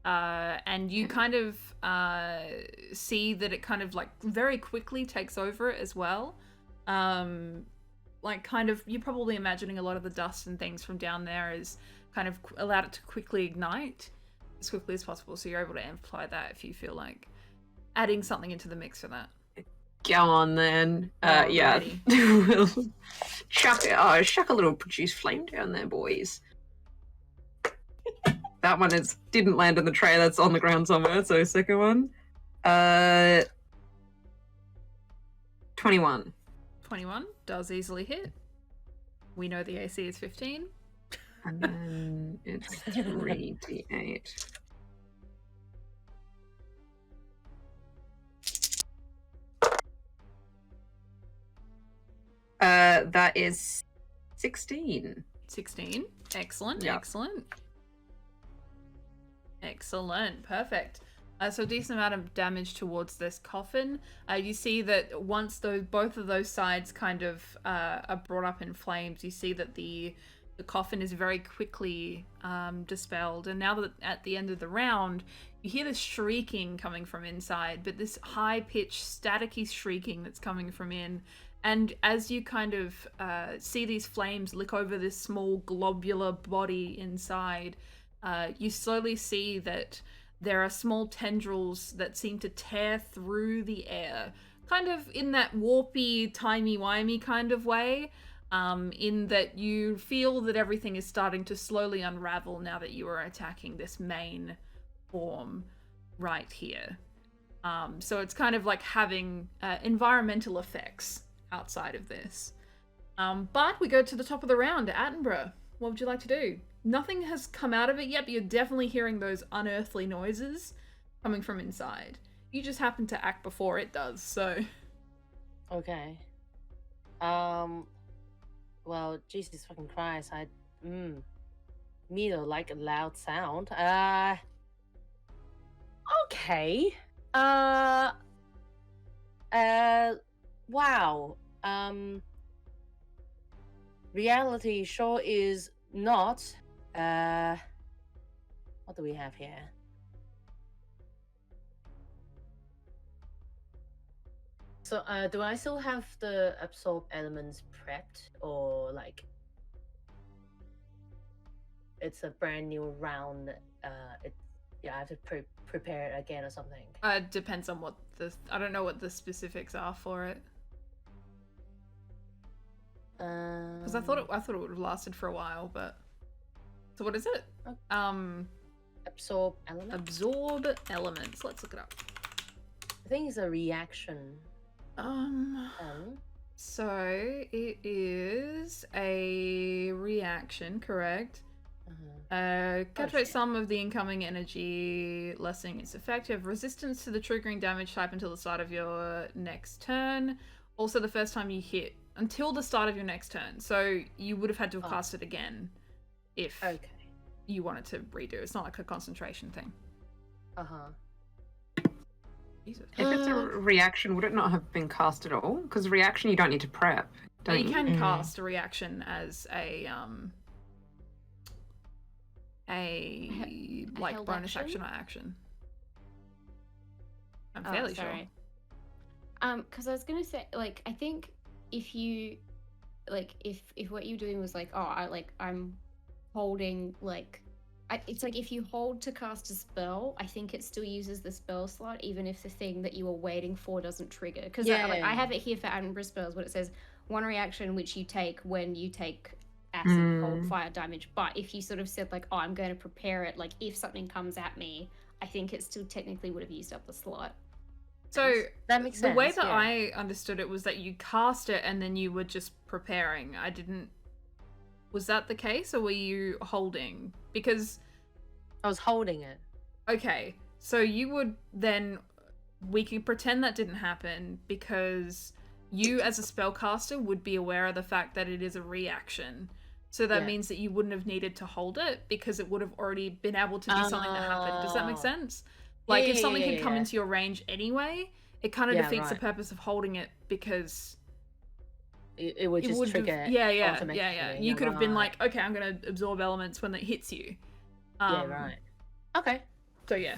And you kind of see that it kind of like very quickly takes over it as well. Like kind of, you're probably imagining a lot of the dust and things from down there is kind of allowed it to quickly ignite as quickly as possible. So you're able to amplify that if you feel like adding something into the mix for that. Go on then. Yeah. Alrighty. We'll chuck a little produce flame down there, boys. That one didn't land in the tray, that's on the ground somewhere, so second one. 21. 21 does easily hit. We know the AC is 15. And then it's 3d8. That is 16. 16. Excellent, Yeah. excellent. Excellent, perfect. So decent amount of damage towards this coffin. You see that once both of those sides kind of are brought up in flames, you see that the coffin is very quickly dispelled. And now that at the end of the round, you hear this shrieking coming from inside, but this high-pitched, staticky shrieking that's coming from in. And as you kind of see these flames lick over this small globular body inside, you slowly see that there are small tendrils that seem to tear through the air, kind of in that warpy, timey-wimey kind of way, in that you feel that everything is starting to slowly unravel now that you are attacking this main form right here. So it's kind of like having environmental effects outside of this. But we go to the top of the round, Attenborough. What would you like to do? Nothing has come out of it yet, but you're definitely hearing those unearthly noises coming from inside. You just happen to act before it does, so... Okay. Well, Jesus fucking Christ, me don't like a loud sound. Okay. Wow. Reality sure is not. What do we have here? So, do I still have the absorb elements prepped, or like it's a brand new round? I have to prepare it again or something. Depends on what I don't know what the specifics are for it. Because I thought it would have lasted for a while, but so what is it? Okay. Absorb elements. Absorb elements. Let's look it up. I think it's a reaction. So it is a reaction, correct? Captivate some of the incoming energy, lessening its effect. You have resistance to the triggering damage type until the start of your next turn. Also, the first time you hit, until the start of your next turn. So you would have had to have cast it again if you wanted to redo. It's not like a concentration thing. Jesus. If it's a reaction, would it not have been cast at all? Because reaction, you don't need to prep. But you can cast a reaction as a like bonus action or action. I'm fairly sure. Because I was gonna say, like, I think if you, like, if what you're doing was like, I'm holding, like, it's like if you hold to cast a spell, I think it still uses the spell slot, even if the thing that you were waiting for doesn't trigger. Because I have it here for Attenborough spells, what it says, one reaction which you take when you take acid, cold, fire damage. But if you sort of said like, I'm going to prepare it, like if something comes at me, I think it still technically would have used up the slot. So that makes sense. The way that I understood it was that you cast it and then you were just preparing. Was that the case, or were you holding? Because I was holding it. Okay, so you would then, we can pretend that didn't happen because you as a spellcaster would be aware of the fact that it is a reaction. So that means that you wouldn't have needed to hold it because it would have already been able to be something that happened. Does that make sense? Like if something had come into your range anyway, it kind of defeats the purpose of holding it because it would just trigger. You could have been like, okay, I'm going to absorb elements when it hits you. Okay. So yeah.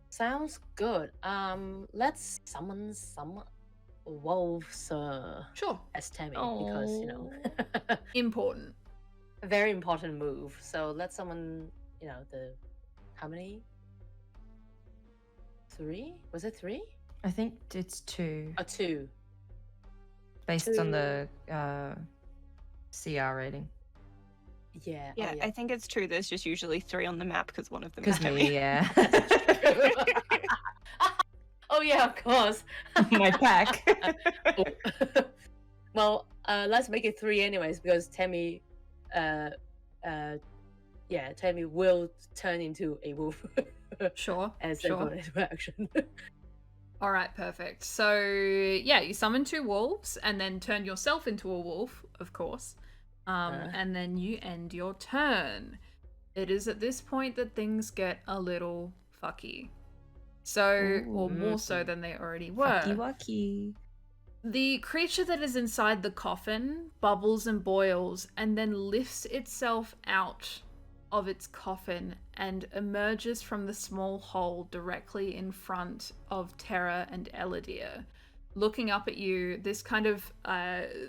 Sounds good. Let's summon some wolves sure as Temi because important. A very important move. So let's summon, the how many? 3? Was it 3? I think it's 2. 2. Based on the CR rating. Yeah, I think it's 2. There's just usually 3 on the map because one of them is me. Yeah. Oh yeah, of course. My pack. Well, let's make it 3 anyways because Temi, Temi will turn into a wolf. Sure. As a bonus action. All right, perfect. So yeah, you summon 2 wolves and then turn yourself into a wolf, of course. And then you end your turn. It is at this point that things get a little fucky. So, or more so than they already were. Fucky wucky. The creature that is inside the coffin bubbles and boils and then lifts itself out of its coffin and emerges from the small hole directly in front of Terra and Eludere. Looking up at you, this kind of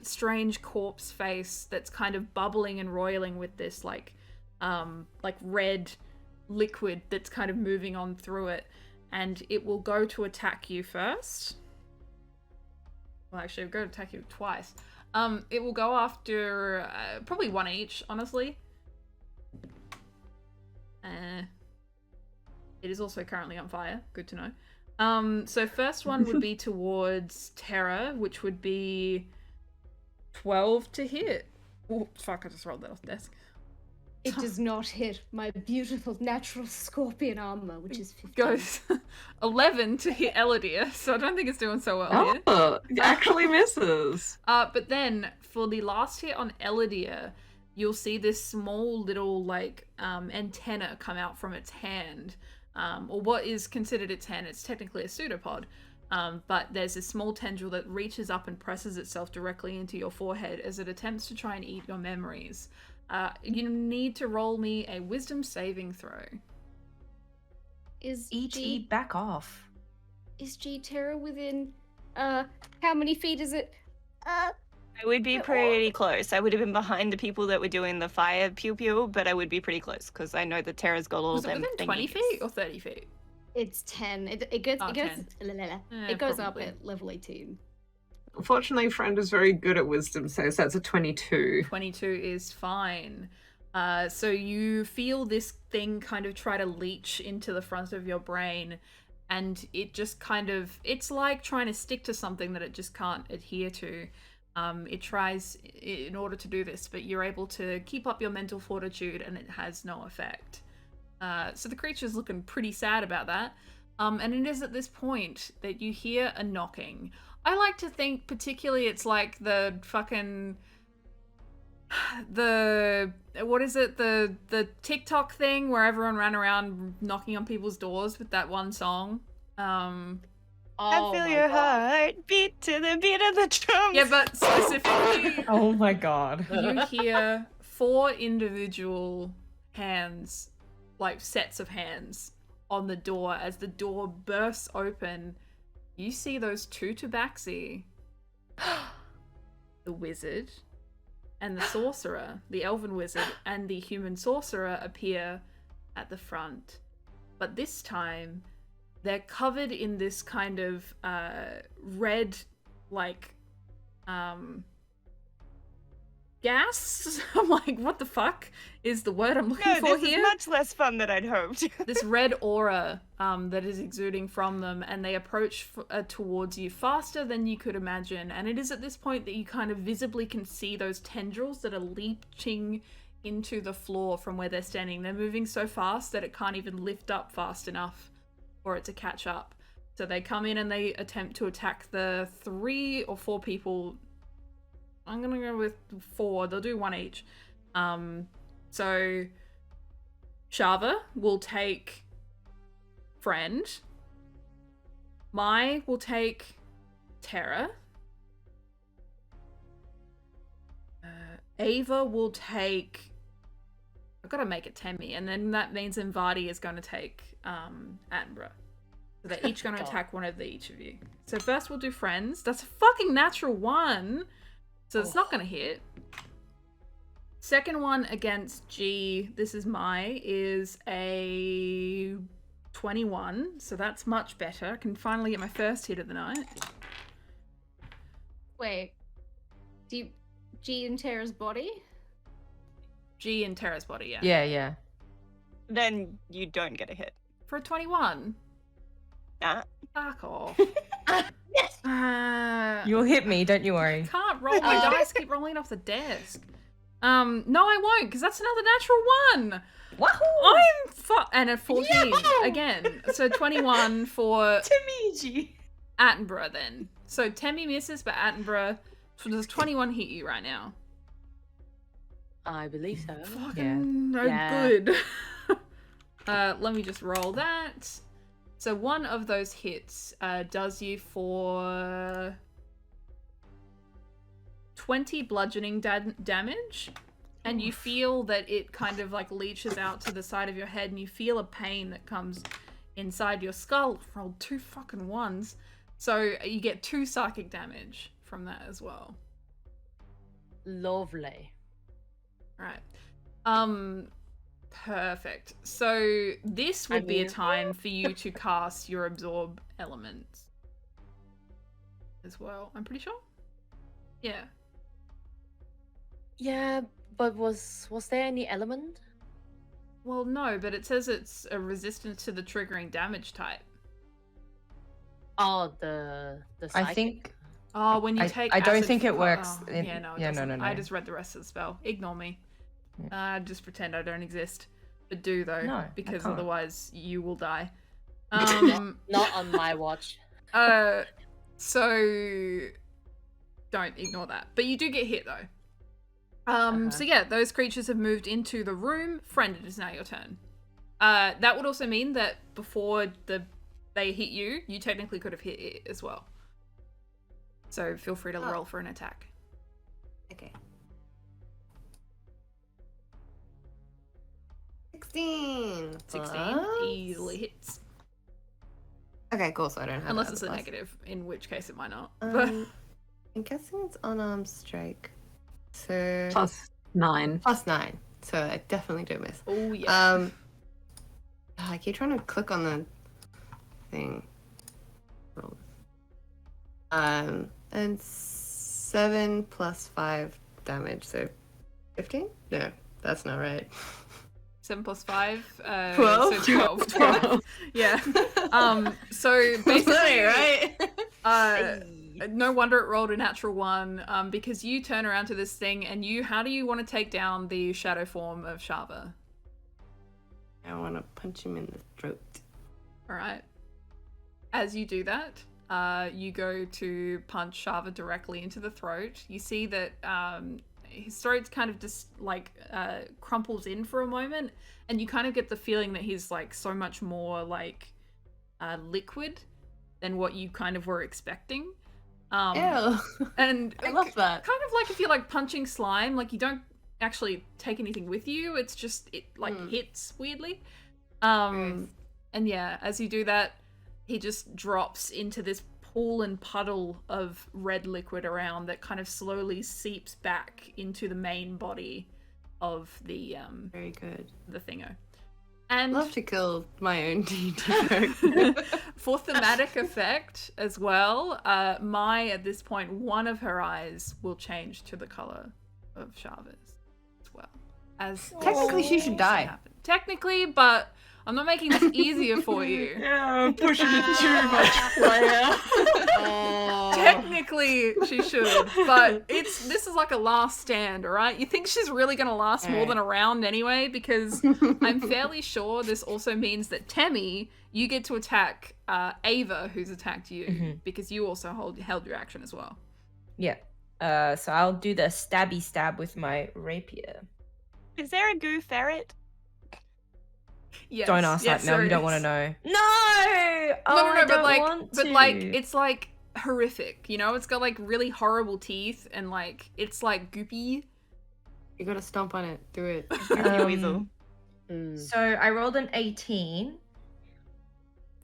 strange corpse face that's kind of bubbling and roiling with this like red liquid that's kind of moving on through it. And it will go to attack you first. Well, actually, it'll go to attack you twice. It will go after probably 1 each, honestly. It is also currently on fire. Good to know. So first one would be towards Terra, which would be 12 to hit. Oh, fuck, I just rolled that off the desk. It does not hit my beautiful natural scorpion armor, which is 15. Goes 11 to hit Eludere, so I don't think it's doing so well here. Oh, it actually misses. But then for the last hit on Eludere, you'll see this small little like antenna come out from its hand. or what is considered its hand. It's technically a pseudopod, but there's a small tendril that reaches up and presses itself directly into your forehead as it attempts to try and eat your memories. You need to roll me a wisdom saving throw. Is E.T. back off. Is G Terra within how many feet is it? I would be pretty close. I would have been behind the people that were doing the fire pew pew, but I would be pretty close because I know that Terra's got all Was it them within 20 thingies. feet or 30 feet? It's 10. It goes 10. it goes up Probably. at level 18. Unfortunately, Friend is very good at wisdom saves. That's a 22. 22 is fine. So you feel this thing kind of try to leach into the front of your brain, and it just kind of, it's like trying to stick to something that it just can't adhere to. It tries in order to do this, but you're able to keep up your mental fortitude and it has no effect. So the creature's looking pretty sad about that. And it is at this point that you hear a knocking. I like to think particularly it's like the fucking... what is it? The TikTok thing where everyone ran around knocking on people's doors with that one song. I feel your heart beat to the beat of the drums. Yeah, but specifically... Oh my god. You hear 4 individual hands, like sets of hands, on the door. As the door bursts open, you see those 2 tabaxi, the wizard and the sorcerer, the elven wizard and the human sorcerer, appear at the front. But this time, they're covered in this kind of red, like, gas? I'm like, what the fuck is the word I'm looking for this here? is much less fun than I'd hoped. This red aura that is exuding from them, and they approach towards you faster than you could imagine. And it is at this point that you kind of visibly can see those tendrils that are leaping into the floor from where they're standing. They're moving so fast that it can't even lift up fast enough for it to catch up. So they come in and they attempt to attack the 3 or 4 people. I'm gonna go with 4. They'll do 1 each. So Shava will take Friend. Mai will take Terra. Ava will take... I've got to make it Temi, and then that means Vadi is going to take Attenborough. So they're each going to attack one of each of you. So first we'll do Friends. That's a fucking natural 1. So it's not going to hit. Second one against G, this is Mai, is a 21. So that's much better. I can finally get my first hit of the night. Wait. G in Terra's body? G in Terra's body, yeah. Yeah, yeah. Then you don't get a hit. For a 21? Nah. Fuck off. You'll hit me, don't you worry. Can't roll. My dice keep rolling off the desk. No, I won't, because that's another natural 1. Wahoo! And a 14 again. So 21 for Temi. Attenborough then. So Temi misses, but Attenborough, does 21 hit you right now? I believe so. Fucking no Yeah. good. Let me just roll that. So one of those hits does you for 20 bludgeoning damage, and you feel that it kind of like leaches out to the side of your head, and you feel a pain that comes inside your skull. Rolled 2 fucking 1s, so you get 2 psychic damage from that as well. Lovely. Right. Perfect. So this would be a time for you to cast your absorb elements as well. I'm pretty sure. Yeah. Yeah, but was there any element? Well, no, but it says it's a resistance to the triggering damage type. Oh, the I psychic. think Oh, when you take I don't acid think it fo- works Oh, in- yeah, no, it yeah, no, doesn't. no, no. I just read the rest of the spell. Ignore me. Just pretend I don't exist. But do though, No, I because can't. otherwise you will die. Not on my watch. So don't ignore that. But you do get hit though. So yeah, those creatures have moved into the room. Friend, it is now your turn. That would also mean that before they hit you, you technically could have hit it as well. So feel free to roll for an attack. Okay. 16. 16 easily hits. Okay, cool. So I don't have Unless that it's a plus. negative, in which case it might not. I'm guessing it's unarmed strike. So +9. +9. So I definitely do miss. Oh yeah. I keep trying to click on the thing. And 7 plus 5 damage, so 15? No, that's not right. 7 plus 5, 12? so 12. 12. Yeah. So basically, right? no wonder it rolled a natural 1, because you turn around to this thing and how do you want to take down the shadow form of Shava? I want to punch him in the throat. Alright. As you do that, you go to punch Shava directly into the throat. You see that his throat kind of just like crumples in for a moment, and you kind of get the feeling that he's like so much more like liquid than what you kind of were expecting. Ew. And I love that. Kind of like if you're like punching slime, like you don't actually take anything with you, it's just it like hits weirdly. And yeah, as you do that, he just drops into this pool and puddle of red liquid around that kind of slowly seeps back into the main body of the Very good. the thingo. And Love to kill my own D&D. for thematic effect as well, at this point, one of her eyes will change to the color of Shava's as well. As Technically, she should die. happen. Technically, but I'm not making this easier for you. Yeah, I'm pushing it too much, player. Technically, she should, but this is like a last stand, alright? You think she's really gonna last more than a round anyway? Because I'm fairly sure this also means that Temi, you get to attack Ava, who's attacked you, because you also held your action as well. Yeah. So I'll do the stabby stab with my rapier. Is there a goo ferret? Yes, Don't ask yes, that, Mel. there You don't is. want to know. No! No, I but don't like, want but to. like, it's like horrific. You know, it's got like really horrible teeth, and like it's like goopy. You gotta stomp on it. Do it. Weasel. So I rolled an 18.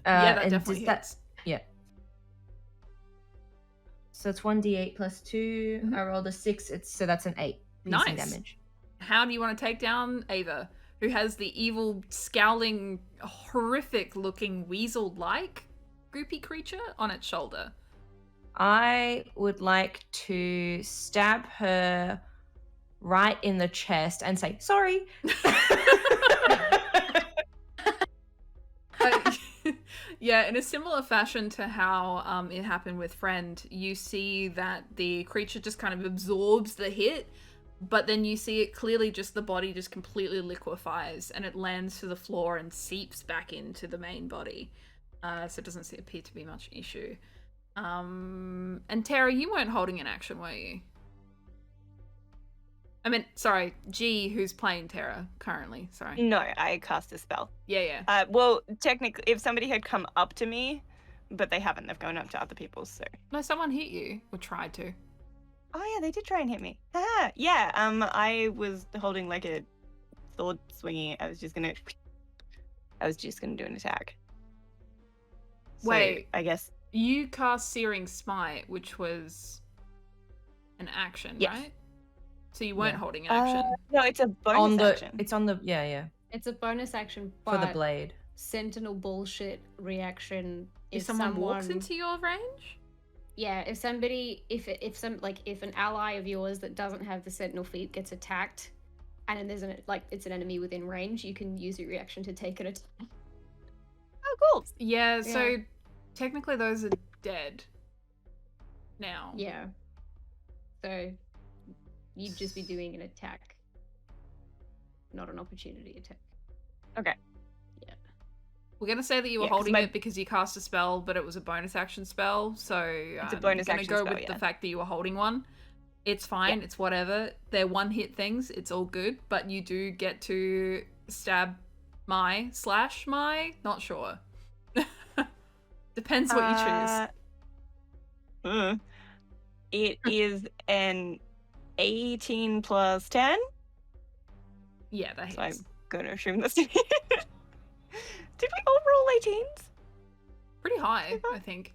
Yeah, that and definitely does hits. Yeah. So it's 1d8 plus 2. I rolled a 6. So that's an 8. Piercing Nice. damage. How do you want to take down Ava, who has the evil, scowling, horrific-looking weasel-like goopy creature on its shoulder? I would like to stab her right in the chest and say, sorry. Yeah, in a similar fashion to how it happened with Friend, you see that the creature just kind of absorbs the hit, but then you see it clearly just the body just completely liquefies and it lands to the floor and seeps back into the main body. So it doesn't appear to be much issue. And Terra, you weren't holding an action, were you? I mean, sorry, G, who's playing Terra currently, sorry. No, I cast a spell. Yeah. Well, technically, if somebody had come up to me, but they haven't, they've gone up to other people, so. No, someone hit you, or tried to. Oh yeah, they did try and hit me. Haha, yeah, I was holding like a sword swinging. I was just gonna do an attack. So, Wait. I guess. You cast Searing Smite, which was an action, Yes. right? So you weren't holding an action. No, it's a bonus action. It's on the, yeah. It's a bonus action, For the but blade. Sentinel bullshit reaction. If someone walks into your range? Yeah, if somebody, if an ally of yours that doesn't have the Sentinel feat gets attacked, and then there's it's an enemy within range, you can use your reaction to take an attack. Oh, cool. Yeah, so technically those are dead now. Yeah. So you'd just be doing an attack, not an opportunity attack. Okay. Yeah. We're gonna say that you were 'cause holding it because you cast a spell, but it was a bonus action spell. So It's a bonus I'm gonna action go spell, with yeah. the fact that you were holding one. It's fine. It's whatever. They're one-hit things. It's all good. But you do get to stab My, not sure. Depends what you choose. It is an 18 plus 10. Yeah, that So I'm hits. going to assume that's... Did we all roll 18s? Pretty high, I think.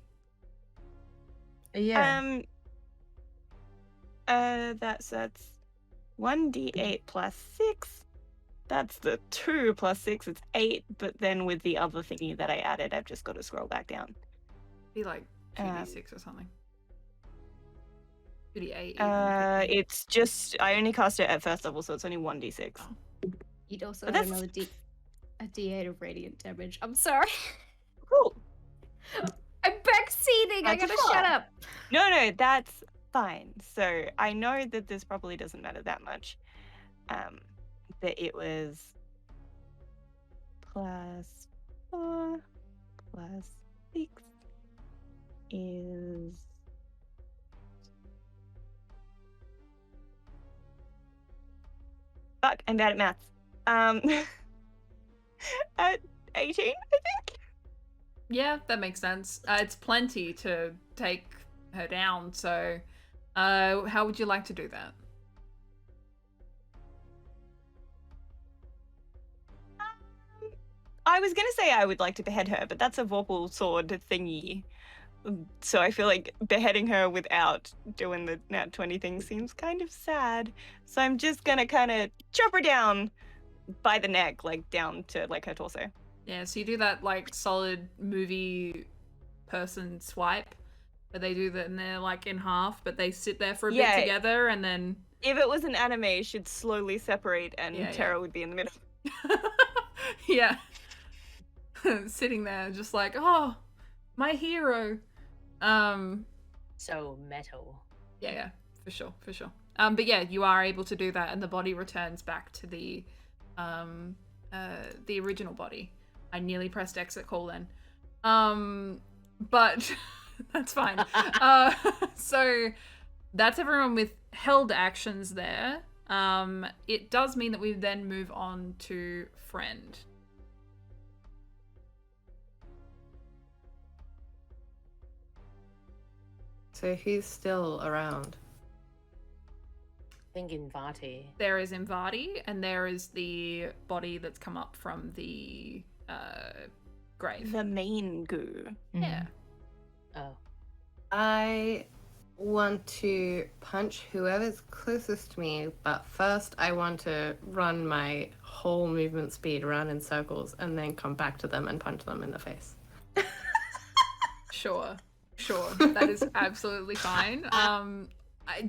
Yeah. That's 1d8 plus 6. That's the 2 plus 6, it's 8, but then with the other thingy that I added, I've just got to scroll back down. Be like 2d6 or something. 2d8. It's just, I only cast it at first level, so it's only 1d6. Oh. You'd also But add that's- another a d8 of radiant damage. I'm sorry. Cool. I'm backseating. I gotta shut up. No, that's fine. So I know that this probably doesn't matter that much. That it was plus 4 plus 6 is... Fuck, I'm bad at maths. At 18, I think? Yeah, that makes sense. It's plenty to take her down, so how would you like to do that? I was gonna say I would like to behead her, but that's a Vorpal sword thingy. So I feel like beheading her without doing the nat 20 thing seems kind of sad. So I'm just gonna kind of chop her down by the neck, like down to like her torso. Yeah, so you do that like solid movie person swipe, where they do that and they're like in half, but they sit there for a bit together and then... If it was an anime, it should slowly separate and Terra would be in the middle. Yeah. Sitting there just like, oh, my hero. So metal. Yeah, for sure. But yeah, you are able to do that and the body returns back to the original body. I nearly pressed exit call then. But that's fine. So that's everyone with held actions there. It does mean that we then move on to friend. So who's still around? I think Invati. There is Invati, and there is the body that's come up from the grave. The main goo. Yeah. Oh. I want to punch whoever's closest to me, but first I want to run my whole movement speed around in circles and then come back to them and punch them in the face. Sure. That is absolutely fine.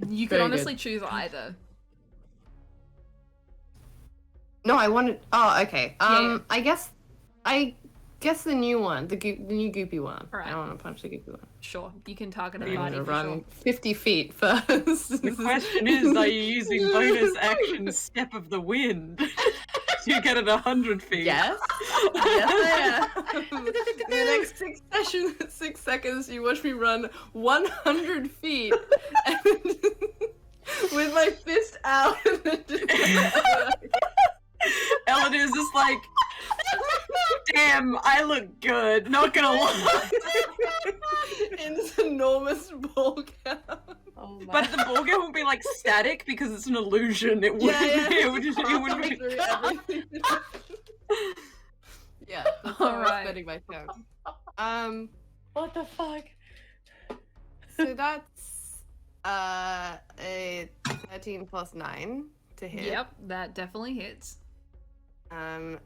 You could Very honestly good. choose either. No, I wanted. Oh, okay. Yeah. I guess the new one, the new goopy one. Alright. I want to punch the goopy one. Sure, you can target I'm Invati gonna for run sure. 50 feet first. The question is, are you using bonus action Step of the Wind? You get it 100 feet. Yes. Yes, I am. In the next 6 seconds, you watch me run 100 feet and with my fist out. And then just Eludere's just like, damn, I look good. Not gonna lie. in this enormous ball gown. Oh my. But the ball game won't be like static because it's an illusion. It wouldn't. Yeah. It would just. It wouldn't be. Through everything. Yeah, that's how Alright. I'm spending my turn. What the fuck? So that's a 13 plus 9 to hit. Yep, that definitely hits. And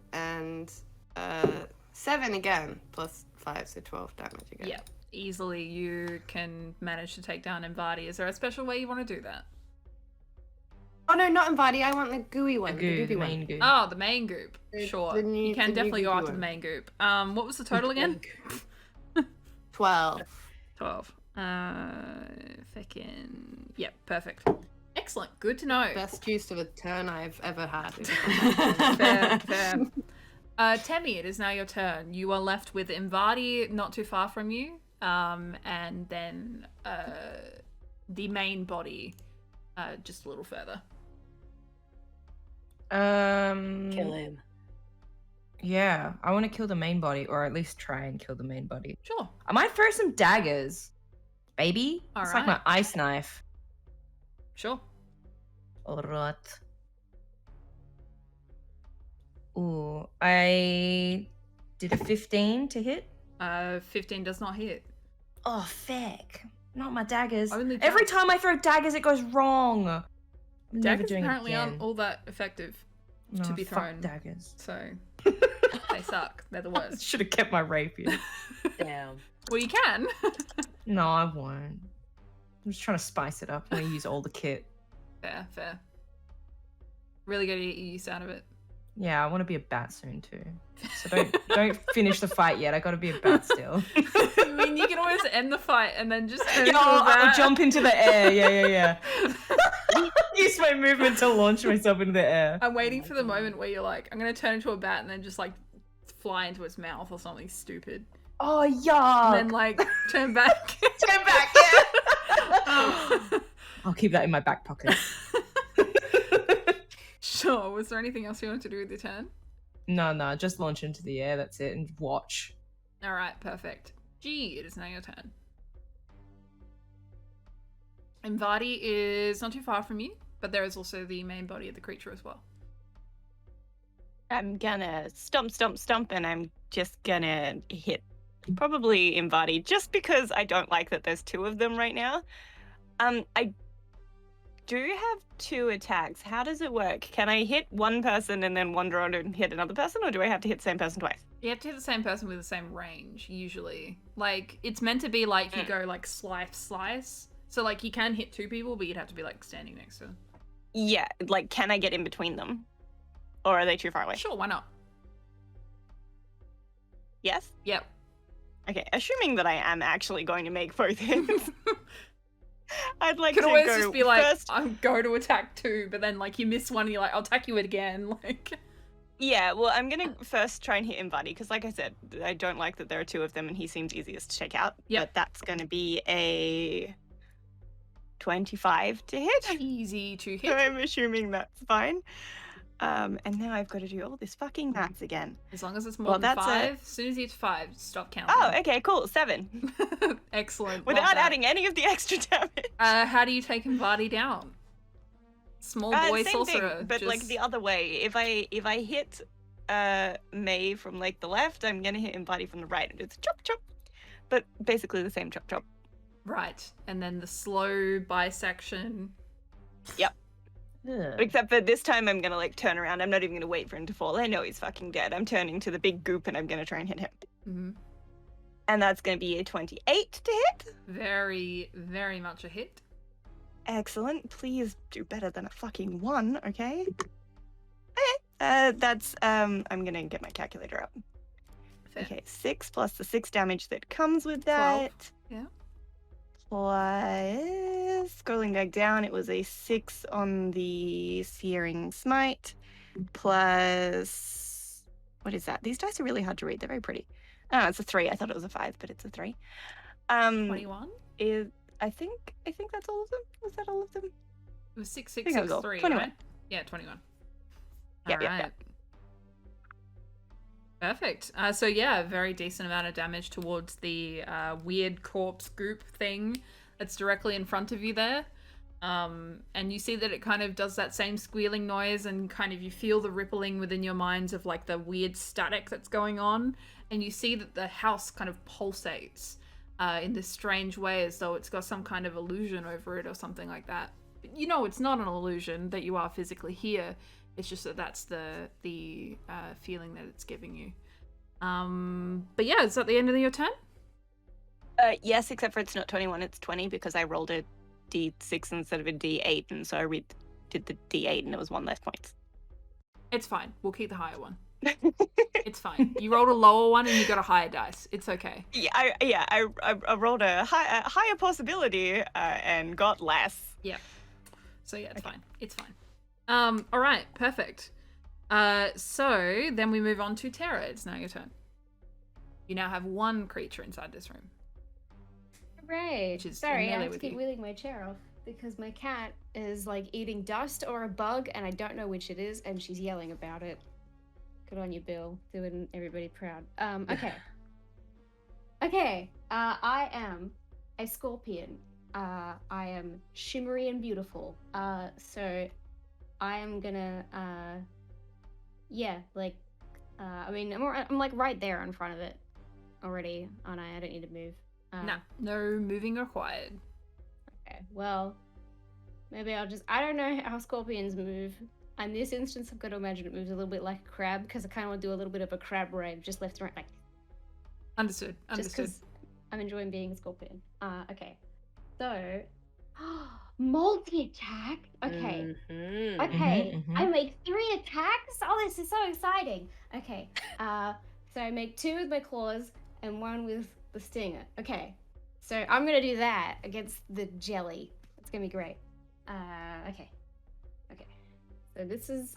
7 again plus 5, so 12 damage again. Yep, easily you can manage to take down Invati. Is there a special way you want to do that? Oh no, not Invati. I want the gooey one. The The goo, goopy the one. main goo. Oh, the main goop. The- Sure. the new- You can the new definitely go goopy after the one. main goop. What was the total again? 12. 12. Yep, perfect. Excellent. Good to know. Best use of a turn I've ever had. Fair. Temi, it is now your turn. You are left with Invati not too far from you, and then the main body just a little further. Kill him. Yeah, I want to kill the main body, or at least try and kill the main body. Sure. I might throw some daggers, baby. It's like my Alright. ice knife. Sure. Alright. Ooh, I did a 15 to hit. 15 does not hit. Oh, feck. Not my daggers. Only Every daggers. time I throw daggers, it goes wrong. I'm never Daggers doing it apparently aren't again. all that effective No, to be fuck thrown. daggers. So they suck. They're the worst. Should have kept my rapier. Damn. Well, you can. No, I won't. I'm just trying to spice it up. I'm gonna use all the kit. Fair. Really get use out of it. Yeah, I want to be a bat soon too. So don't finish the fight yet. I got to be a bat still. I mean, you can always end the fight and then just turn Yeah, into a I'll bat. jump into the air. Yeah. Use my movement to launch myself into the air. I'm waiting for the moment where you're like, I'm gonna turn into a bat and then just like fly into its mouth or something stupid. Oh, yuck. And then like turn back. Turn back, yeah. I'll keep that in my back pocket. Sure. Was there anything else you wanted to do with your turn? No, just launch into the air. That's it, and watch. All right, perfect. G, it is now your turn. Invadi is not too far from you, but there is also the main body of the creature as well. I'm gonna stomp, and I'm just gonna hit probably Invadi just because I don't like that there's two of them right now. I do have 2 attacks. How does it work? Can I hit one person and then wander on and hit another person, or do I have to hit the same person twice? You have to hit the same person with the same range, usually. Like, it's meant to be like you go like slice. So like you can hit 2 people, but you'd have to be like standing next to them. Yeah, like can I get in between them? Or are they too far away? Sure, why not? Yes? Yep. Okay, assuming that I am actually going to make both hits. I'd like You to could always go just be like, first. I'm go to attack 2, but then like you miss one and you're like, I'll attack you again. Like, Yeah, well, I'm gonna first try and hit Invadi because, like I said, I don't like that there are 2 of them and he seems easiest to take out. Yep. But that's gonna be a 25 to hit. easy to So hit. I'm assuming that's fine. And now I've got to do all this fucking maths again. As long as it's more Well, than that's 5. As soon as you hit 5, stop counting. Oh, okay, cool. 7. Excellent. Without Love that. adding any of the extra damage. How do you take Invadi down? Small boy Same sorcerer. thing, but like just- the other way. If I hit May from like the left, I'm gonna hit Invadi from the right, and it's chop chop. But basically the same chop chop. Right, and then the slow bisection. Ugh. Except for this time, I'm gonna like turn around. I'm not even gonna wait for him to fall. I know he's fucking dead. I'm turning to the big goop, and I'm gonna try and hit him. Mm-hmm. And that's gonna be a 28 to hit. Very, very much a hit. Excellent. Please do better than a fucking 1, okay? That's I'm gonna get my calculator up. Fair. Okay, 6 plus the 6 damage that comes with 12, that. yeah. Plus, scrolling back down, it was a 6 on the Searing Smite. Plus, what is that? These dice are really hard to read. They're very pretty. Oh, it's a 3. I thought it was a 5, but it's a 3. 21? I think that's all of them. Was that all of them? It was 6, I 6, think that was 6, all. 3, 21. right? Yeah, 21. Yep, yep, Alright. yep. Perfect. So yeah, very decent amount of damage towards the weird corpse goop thing that's directly in front of you there. And you see that it kind of does that same squealing noise, and kind of you feel the rippling within your minds of like the weird static that's going on. And you see that the house kind of pulsates in this strange way, as though it's got some kind of illusion over it or something like that. But you know it's not an illusion, that you are physically here. It's just that that's the feeling that it's giving you. But yeah, is that the end of your turn? Yes, except for it's not 21, it's 20 because I rolled a D6 instead of a D8, and so I did the D8 and it was 1 less points. It's fine. We'll keep the higher one. It's fine. You rolled a lower one and you got a higher dice. It's okay. Yeah, I rolled a higher possibility and got less. Yeah. So yeah, it's fine. It's fine. All right, perfect. So then we move on to Terra. It's now your turn. You now have 1 creature inside this room. Hooray! Which is Sorry, in I melee have to with keep you. wheeling my chair off because my cat is like eating dust or a bug, and I don't know which it is, and she's yelling about it. Good on you, Bill. Doing everybody proud. Okay. Okay. I am a scorpion. I am shimmery and beautiful. So I am gonna, yeah, like, I mean, I'm like right there in front of it already, aren't I? I don't need to move. No moving required. Okay, well, maybe I don't know how scorpions move. In this instance, I've got to imagine it moves a little bit like a crab, because I kind of want to do a little bit of a crab rave, just left and right, like. Understood. Just because I'm enjoying being a scorpion. Okay. So, multi-attack? Okay. Mhm. Okay. Mhm, I make 3 attacks? Oh, this is so exciting. Okay. So I make 2 with my claws and 1 with the stinger. Okay. So I'm going to do that against the jelly. It's going to be great. Okay. Okay. So this is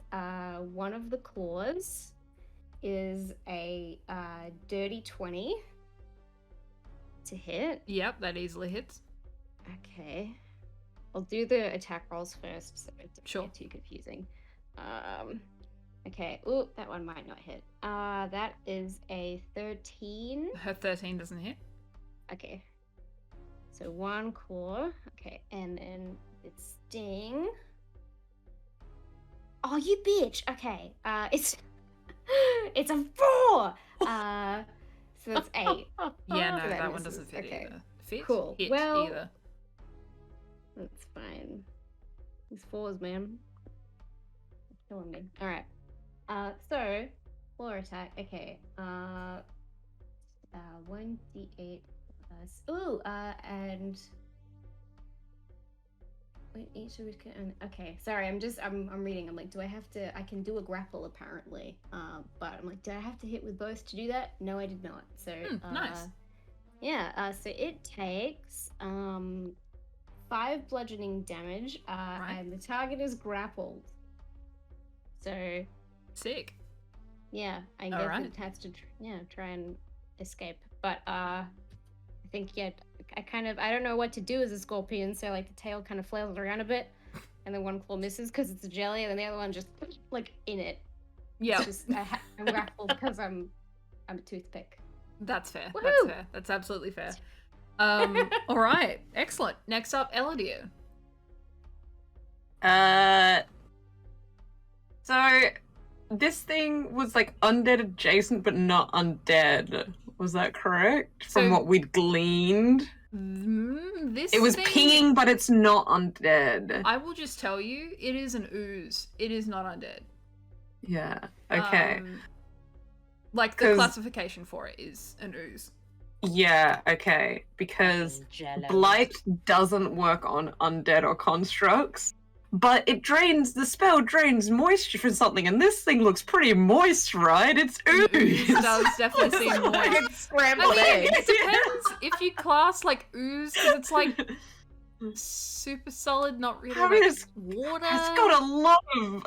one of the claws is a dirty 20 to hit. Yep, that easily hits. Okay. I'll do the attack rolls first so it doesn't Sure. get too confusing. Okay. Ooh, that one might not hit. That is a 13. Her 13 doesn't hit. Okay. So 1 claw. Okay, and then it's sting. Oh, you bitch. Okay. It's a 4. So that's 8. Yeah, no, So that one misses. doesn't fit Okay. either. Fit? Cool. Hit Well- either. That's fine. These 4s, man. It's killing me. Alright. So, floor attack. Okay. 1d8 plus. Ooh, and. Wait, each of it can. Okay, sorry, I'm reading. I'm like, do I have to. I can do a grapple apparently. But I'm like, did I have to hit with both to do that? No, I did not. So, nice. Yeah, so it takes 5 bludgeoning damage, Right. and the target is grappled. So, Sick. yeah, I guess Alright. it has to, try and escape. But I think, yeah, I don't know what to do as a scorpion, so like the tail kind of flails around a bit, and then 1 claw misses because it's a jelly, and then the other one just like in it. Yeah, It's just I'm grappled because I'm a toothpick. that's fair. Woohoo! That's fair. That's absolutely fair. All right, excellent. Next up, Eludere. So this thing was like undead adjacent, but not undead. Was that correct? From So- what we'd gleaned, This it was thing, pinging, but it's not undead. I will just tell you, it is an ooze. It is not undead. Yeah. Okay. Like the 'Cause- classification for it is an ooze. Yeah. Okay. Because Jello. blight doesn't work on undead or constructs, but the spell drains moisture from something, and this thing looks pretty moist, right? It's An ooze. ooze does definitely seem Like moist. it's scrambled I mean, eggs. it depends if you class like ooze because it's like super solid, not really I mean, like it's- water.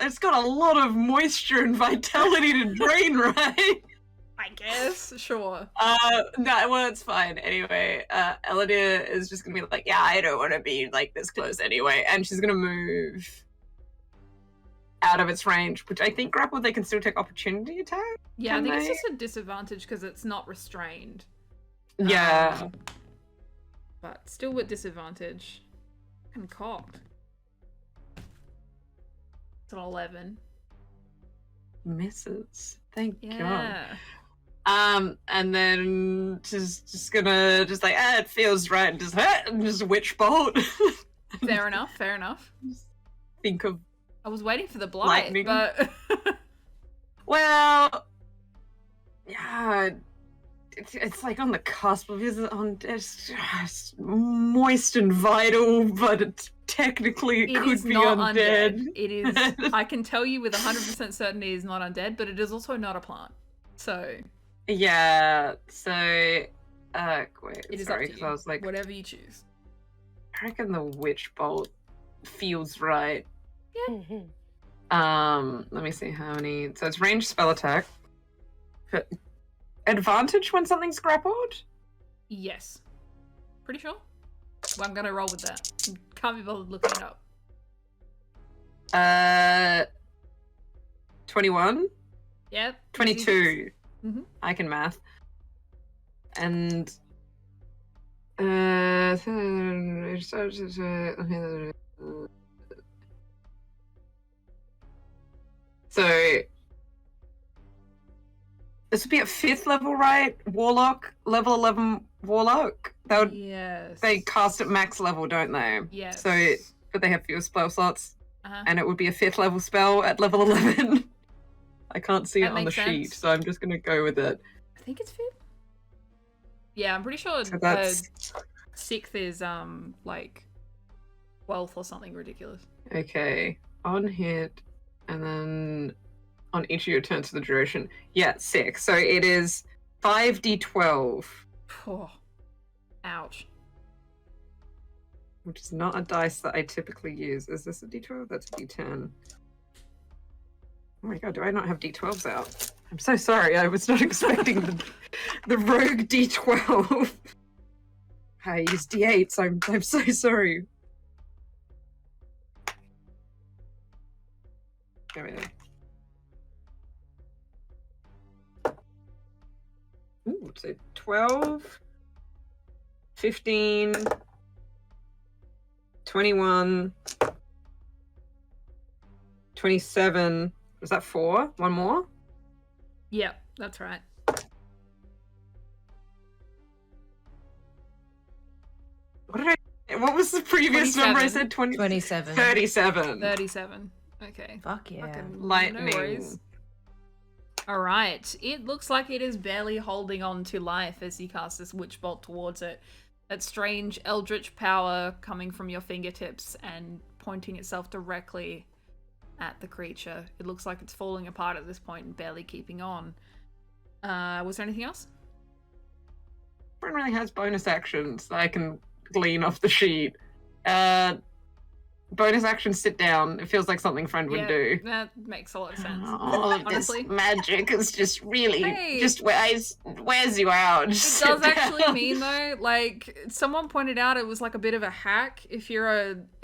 It's got a lot of moisture and vitality to drain, right? I guess, sure. No, well, it's fine. Anyway, Eludere is just gonna be like, yeah, I don't want to be like this close anyway, and she's gonna move out of its range, which I think grapple they can still take opportunity attack. Yeah, I Can think it's they? just a disadvantage because it's not restrained. Yeah. But still with disadvantage. And cocked. It's an 11. Misses. Thank God. Yeah. And then just gonna like, it feels right, and just witch bolt. Fair enough, fair enough. Think of I was waiting for the blight, Lightning. but well, yeah, it's like on the cusp of it's just moist and vital, but it technically it could is be not undead. undead. It is I can tell you with 100% certainty it is not undead, but it is also not a plant. So Yeah. So, wait. it is Sorry, up to because you. I was like, Whatever you choose. I reckon the witch bolt feels right. Mhm. Let me see how many. So it's ranged spell attack. Advantage when something's grappled? Yes. Pretty sure? Well, I'm gonna roll with that. Can't be bothered looking it up. 21? Yep. 22. Mm-hmm. I can math. And so this would be at 5th level, right? Warlock, level 11 Warlock. That would Yes. they cast at max level, don't they? Yes. So, but they have fewer spell slots, Uh-huh. and it would be a 5th level spell at level 11. I can't see That it on the makes sheet, sense. so I'm just gonna go with it. I think it's 5th. Yeah, I'm pretty sure So that's 6th is like 12th or something ridiculous. okay. On hit, and then on each of your turns for the duration. Yeah, 6. So it is 5d12, Oh, ouch. which is not a dice that I typically use. Is this a d12? That's a d10. Oh my god, do I not have d12s out? I'm so sorry. I was not expecting the rogue d12. I use d8s. I'm so sorry. There we go. Ooh, so 12, 15, 21, 27. Was that 4? One more? Yep, that's right. What was the previous number? I 27. said 20. 27. 37. 37. Okay. Fuck yeah. Fucking Lightning. No worries. Alright, it looks like it is barely holding on to life as you cast this witch bolt towards it. That strange eldritch power coming from your fingertips and pointing itself directly at the creature. It looks like it's falling apart at this point and barely keeping on. Was there anything else? Everyone really has bonus actions that I can glean off the sheet. Bonus action, sit down. It feels like something Friend would do. That makes a lot of sense. All of Honestly. this magic is just really Hey. just wears you out. It Just does sit actually down. mean though, like someone pointed out, it was like a bit of a hack if you're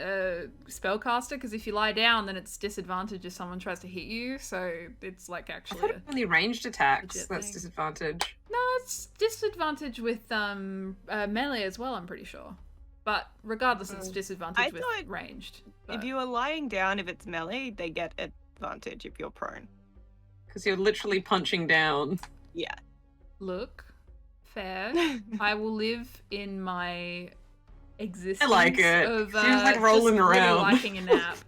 a spellcaster, because if you lie down, then it's disadvantage if someone tries to hit you. So it's like I actually thought it only ranged attacks. legit That's thing. disadvantage. no, it's disadvantage with melee as well. I'm pretty sure, but regardless, it's disadvantage I with thought ranged. If but- you are lying down, if it's melee, they get advantage if you're prone. Because you're literally punching down. Yeah. Look, fair. I will live in my existence. I like it. Of, Seems like just rolling really around. liking a nap.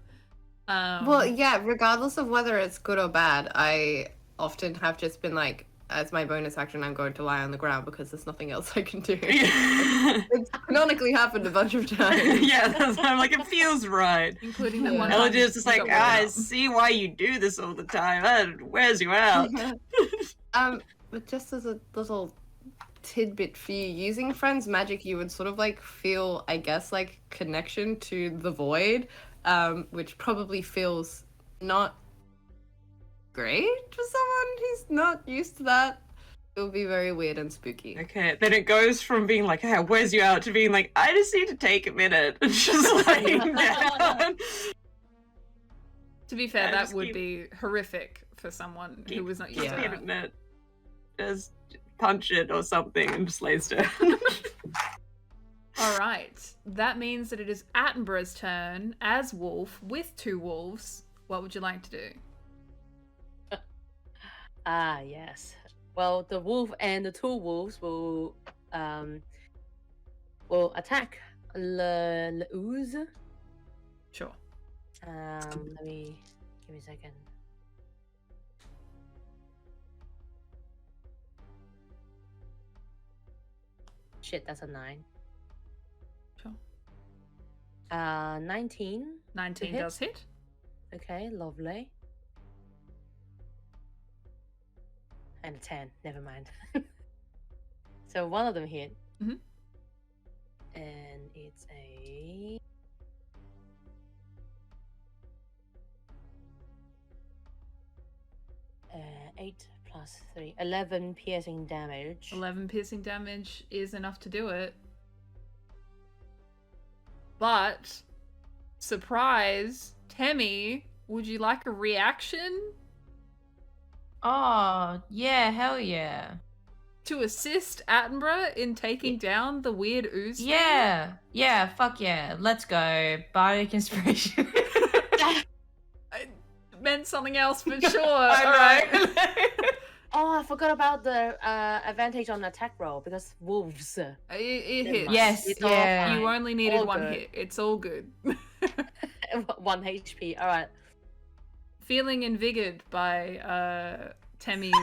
Well, yeah, regardless of whether it's good or bad, I often have just been like, as my bonus action, I'm going to lie on the ground because there's nothing else I can do. It's canonically happened a bunch of times. Yeah, that's why I'm like, it feels right. including the Yeah. one time Eludere's just you like, got woken I up. see why you do this all the time. That wears you out. But just as a little tidbit for you, using Friend's magic, you would sort of like feel, I guess, like connection to the void, which probably feels not great for someone who's not used to that. It would be very weird and spooky. Okay, then it goes from being like, hey, it wears you out, to being like, I just need to take a minute and just laying down. To be fair, I that just would keep- be horrific for someone who was not used Keep to Yeah. hitting that. it. Just punch it or something and just lays down. All right, that means that it is Attenborough's turn as wolf with 2 wolves. What would you like to do? Ah, yes. Well, the wolf and the 2 wolves will attack the ooze. Sure. Let me give me a second. Shit, that's a 9. Sure. 19. 19 hit? does hit. Okay, lovely. And a 10. Never mind. So one of them hit. Mhm. And it's a 8 plus 3. 11 piercing damage. 11 piercing damage is enough to do it. But, surprise, Temi, would you like a reaction? Oh, yeah, hell yeah. To assist Attenborough in taking down the weird ooze thing? Yeah, fuck yeah. Let's go. Bardic inspiration. It meant something else, but sure. Alright. Oh, I forgot about the advantage on attack roll because wolves. It hits. Yes, It's all yeah. fine. You only needed All one good. hit. It's all good. 1 HP. All right. Feeling invigorated by Temi's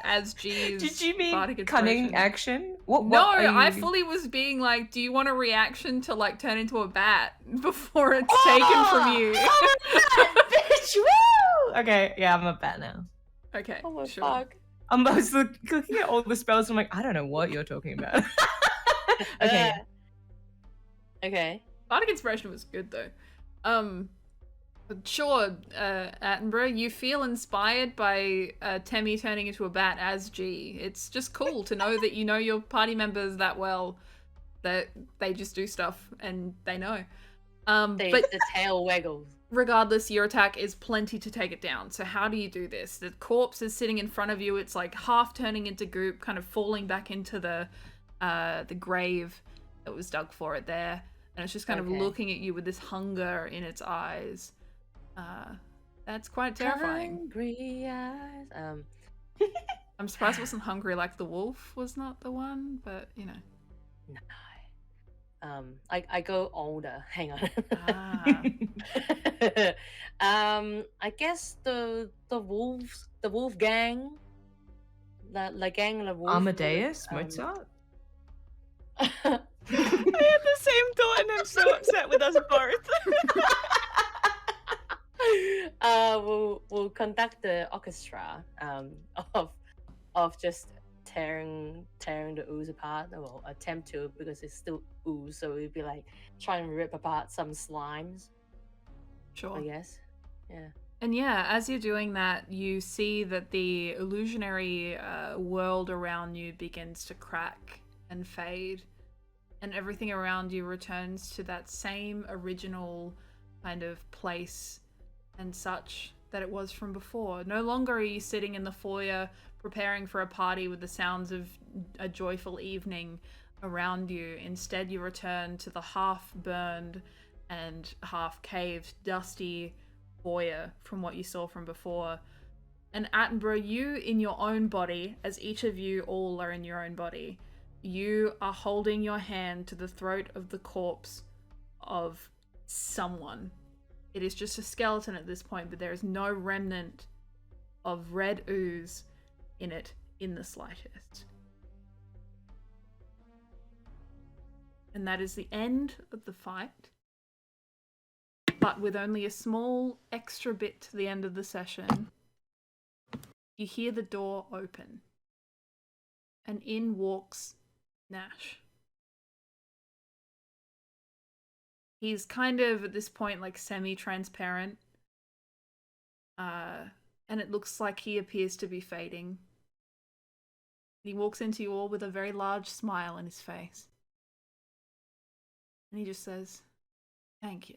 as G's Did you mean bardic cunning inspiration. action? What No, are you... I fully was being like, do you want a reaction to like turn into a bat before it's taken from you? Oh my god, bitch! Woo! Okay, yeah, I'm a bat now. Okay, Oh my sure. fuck. I was looking at all the spells and I'm like, I don't know what you're talking about. Okay. Okay. Bardic inspiration was good though. But sure, Attenborough, you feel inspired by Temi turning into a bat as G. It's just cool to know that you know your party members that well, that they just do stuff and they know. But The tail waggles. regardless, your attack is plenty to take it down. So how do you do this? The corpse is sitting in front of you. It's like half turning into goop, kind of falling back into the grave that was dug for it there. And it's just kind of looking at you with this hunger in its eyes. That's quite terrifying. Hungry eyes. I'm surprised it wasn't hungry like the wolf was not the one, but you know. No. I go older. Hang on. I guess the wolf gang, the gang, the wolf. Amadeus? Mozart? I had the same thought and I'm so upset with us both. We'll conduct the orchestra of just tearing the ooze apart, or attempt to, because it's still ooze, so we'd be like trying to rip apart some slimes. Sure. I guess. Yeah. And yeah, as you're doing that, you see that the illusionary world around you begins to crack and fade, and everything around you returns to that same original kind of place and such that it was from before. No longer are you sitting in the foyer preparing for a party with the sounds of a joyful evening around you. Instead, you return to the half-burned and half-caved, dusty foyer from what you saw from before. And Attenborough, you in your own body, as each of you all are in your own body, you are holding your hand to the throat of the corpse of someone. It is just a skeleton at this point, but there is no remnant of red ooze in it in the slightest. And that is the end of the fight. But with only a small extra bit to the end of the session, you hear the door open. And in walks Nash. He's kind of, at this point, like semi-transparent. And it looks like he appears to be fading. He walks into you all with a very large smile on his face. And he just says, "Thank you.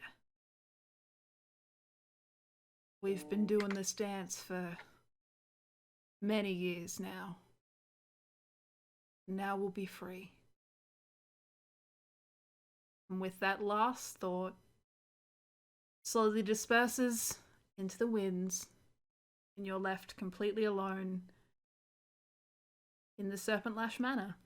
We've been doing this dance for many years now. Now we'll be free." And with that last thought, slowly disperses into the winds, and you're left completely alone in the Serpent Lash Manor.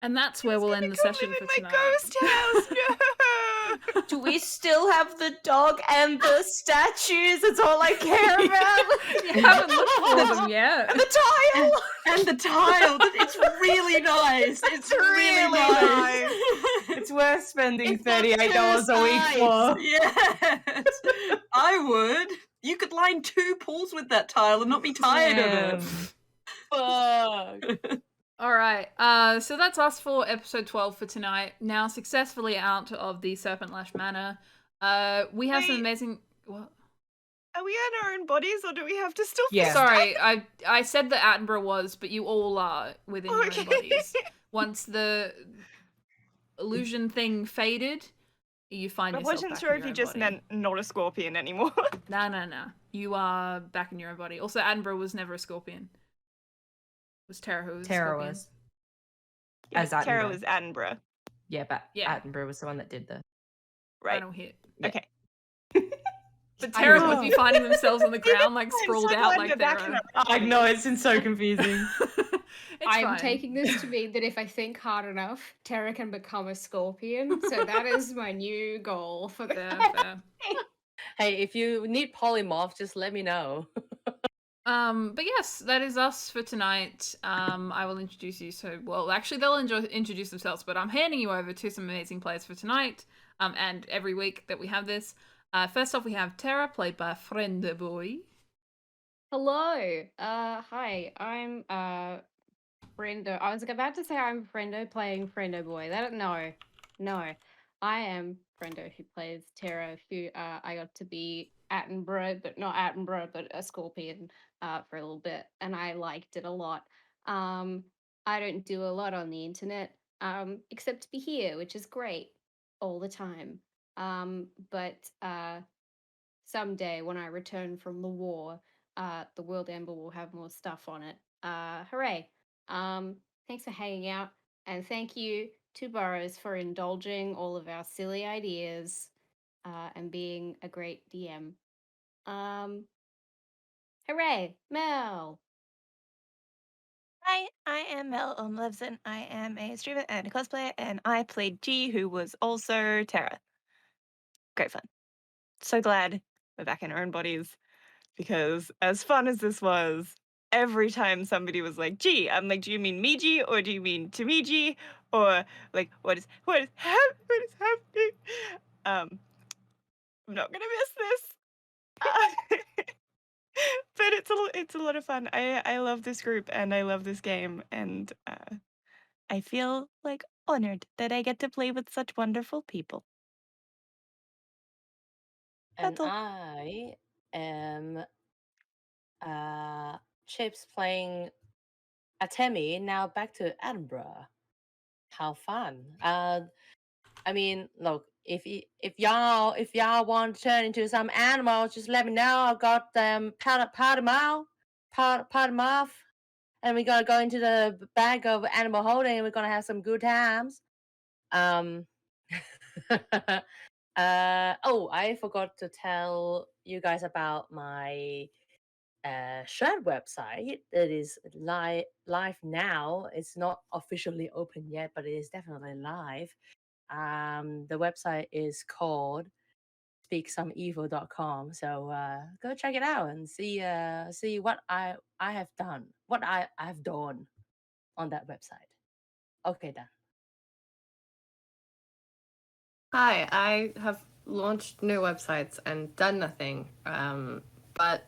And that's where we'll end the session for tonight. Ghost house. No. Do we still have the dog and the statues? That's all I care about. You haven't looked for them yet. And the tile. And the tile, it's really nice. It's really nice. It's worth spending It's not $38 a week for. Yes, I would. You could line 2 pools with that tile and not be tired of it. Fuck. Alright, so that's us for episode 12 for tonight. Now successfully out of the Serpent Lash Manor. We have some Wait. amazing... What? Are we in our own bodies or do we have to still Yeah. fist Sorry, I said that Attenborough was, but you all are within your own Okay. bodies. Once the illusion thing faded, You find I yourself wasn't back sure in if your you own just body. meant not a scorpion anymore. No. You are back in your own body. Also, Attenborough was never a scorpion. It was Terra who was a Terra scorpion. was. Yeah, As Terra Attenborough. was Attenborough, Yeah, but Yeah. Attenborough was the one that did the. right? Final hit. Yeah. Okay. But Terra know. would be finding themselves on the ground, like I'm sprawled so out glad like you're back in Terra. our I body. know, it's been so confusing. It's I'm fine. taking this to mean that if I think hard enough, Terra can become a scorpion. So that is my new goal for the Fair. Hey, if you need polymorph, just let me know. But yes, that is us for tonight. I will introduce you. Well, actually, they'll introduce themselves, but I'm handing you over to some amazing players for tonight. And every week that we have this. First off, we have Terra, played by Friendoboi. Hello. Hi. I'm Frendo. I was about to say I'm Frendo playing Friendoboi. No. I am Frendo who plays Terra, who I got to be Attenborough, but not Attenborough, but a scorpion for a little bit, and I liked it a lot. I don't do a lot on the internet, except to be here, which is great all the time. But someday when I return from the war, the World Ember will have more stuff on it. Hooray! Thanks for hanging out, and thank you to Burrows for indulging all of our silly ideas and being a great DM. Hooray, Mel! Hi, I am Mel Levson. I am a streamer and a cosplayer, and I played G, who was also Terra. Great fun. So glad we're back in our own bodies, because as fun as this was, every time somebody was like, G, I'm like, do you mean me G, or do you mean to me G, or like, what is happening? I'm not gonna miss this. But it's a lot of fun. I love this group and I love this game, and I feel like honored that I get to play with such wonderful people. And That's all. I am Chips playing a Temi. Now back to Edinburgh. How fun! I mean, look, if y'all want to turn into some animal, just let me know. I got powder them off, and we're gonna go into the bag of animal holding, and we're gonna have some good times. Oh, I forgot to tell you guys about my shirt website that is live now. It's not officially open yet, but it is definitely live. The website is called speaksomeevil.com. So go check it out and see what I have done, what I have done on that website. Okay, done. Hi, I have launched new websites and done nothing. But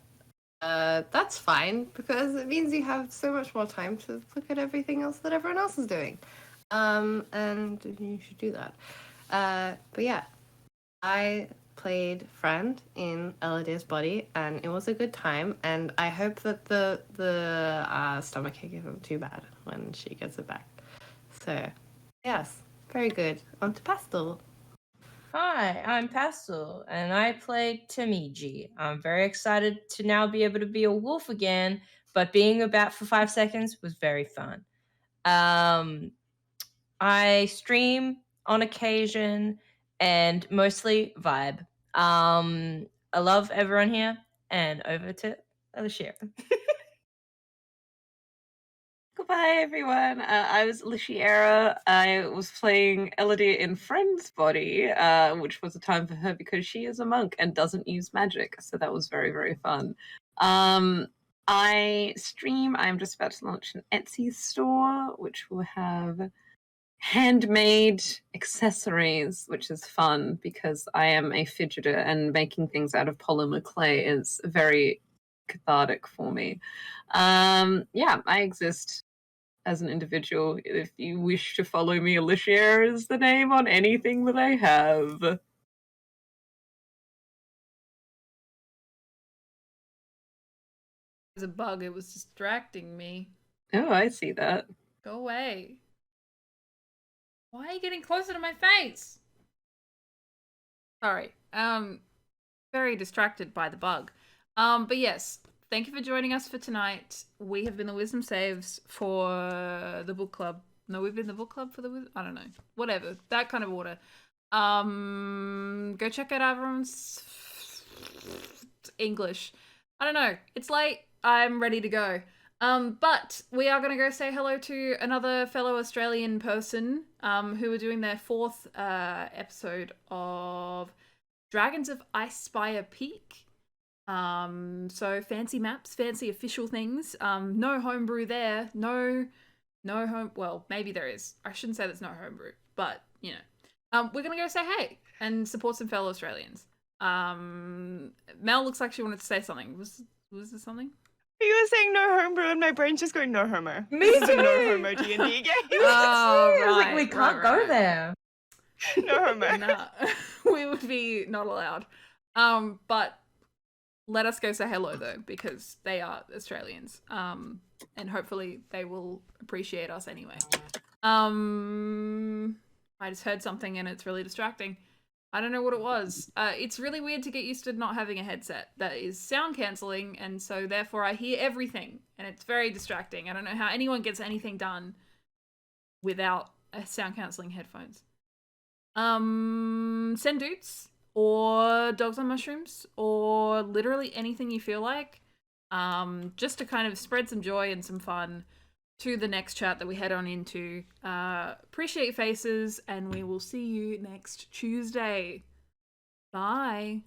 that's fine because it means you have so much more time to look at everything else that everyone else is doing. And you should do that. But yeah, I played Friend in Eludere's body, and it was a good time. And I hope that the stomach ache isn't too bad when she gets it back. So, yes, very good. On to Pastel. Hi, I'm Pastel, and I played Temiji. I'm very excited to now be able to be a wolf again, but being a bat for 5 seconds was very fun. I stream on occasion and mostly vibe. I love everyone here, and over to Alishiera. Goodbye, everyone. I was Alishiera. I was playing Eludere in Friend's body, which was a time for her because she is a monk and doesn't use magic. So that was very, very fun. I stream. I'm just about to launch an Etsy store, which will have handmade accessories, which is fun because I am a fidgeter and making things out of polymer clay is very cathartic for me. Yeah, I exist as an individual. If you wish to follow me, Alishiera is the name on anything that I have. It was a bug. It was distracting me. Oh, I see that. Go away. Why are you getting closer to my face? Sorry. Very distracted by the bug. But yes, thank you for joining us for tonight. We have been the Wisdom Saves for the book club. No, we've been the book club for the I don't know. Whatever. That kind of order. Go check out everyone's English. I don't know. It's late. I'm ready to go. But we are going to go say hello to another fellow Australian person who are doing their 4th episode of Dragons of Icespire Peak. So fancy maps, fancy official things. No homebrew there. No home. Well, maybe there is. I shouldn't say there's no homebrew, but you know, we're gonna go say hey and support some fellow Australians. Mel looks like she wanted to say something. Was there something? You were saying no homebrew, and my brain's just going no homo. Me This is a no too. homo D&D game. Oh, I was like, right, we can't right, go right. there. No homo. Nah, we would be not allowed. But let us go say hello though, because they are Australians. And hopefully they will appreciate us anyway. I just heard something and it's really distracting. I don't know what it was. It's really weird to get used to not having a headset that is sound cancelling, and so therefore I hear everything, and it's very distracting. I don't know how anyone gets anything done without a sound cancelling headphones. Send dudes or dogs on mushrooms or literally anything you feel like, just to kind of spread some joy and some fun to the next chat that we head on into. Appreciate your faces, and we will see you next Tuesday. Bye.